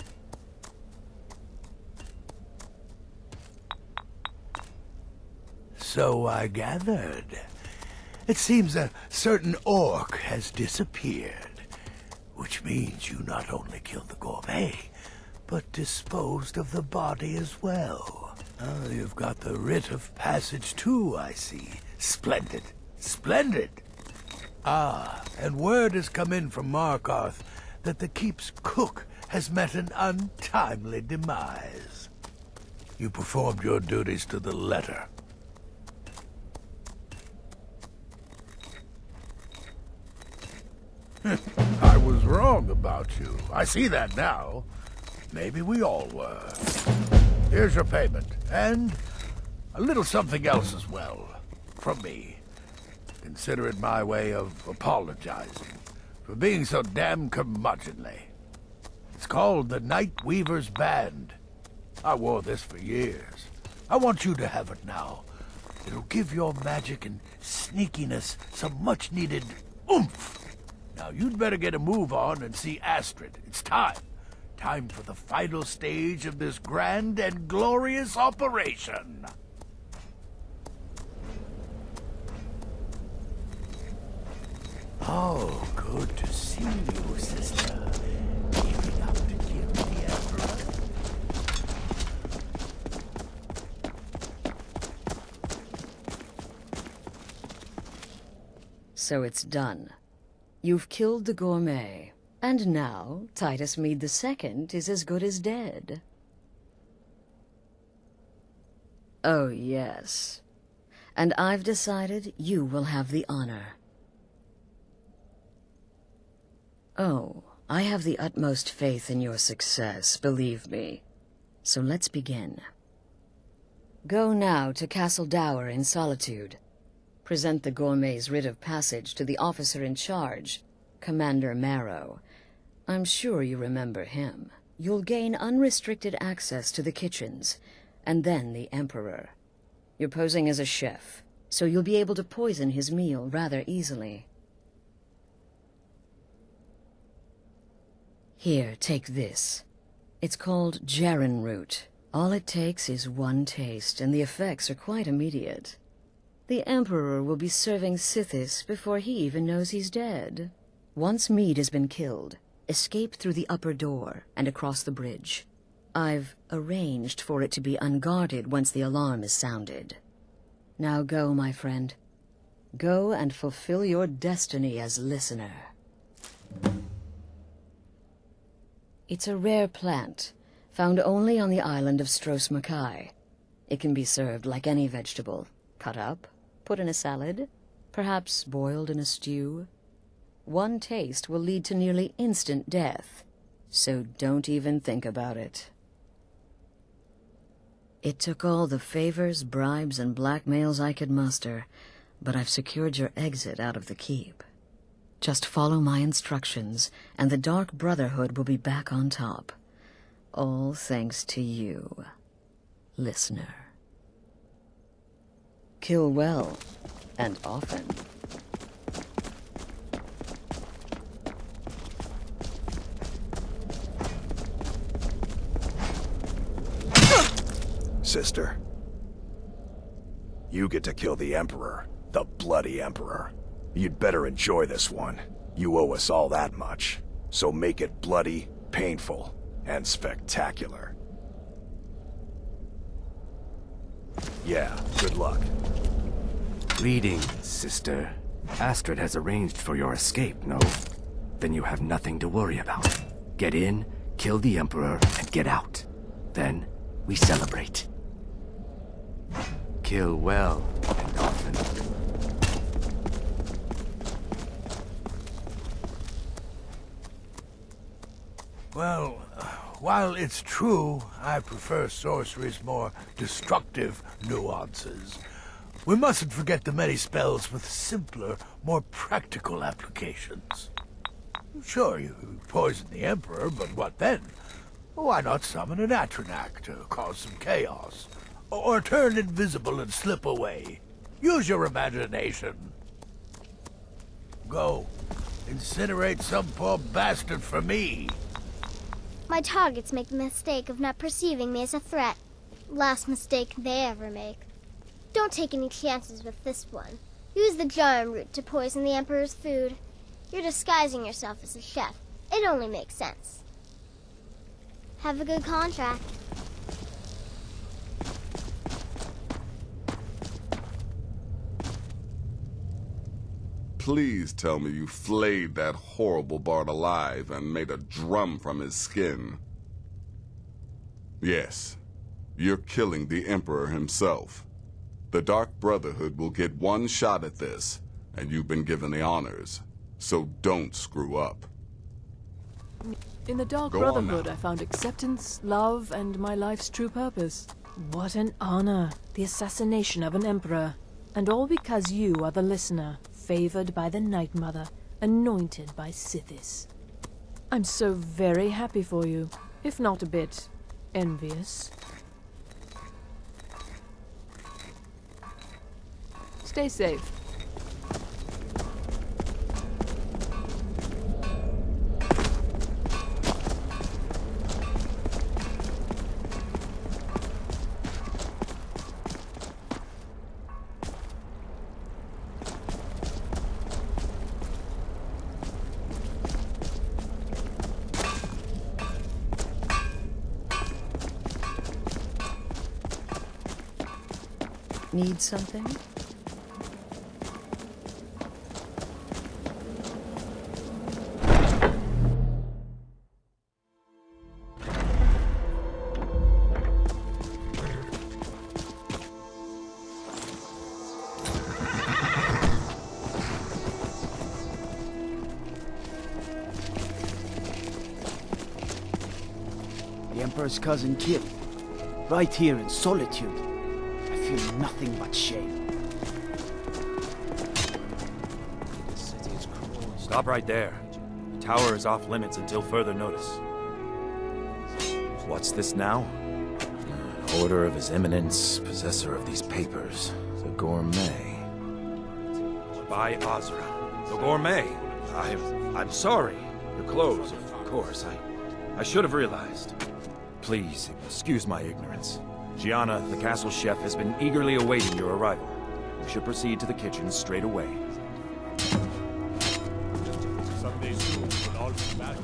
Speaker 10: So I gathered. It seems a certain orc has disappeared, which means you not only killed the gourmet, but disposed of the body as well. Oh, you've got the writ of passage too, I see. Splendid. Splendid! Ah, and word has come in from Markarth that the keep's cook has met an untimely demise. You performed your duties to the letter. I was wrong about you. I see that now. Maybe we all were. Here's your payment, and a little something else as well, from me. Consider it my way of apologizing for being so damn curmudgeonly. It's called the Night Weaver's Band. I wore this for years. I want you to have it now. It'll give your magic and sneakiness some much-needed oomph. Now, you'd better get a move on and see Astrid. It's time. Time for the final stage of this grand and glorious operation. Oh, good to see you, sister. Keeping up to kill the Emperor?
Speaker 8: So it's done. You've killed the gourmet, and now Titus Mead II is as good as dead. Oh, yes. And I've decided you will have the honor. Oh, I have the utmost faith in your success, believe me. So let's begin. Go now to Castle Dower in Solitude. Present the gourmet's writ of passage to the officer in charge, Commander Marrow. I'm sure you remember him. You'll gain unrestricted access to the kitchens, and then the Emperor. You're posing as a chef, so you'll be able to poison his meal rather easily. Here, take this. It's called Jarren root. All it takes is one taste, and the effects are quite immediate. The Emperor will be serving Sithis before he even knows he's dead. Once Mead has been killed, escape through the upper door and across the bridge. I've arranged for it to be unguarded once the alarm is sounded. Now go, my friend. Go and fulfill your destiny as listener. It's a rare plant, found only on the island of Stros Mackay. It can be served like any vegetable, cut up, put in a salad, perhaps boiled in a stew. One taste will lead to nearly instant death, so don't even think about it. It took all the favors, bribes, and blackmails I could muster, but I've secured your exit out of the keep. Just follow my instructions, and the Dark Brotherhood will be back on top. All thanks to you, listener. Kill well, and often.
Speaker 12: Sister, you get to kill the Emperor, the bloody Emperor. You'd better enjoy this one. You owe us all that much. So make it bloody, painful, and spectacular. Yeah, good luck.
Speaker 13: Greetings, sister. Astrid has arranged for your escape, no? Then you have nothing to worry about. Get in, kill the Emperor, and get out. Then, we celebrate. Kill well and often.
Speaker 10: Well, while it's true I prefer sorcery's more destructive nuances, we mustn't forget the many spells with simpler, more practical applications. Sure, you poison the Emperor, but what then? Why not summon an Atronak to cause some chaos? Or turn invisible and slip away? Use your imagination. Go. Incinerate some poor bastard for me.
Speaker 5: My targets make the mistake of not perceiving me as a threat. Last mistake they ever make. Don't take any chances with this one. Use the Jarn root to poison the Emperor's food. You're disguising yourself as a chef. It only makes sense. Have a good contract.
Speaker 9: Please tell me you flayed that horrible bard alive and made a drum from his skin. Yes, you're killing the Emperor himself. The Dark Brotherhood will get one shot at this, and you've been given the honors. So don't screw up.
Speaker 3: In the Dark Brotherhood, I found acceptance, love, and my life's true purpose. What an honor, the assassination of an emperor. And all because you are the listener, favored by the Night Mother, anointed by Sithis. I'm so very happy for you, if not a bit envious. Stay safe.
Speaker 8: Need something?
Speaker 17: The Emperor's cousin killed. Right here in solitude. I feel nothing but shame.
Speaker 2: Stop right there. The tower is off limits until further notice. What's this now? An order of His Eminence, possessor of these papers. The Gourmet. By Azra. The Gourmet. I'm sorry. Your clothes, of course. I should have realized. Please, excuse my ignorance. Gianna, the castle chef, has been eagerly awaiting your arrival. We should proceed to the kitchen straight away.
Speaker 7: Someday soon, we'll all be back.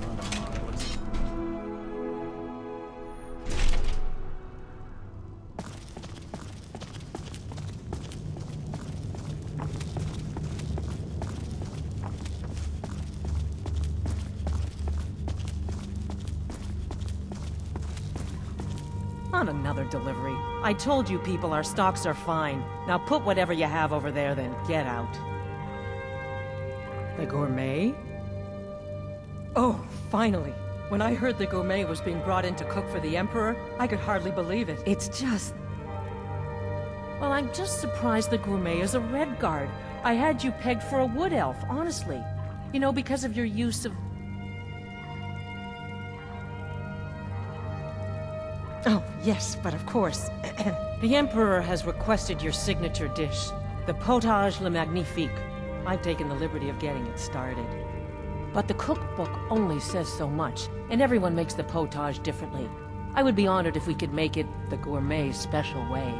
Speaker 21: On another delivery. I told you people our stocks are fine. Now put whatever you have over there, then get out. The Gourmet? Oh, finally. When I heard the Gourmet was being brought in to cook for the Emperor, I could hardly believe it. It's just... Well, I'm just surprised the Gourmet is a Red Guard. I had you pegged for a Wood Elf, honestly. You know, because of your use of... Oh, yes, but of course. The Emperor has requested your signature dish, the potage le magnifique. I've taken the liberty of getting it started. But the cookbook only says so much, and everyone makes the potage differently. I would be honored if we could make it the gourmet special way.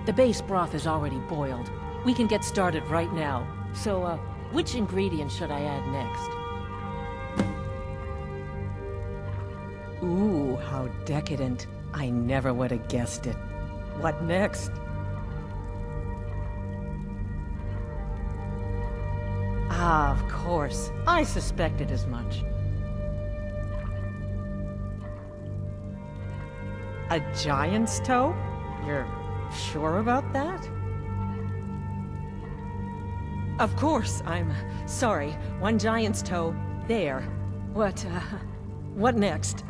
Speaker 21: The base broth is already boiled. We can get started right now. So, which ingredient should I add next? Ooh, how decadent. I never would have guessed it. What next? Ah, of course. I suspected as much. A giant's toe? You're sure about that? Of course, I'm sorry. One giant's toe. There. What next?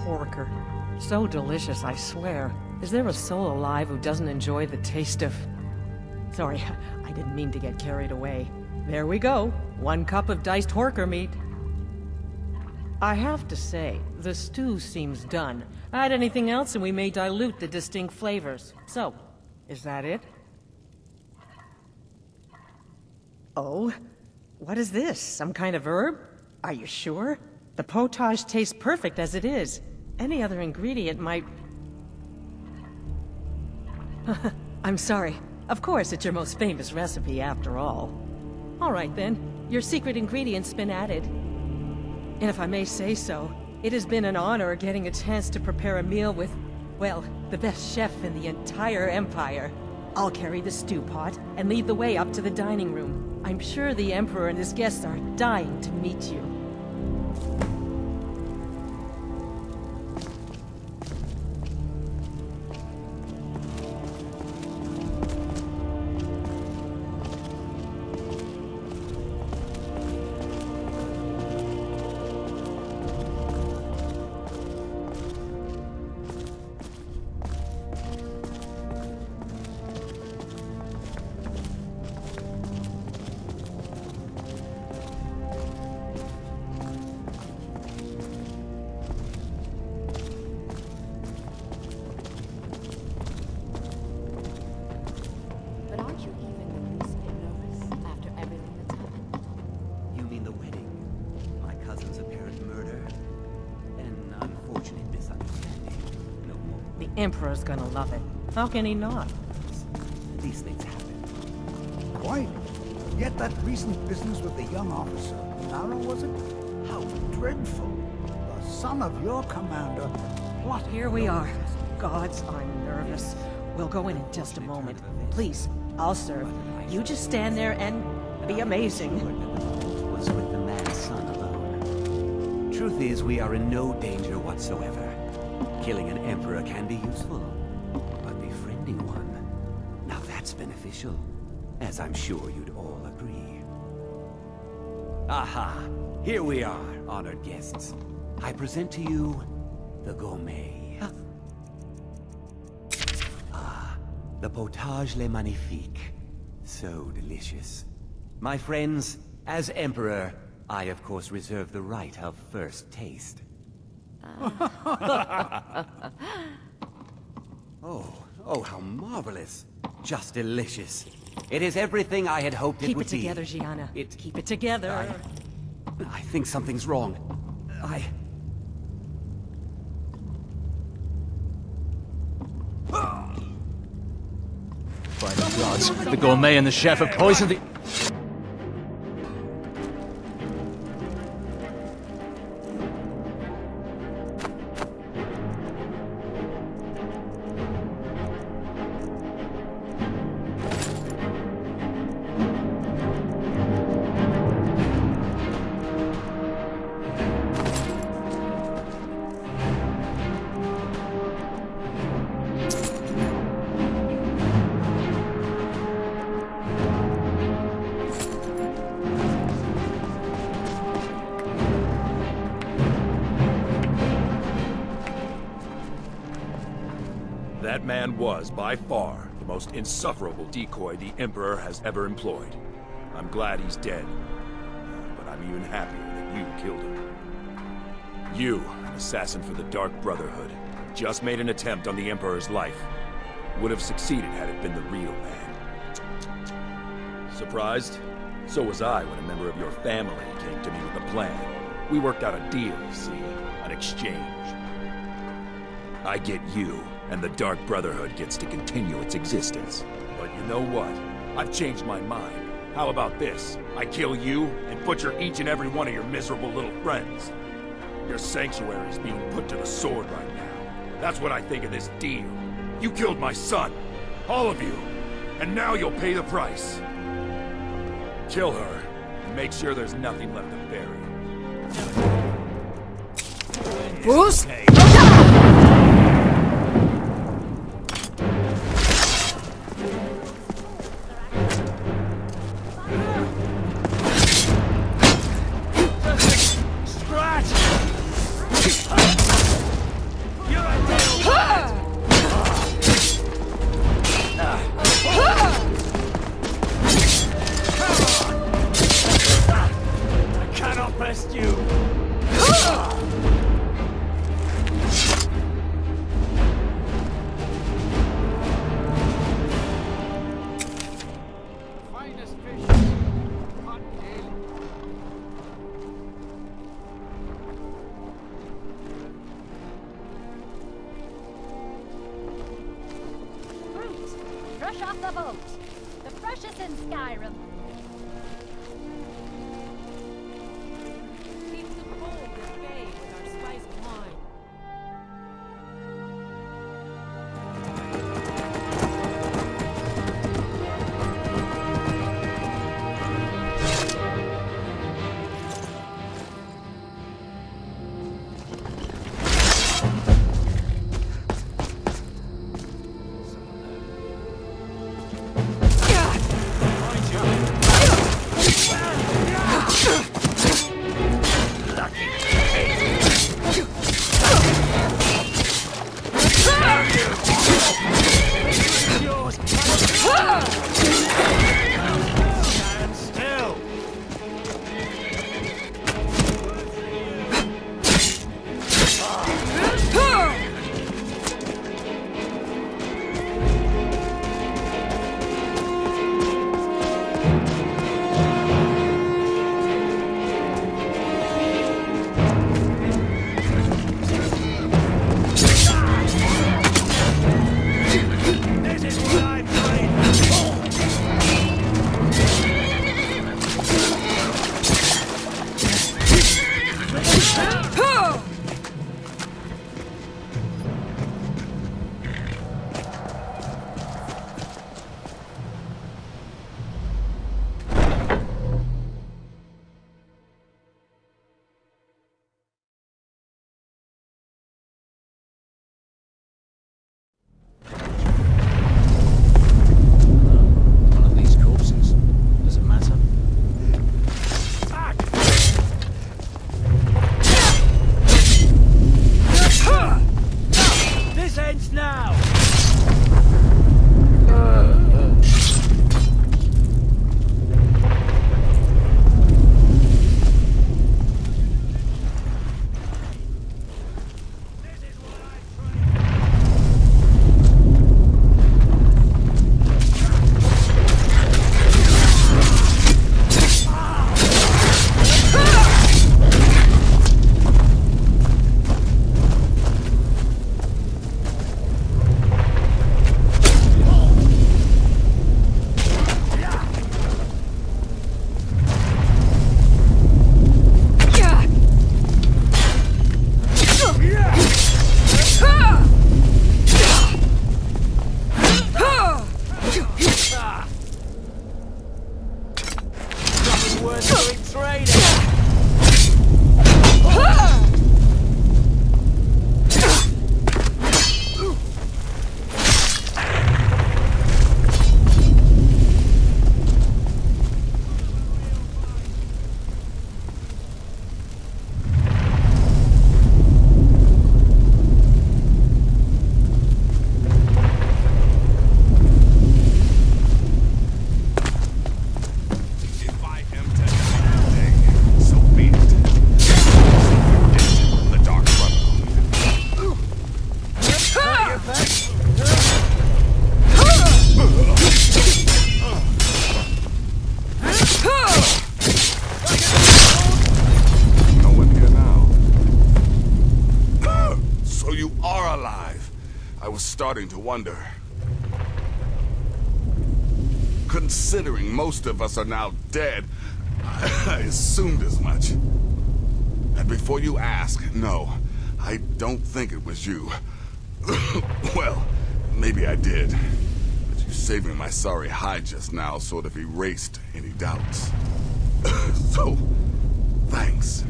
Speaker 21: Porker. So delicious, I swear. Is there a soul alive who doesn't enjoy the taste of... Sorry, I didn't mean to get carried away. There we go. 1 cup of diced horker meat. I have to say, the stew seems done. Add anything else and we may dilute the distinct flavors. So, is that it? Oh? What is this? Some kind of herb? Are you sure? The potage tastes perfect as it is. Any other ingredient might... I'm sorry. Of course, it's your most famous recipe after all. All right then, your secret ingredient's been added. And if I may say so, it has been an honor getting a chance to prepare a meal with, well, the best chef in the entire Empire. I'll carry the stew pot and lead the way up to the dining room. I'm sure the Emperor and his guests are dying to meet you. Emperor's gonna love it. How can he not?
Speaker 20: These things happen.
Speaker 17: Quite. Yet that recent business with the young officer, Nara, was it? How dreadful. The son of your commander plotted...
Speaker 21: Here we are. Gods, I'm nervous. We'll go in just a moment. Please, I'll serve. You just stand there and be amazing.
Speaker 14: Was with the man's son alone. Truth is, we are in no danger whatsoever. Killing an emperor can be useful, but befriending one, now that's beneficial, as I'm sure you'd all agree. Aha! Here we are, honored guests. I present to you the gourmet. The potage le magnifique. So delicious. My friends, as emperor, I of course reserve the right of first taste. Oh, how marvelous. Just delicious. It is everything I had hoped it would be.
Speaker 21: Keep it together, Gianna. Keep it together.
Speaker 14: I think something's wrong.
Speaker 1: By the gods, the gourmet and the chef have poisoned the...
Speaker 2: That man was, by far, the The most insufferable decoy the Emperor has ever employed. I'm glad he's dead. But I'm even happier that you killed him. You, an assassin for the Dark Brotherhood, just made an attempt on the Emperor's life. Would have succeeded had it been the real man. Surprised? So was I when a member of your family came to me with a plan. We worked out a deal, see? An exchange. I get you, and the Dark Brotherhood gets to continue its existence. But you know what? I've changed my mind. How about this? I kill you, and butcher each and every one of your miserable little friends. Your sanctuary is being put to the sword right now. That's what I think of this deal. You killed my son. All of you. And now you'll pay the price. Kill her, and make sure there's nothing left to bury.
Speaker 3: Bruce?
Speaker 16: Fresh off the boat. The freshest in Skyrim.
Speaker 3: Keep the cold at bay with our spiced wine.
Speaker 2: Behind you!
Speaker 9: starting to wonder. Considering most of us are now dead, I assumed as much. And before you ask, no, I don't think it was you. Well, maybe I did. But you saving my sorry hide just now sort of erased any doubts. So, thanks.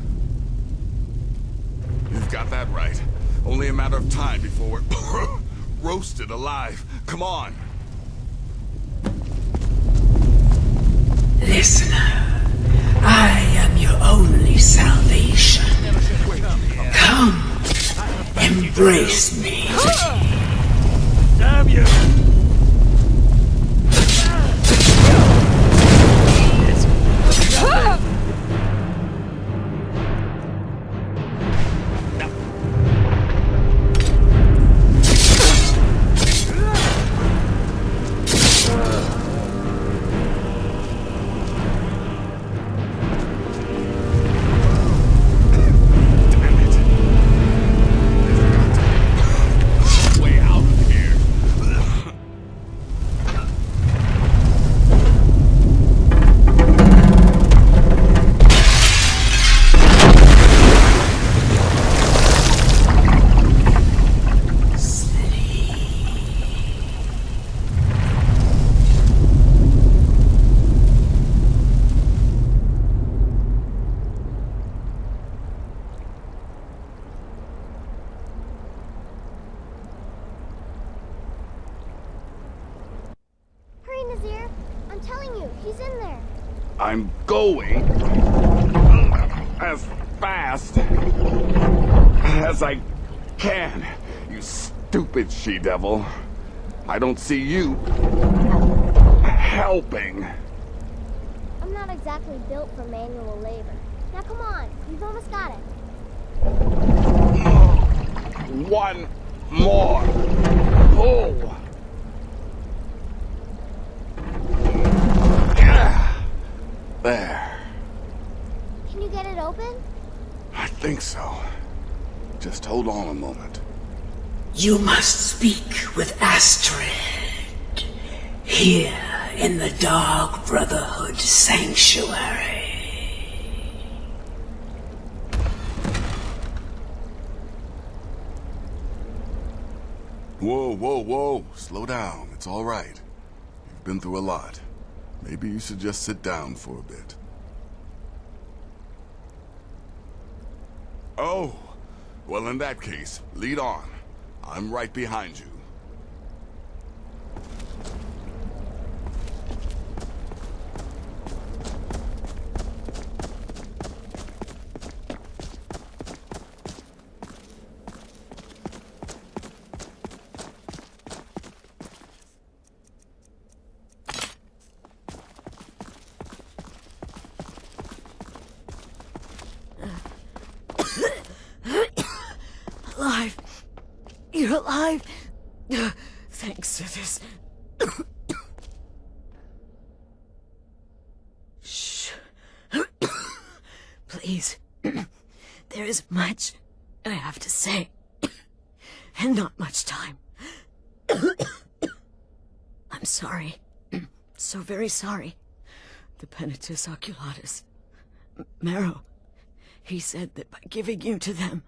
Speaker 9: You've got that right. Only a matter of time before we're roasted alive. Come on.
Speaker 4: Listener, I am your only salvation. Come, embrace me.
Speaker 11: Damn you!
Speaker 5: I'm telling you, he's in there.
Speaker 9: I'm going as fast as I can, you stupid she-devil. I don't see you helping.
Speaker 5: I'm not exactly built for manual labor. Now come on, you've almost got it.
Speaker 9: One more pull. There.
Speaker 5: Can you get it open?
Speaker 9: I think so. Just hold on a moment.
Speaker 4: You must speak with Astrid. Here in the Dark Brotherhood Sanctuary.
Speaker 9: Whoa, whoa, whoa. Slow down. It's all right. You've been through a lot. Maybe you should just sit down for a bit. Oh, well in that case, lead on. I'm right behind you.
Speaker 8: Alive. You're alive. Thanks to this. Shh. Please. There is much I have to say. And not much time. I'm sorry. So very sorry. The Penitus Oculatus. Marrow. He said that by giving you to them,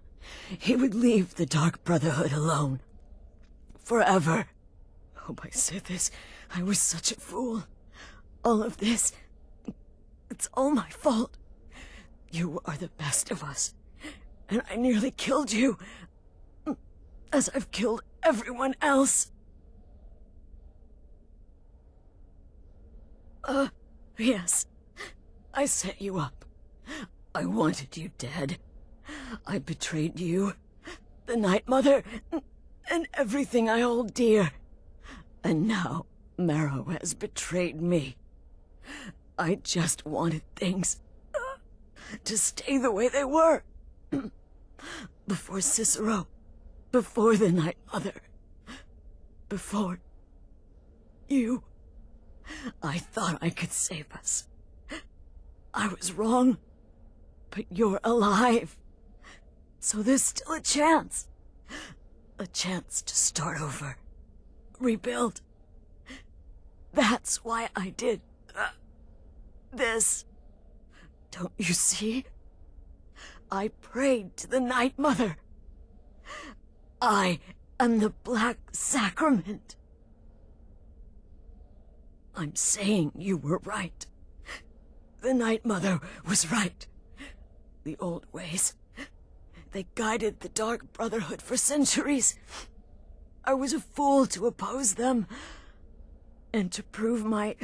Speaker 8: he would leave the Dark Brotherhood alone. Forever. Oh, my Sithis, I was such a fool. All of this, it's all my fault. You are the best of us, and I nearly killed you, as I've killed everyone else. Yes, I set you up. I wanted you dead. I betrayed you, the Night Mother, and everything I hold dear. And now, Marrow has betrayed me. I just wanted things to stay the way they were. Before Cicero, before the Night Mother, before you. I thought I could save us. I was wrong, but you're alive. So there's still a chance. A chance to start over.
Speaker 6: rebuild. That's why I did this. Don't you see? I prayed to the Night Mother. I am the Black Sacrament. I'm saying you were right. The Night Mother was right. The old ways, they guided the Dark Brotherhood for centuries. I was a fool to oppose them. And to prove my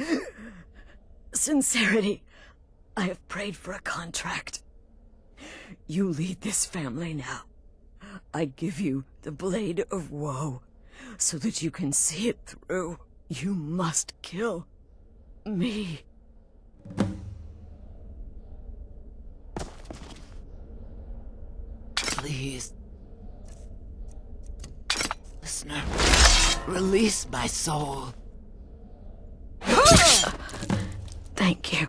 Speaker 6: sincerity, I have prayed for a contract. You lead this family now. I give you the Blade of Woe, so that you can see it through. You must kill me.
Speaker 22: Please. Listener, release my soul.
Speaker 6: Thank you.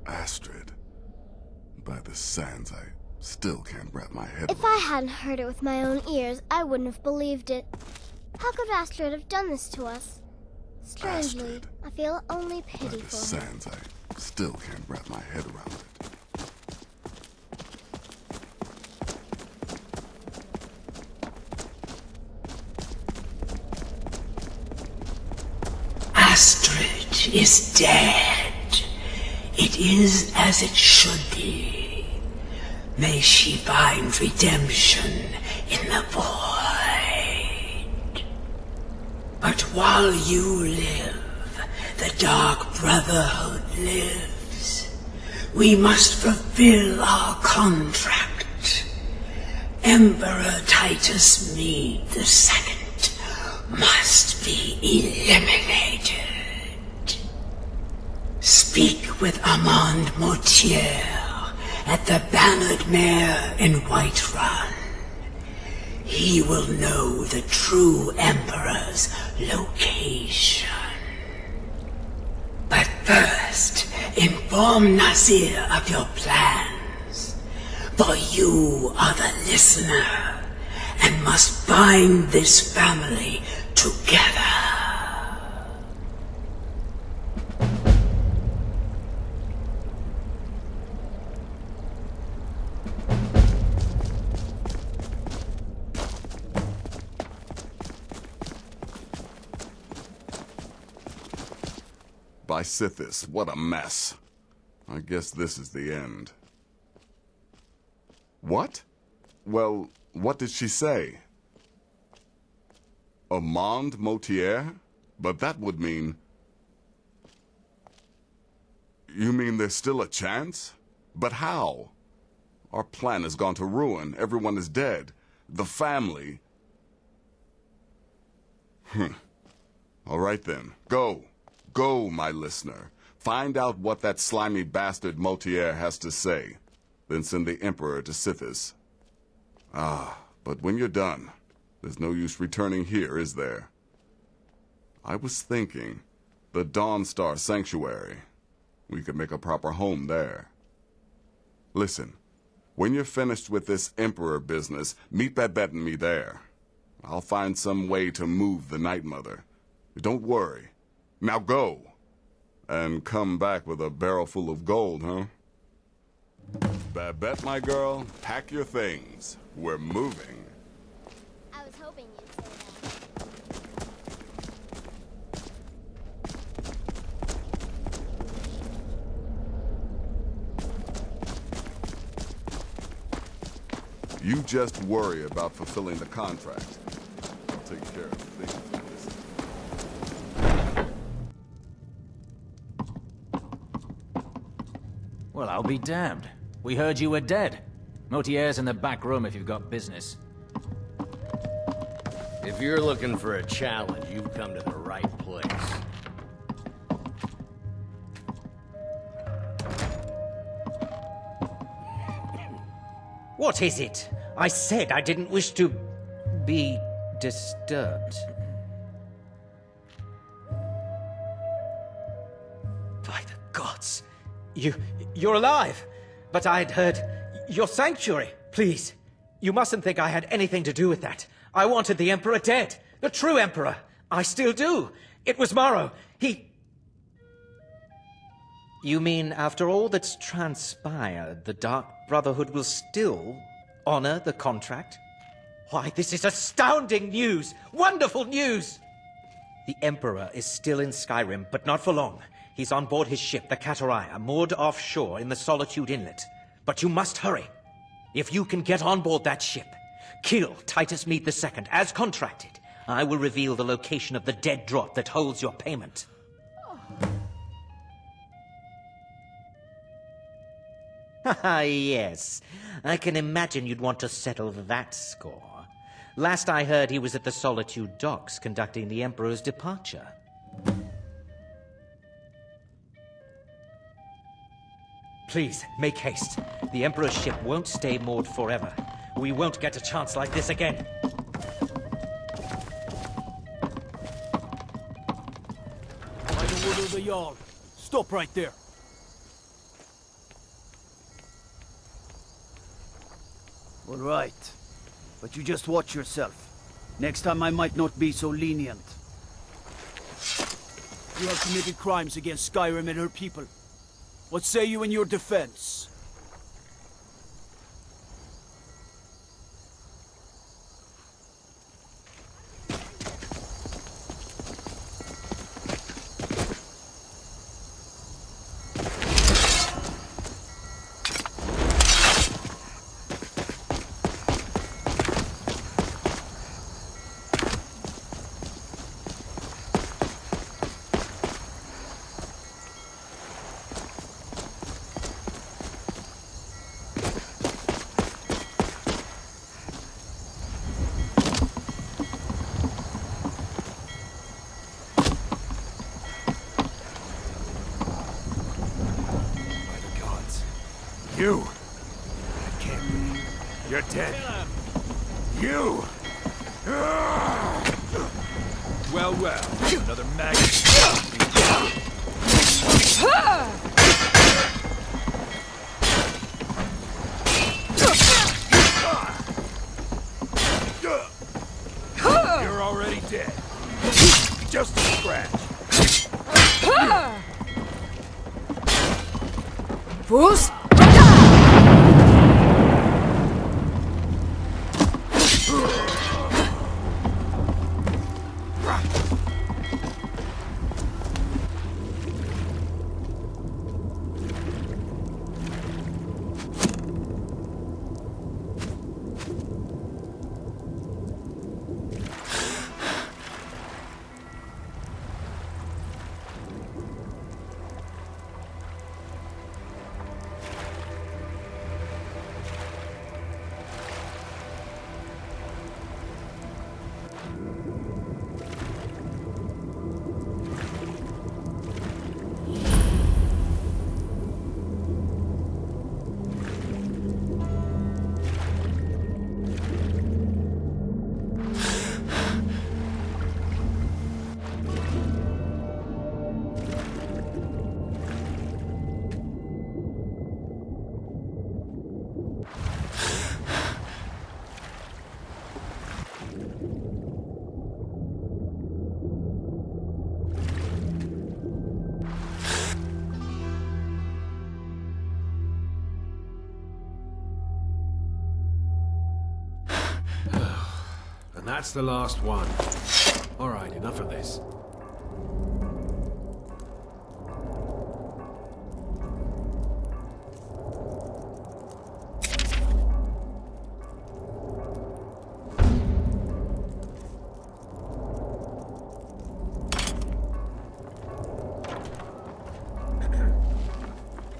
Speaker 9: Astrid. By the sands, I still can't wrap my head
Speaker 5: If I hadn't heard it with my own ears, I wouldn't have believed it. How could Astrid have done this to us? Strangely,
Speaker 9: Astrid.
Speaker 5: I feel only
Speaker 9: By
Speaker 5: pity
Speaker 9: the
Speaker 5: for her.
Speaker 9: sands, I still can't wrap my head around it.
Speaker 11: Astrid is dead. It is as it should be. May she find redemption in the void. But while you live, the Dark Brotherhood lives. We must fulfill our contract. Emperor Titus Mede II must be eliminated. Speak with Armand Mortier at the Bannered Mare in Whiterun. He will know the true Emperor's location. But first, inform Nazir of your plans, for you are the listener and must bind this family together.
Speaker 9: By Sithis, what a mess. I guess this is the end. What? Well, what did she say? Armand Mortier? But that would mean... You mean there's still a chance? But how? Our plan has gone to ruin. Everyone is dead. The family... All right then. Go. Go, my listener. Find out what that slimy bastard Mortier has to say. Then send the Emperor to Sithis. Ah, but when you're done, there's no use returning here, is there? I was thinking, the Dawnstar Sanctuary. We could make a proper home there. Listen, when you're finished with this Emperor business, meet Babette and me there. I'll find some way to move the Night Mother. Don't worry. Now go. And come back with a barrel full of gold, huh? Babette, my girl, pack your things. We're moving.
Speaker 5: I was hoping you'd say that.
Speaker 9: You just worry about fulfilling the contract. I'll take care of things.
Speaker 1: Well, I'll be damned. We heard you were dead. Mortier's in the back room if you've got business.
Speaker 23: If you're looking for a challenge, you've come to the right place.
Speaker 24: What is it? I said I didn't wish to be disturbed. You're alive! But I'd heard your sanctuary. Please, you mustn't think I had anything to do with that. I wanted the Emperor dead. The true Emperor. I still do. It was Morrow. He... You mean, after all that's transpired, the Dark Brotherhood will still honor the contract? Why, this is astounding news! Wonderful news! The Emperor is still in Skyrim, but not for long. He's on board his ship, the Kataraya, moored offshore in the Solitude Inlet. But you must hurry. If you can get on board that ship, kill Titus Mead II, as contracted, I will reveal the location of the dead drop that holds your payment. Ah, yes. I can imagine you'd want to settle that score. Last I heard, he was at the Solitude docks conducting the Emperor's departure. Please, make haste. The Emperor's ship won't stay moored forever. We won't get a chance like this again.
Speaker 12: By the word of the Jarl, stop right there.
Speaker 15: All right. But you just watch yourself. Next time I might not be so lenient.
Speaker 12: You have committed crimes against Skyrim and her people. What say you in your defense?
Speaker 2: You! That can't be. You're dead. You! Well, well. Another maggot. You're already dead. Just a scratch.
Speaker 6: Fools!
Speaker 18: And that's the last one. All right, enough of this.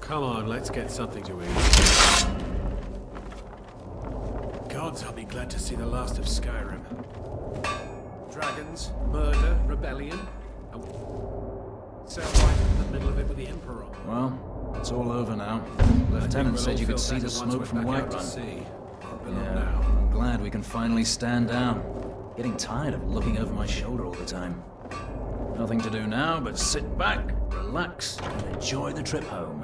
Speaker 18: Come on, let's get something to eat. Gods, I'll be glad to see the last of Skyrim. Dragons, murder, rebellion. Sound right in the middle of it with the Emperor.
Speaker 1: Well, it's all over now. Lieutenant said you could see the smoke from Whiterun. Yeah, I'm glad we can finally stand down. Getting tired of looking over my shoulder all the time. Nothing to do now but sit back, relax, and enjoy the trip home.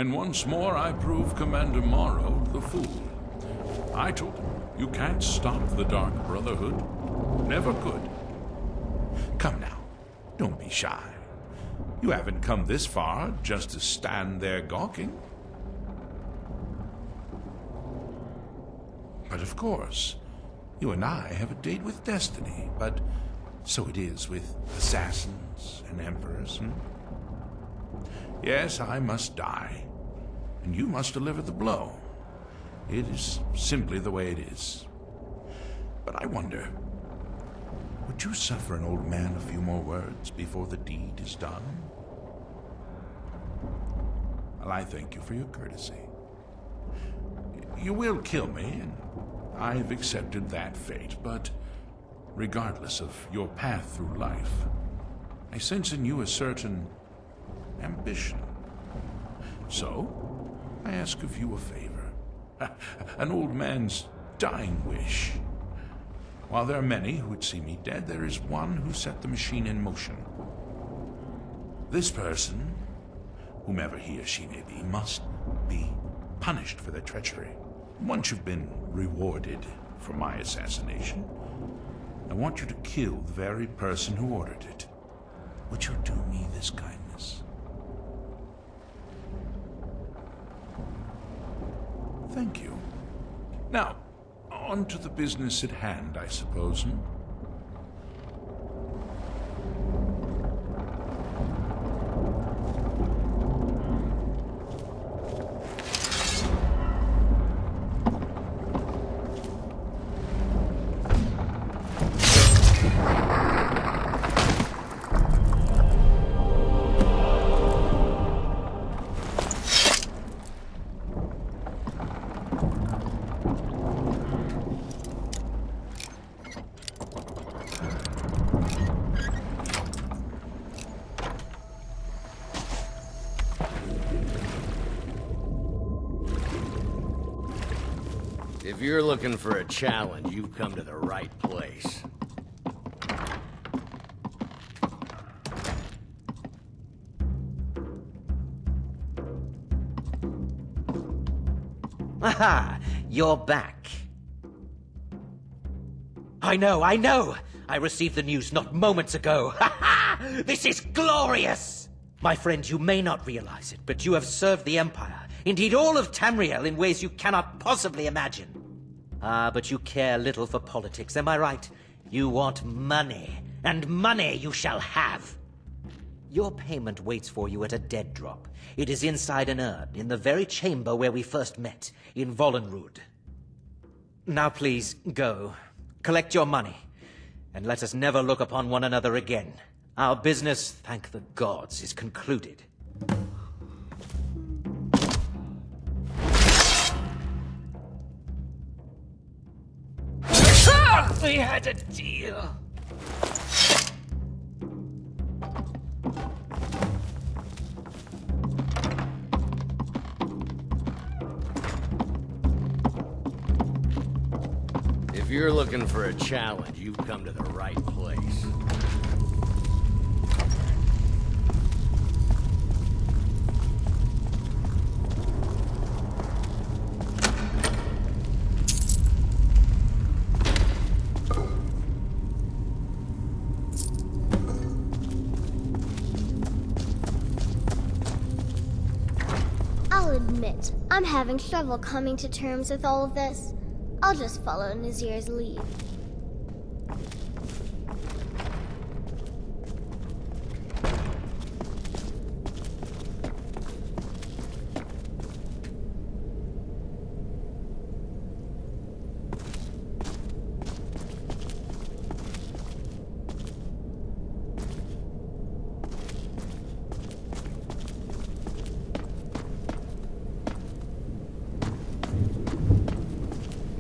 Speaker 7: And once more I prove Commander Morrow the fool. I told him, you can't stop the Dark Brotherhood. Never could. Come now, don't be shy. You haven't come this far just to stand there gawking. But of course, you and I have a date with destiny, but so it is with assassins and emperors. Yes, I must die, and you must deliver the blow. It is simply the way it is. But I wonder, would you suffer an old man a few more words before the deed is done? Well, I thank you for your courtesy. You will kill me, and I've accepted that fate, but regardless of your path through life, I sense in you a certain ambition. So, I ask of you a favor. An old man's dying wish. While there are many who would see me dead, there is one who set the machine in motion. This person, whomever he or she may be, must be punished for their treachery. Once you've been rewarded for my assassination, I want you to kill the very person who ordered it. Would you do me this kindness? Thank you. Now, on to the business at hand, I suppose,
Speaker 23: If you're looking for a challenge, you've come to the right place.
Speaker 24: Aha! You're back. I know! I received the news not moments ago. Ha ha! This is glorious! My friend, you may not realize it, but you have served the Empire, indeed all of Tamriel, in ways you cannot possibly imagine. Ah, but you care little for politics, am I right? You want money, and money you shall have. Your payment waits for you at a dead drop. It is inside an urn, in the very chamber where we first met, in Vollenrud. Now please, go. Collect your money, and let us never look upon one another again. Our business, thank the gods, is concluded. We had a deal.
Speaker 23: If you're looking for a challenge, you've come to the right place.
Speaker 5: I'll admit, I'm having trouble coming to terms with all of this. I'll just follow Nazir's lead.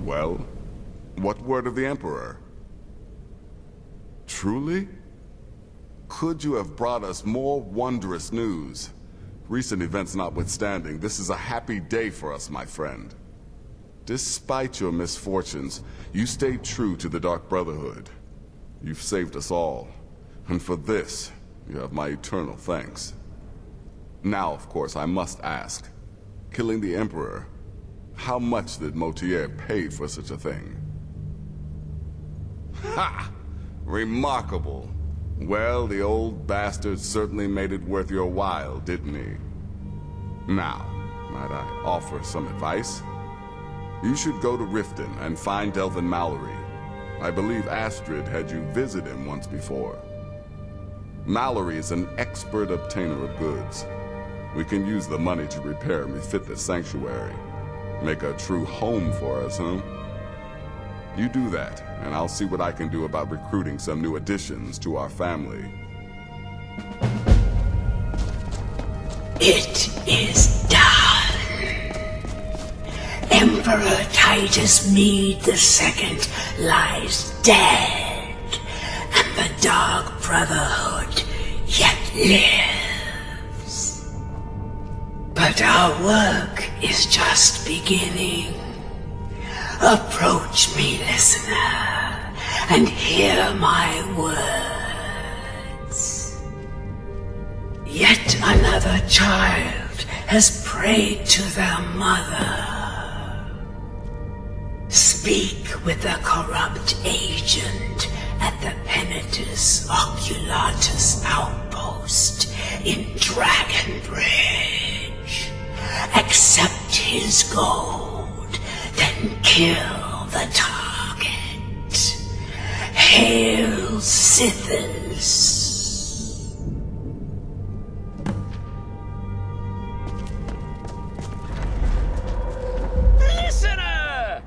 Speaker 9: Well, what word of the Emperor? Truly? Could you have brought us more wondrous news? Recent events notwithstanding, this is a happy day for us, my friend. Despite your misfortunes, you stayed true to the Dark Brotherhood. You've saved us all, and for this, you have my eternal thanks. Now, of course, I must ask, killing the Emperor. How much did Motier pay for such a thing? Ha! Remarkable. Well, the old bastard certainly made it worth your while, didn't he? Now, might I offer some advice? You should go to Riften and find Delvin Mallory. I believe Astrid had you visit him once before. Mallory is an expert obtainer of goods. We can use the money to repair and refit the sanctuary. Make a true home for us, huh? You do that, and I'll see what I can do about recruiting some new additions to our family.
Speaker 22: It is done. Emperor Titus Mede II lies dead, and the Dark Brotherhood yet lives. But our work is just beginning. Approach me, listener, and hear my words. Yet another child has prayed to their mother. Speak with the corrupt agent at the Penitus Oculatus outpost in Dragon Bridge. Accept his gold, then kill the target. Hail Sithis!
Speaker 4: Listener!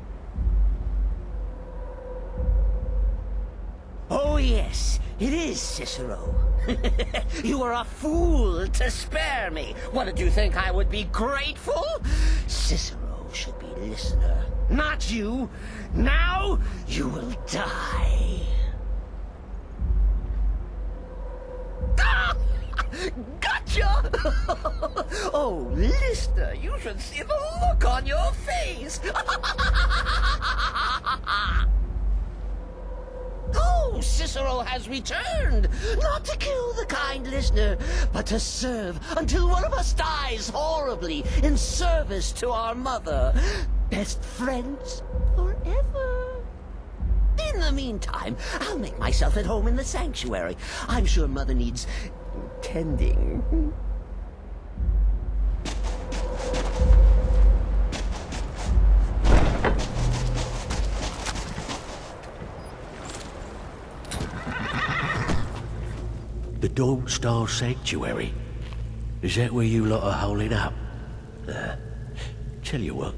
Speaker 4: Oh yes, it is Cicero. You were a fool to spare me. What, did you think I would be grateful? Cicero should be listener, not you. Now you will die. Ah! Gotcha! Oh, listener, you should see the look on your face. Oh, Cicero has returned, not to kill the kind listener, but to serve until one of us dies horribly in service to our mother. Best friends forever. In the meantime, I'll make myself at home in the sanctuary. I'm sure Mother needs tending.
Speaker 11: The Dawn Star Sanctuary? Is that where you lot are holding up? Tell you what,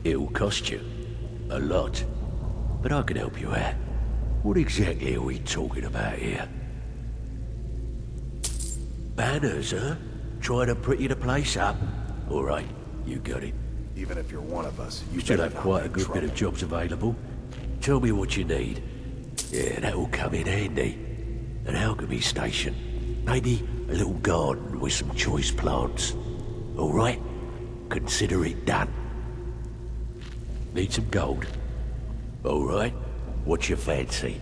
Speaker 11: it'll cost you. A lot. But I can help you out. What exactly are we talking about here? Banners, huh? Trying to pretty the place up? Alright, you got it.
Speaker 10: Even if you're one of us,
Speaker 11: You still have quite a good bit of jobs available. Tell me what you need. Yeah, that'll come in handy. An alchemy station. Maybe a little garden with some choice plants. Alright? Consider it done. Need some gold? Alright. What's your fancy?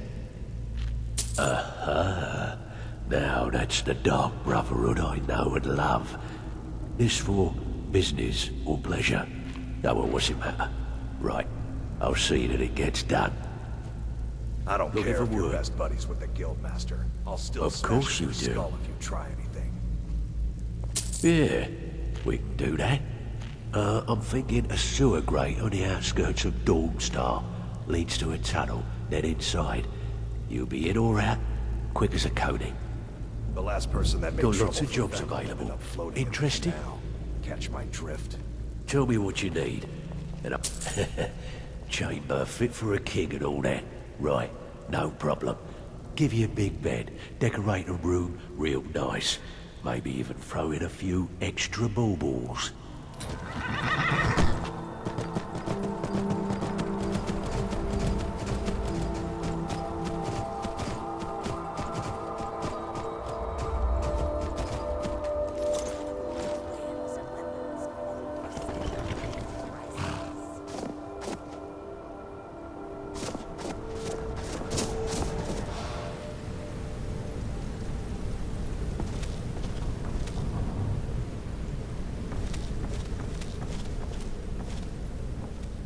Speaker 11: Aha. Now that's the Dark Brotherhood I know and love. This for business or pleasure? No, well, what's it matter? Right. I'll see that it gets done.
Speaker 10: I don't
Speaker 11: Looking
Speaker 10: care
Speaker 11: for
Speaker 10: if you're
Speaker 11: work.
Speaker 10: best buddies with the Guildmaster. I'll still
Speaker 11: Of
Speaker 10: smash
Speaker 11: course
Speaker 10: your
Speaker 11: you do.
Speaker 10: skull if you try anything.
Speaker 11: Yeah, we can do that. I'm thinking a sewer grate on the outskirts of Dawnstar leads to a tunnel, then inside. You'll be in or out, quick as a coney.
Speaker 10: The last person that made
Speaker 11: Got
Speaker 10: trouble
Speaker 11: lots of
Speaker 10: for
Speaker 11: jobs
Speaker 10: them ended
Speaker 11: available.
Speaker 10: up floating in the
Speaker 11: Interested?
Speaker 10: canal. Catch my drift?
Speaker 11: Tell me what you need, and a chamber fit for a king and all that. Right, no problem. Give you a big bed, decorate a room real nice. Maybe even throw in a few extra baubles.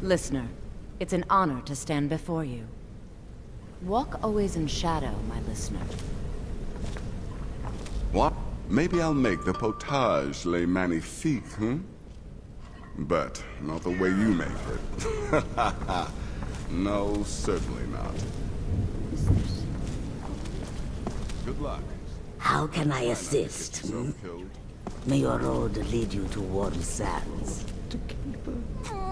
Speaker 8: Listener, it's an honor to stand before you. Walk always in shadow, my listener.
Speaker 9: What? Maybe I'll make the potage les magnifiques, But not the way you make it. No, certainly not. Good luck.
Speaker 22: How can I assist? May your road lead you to warm sands.
Speaker 8: To keep her.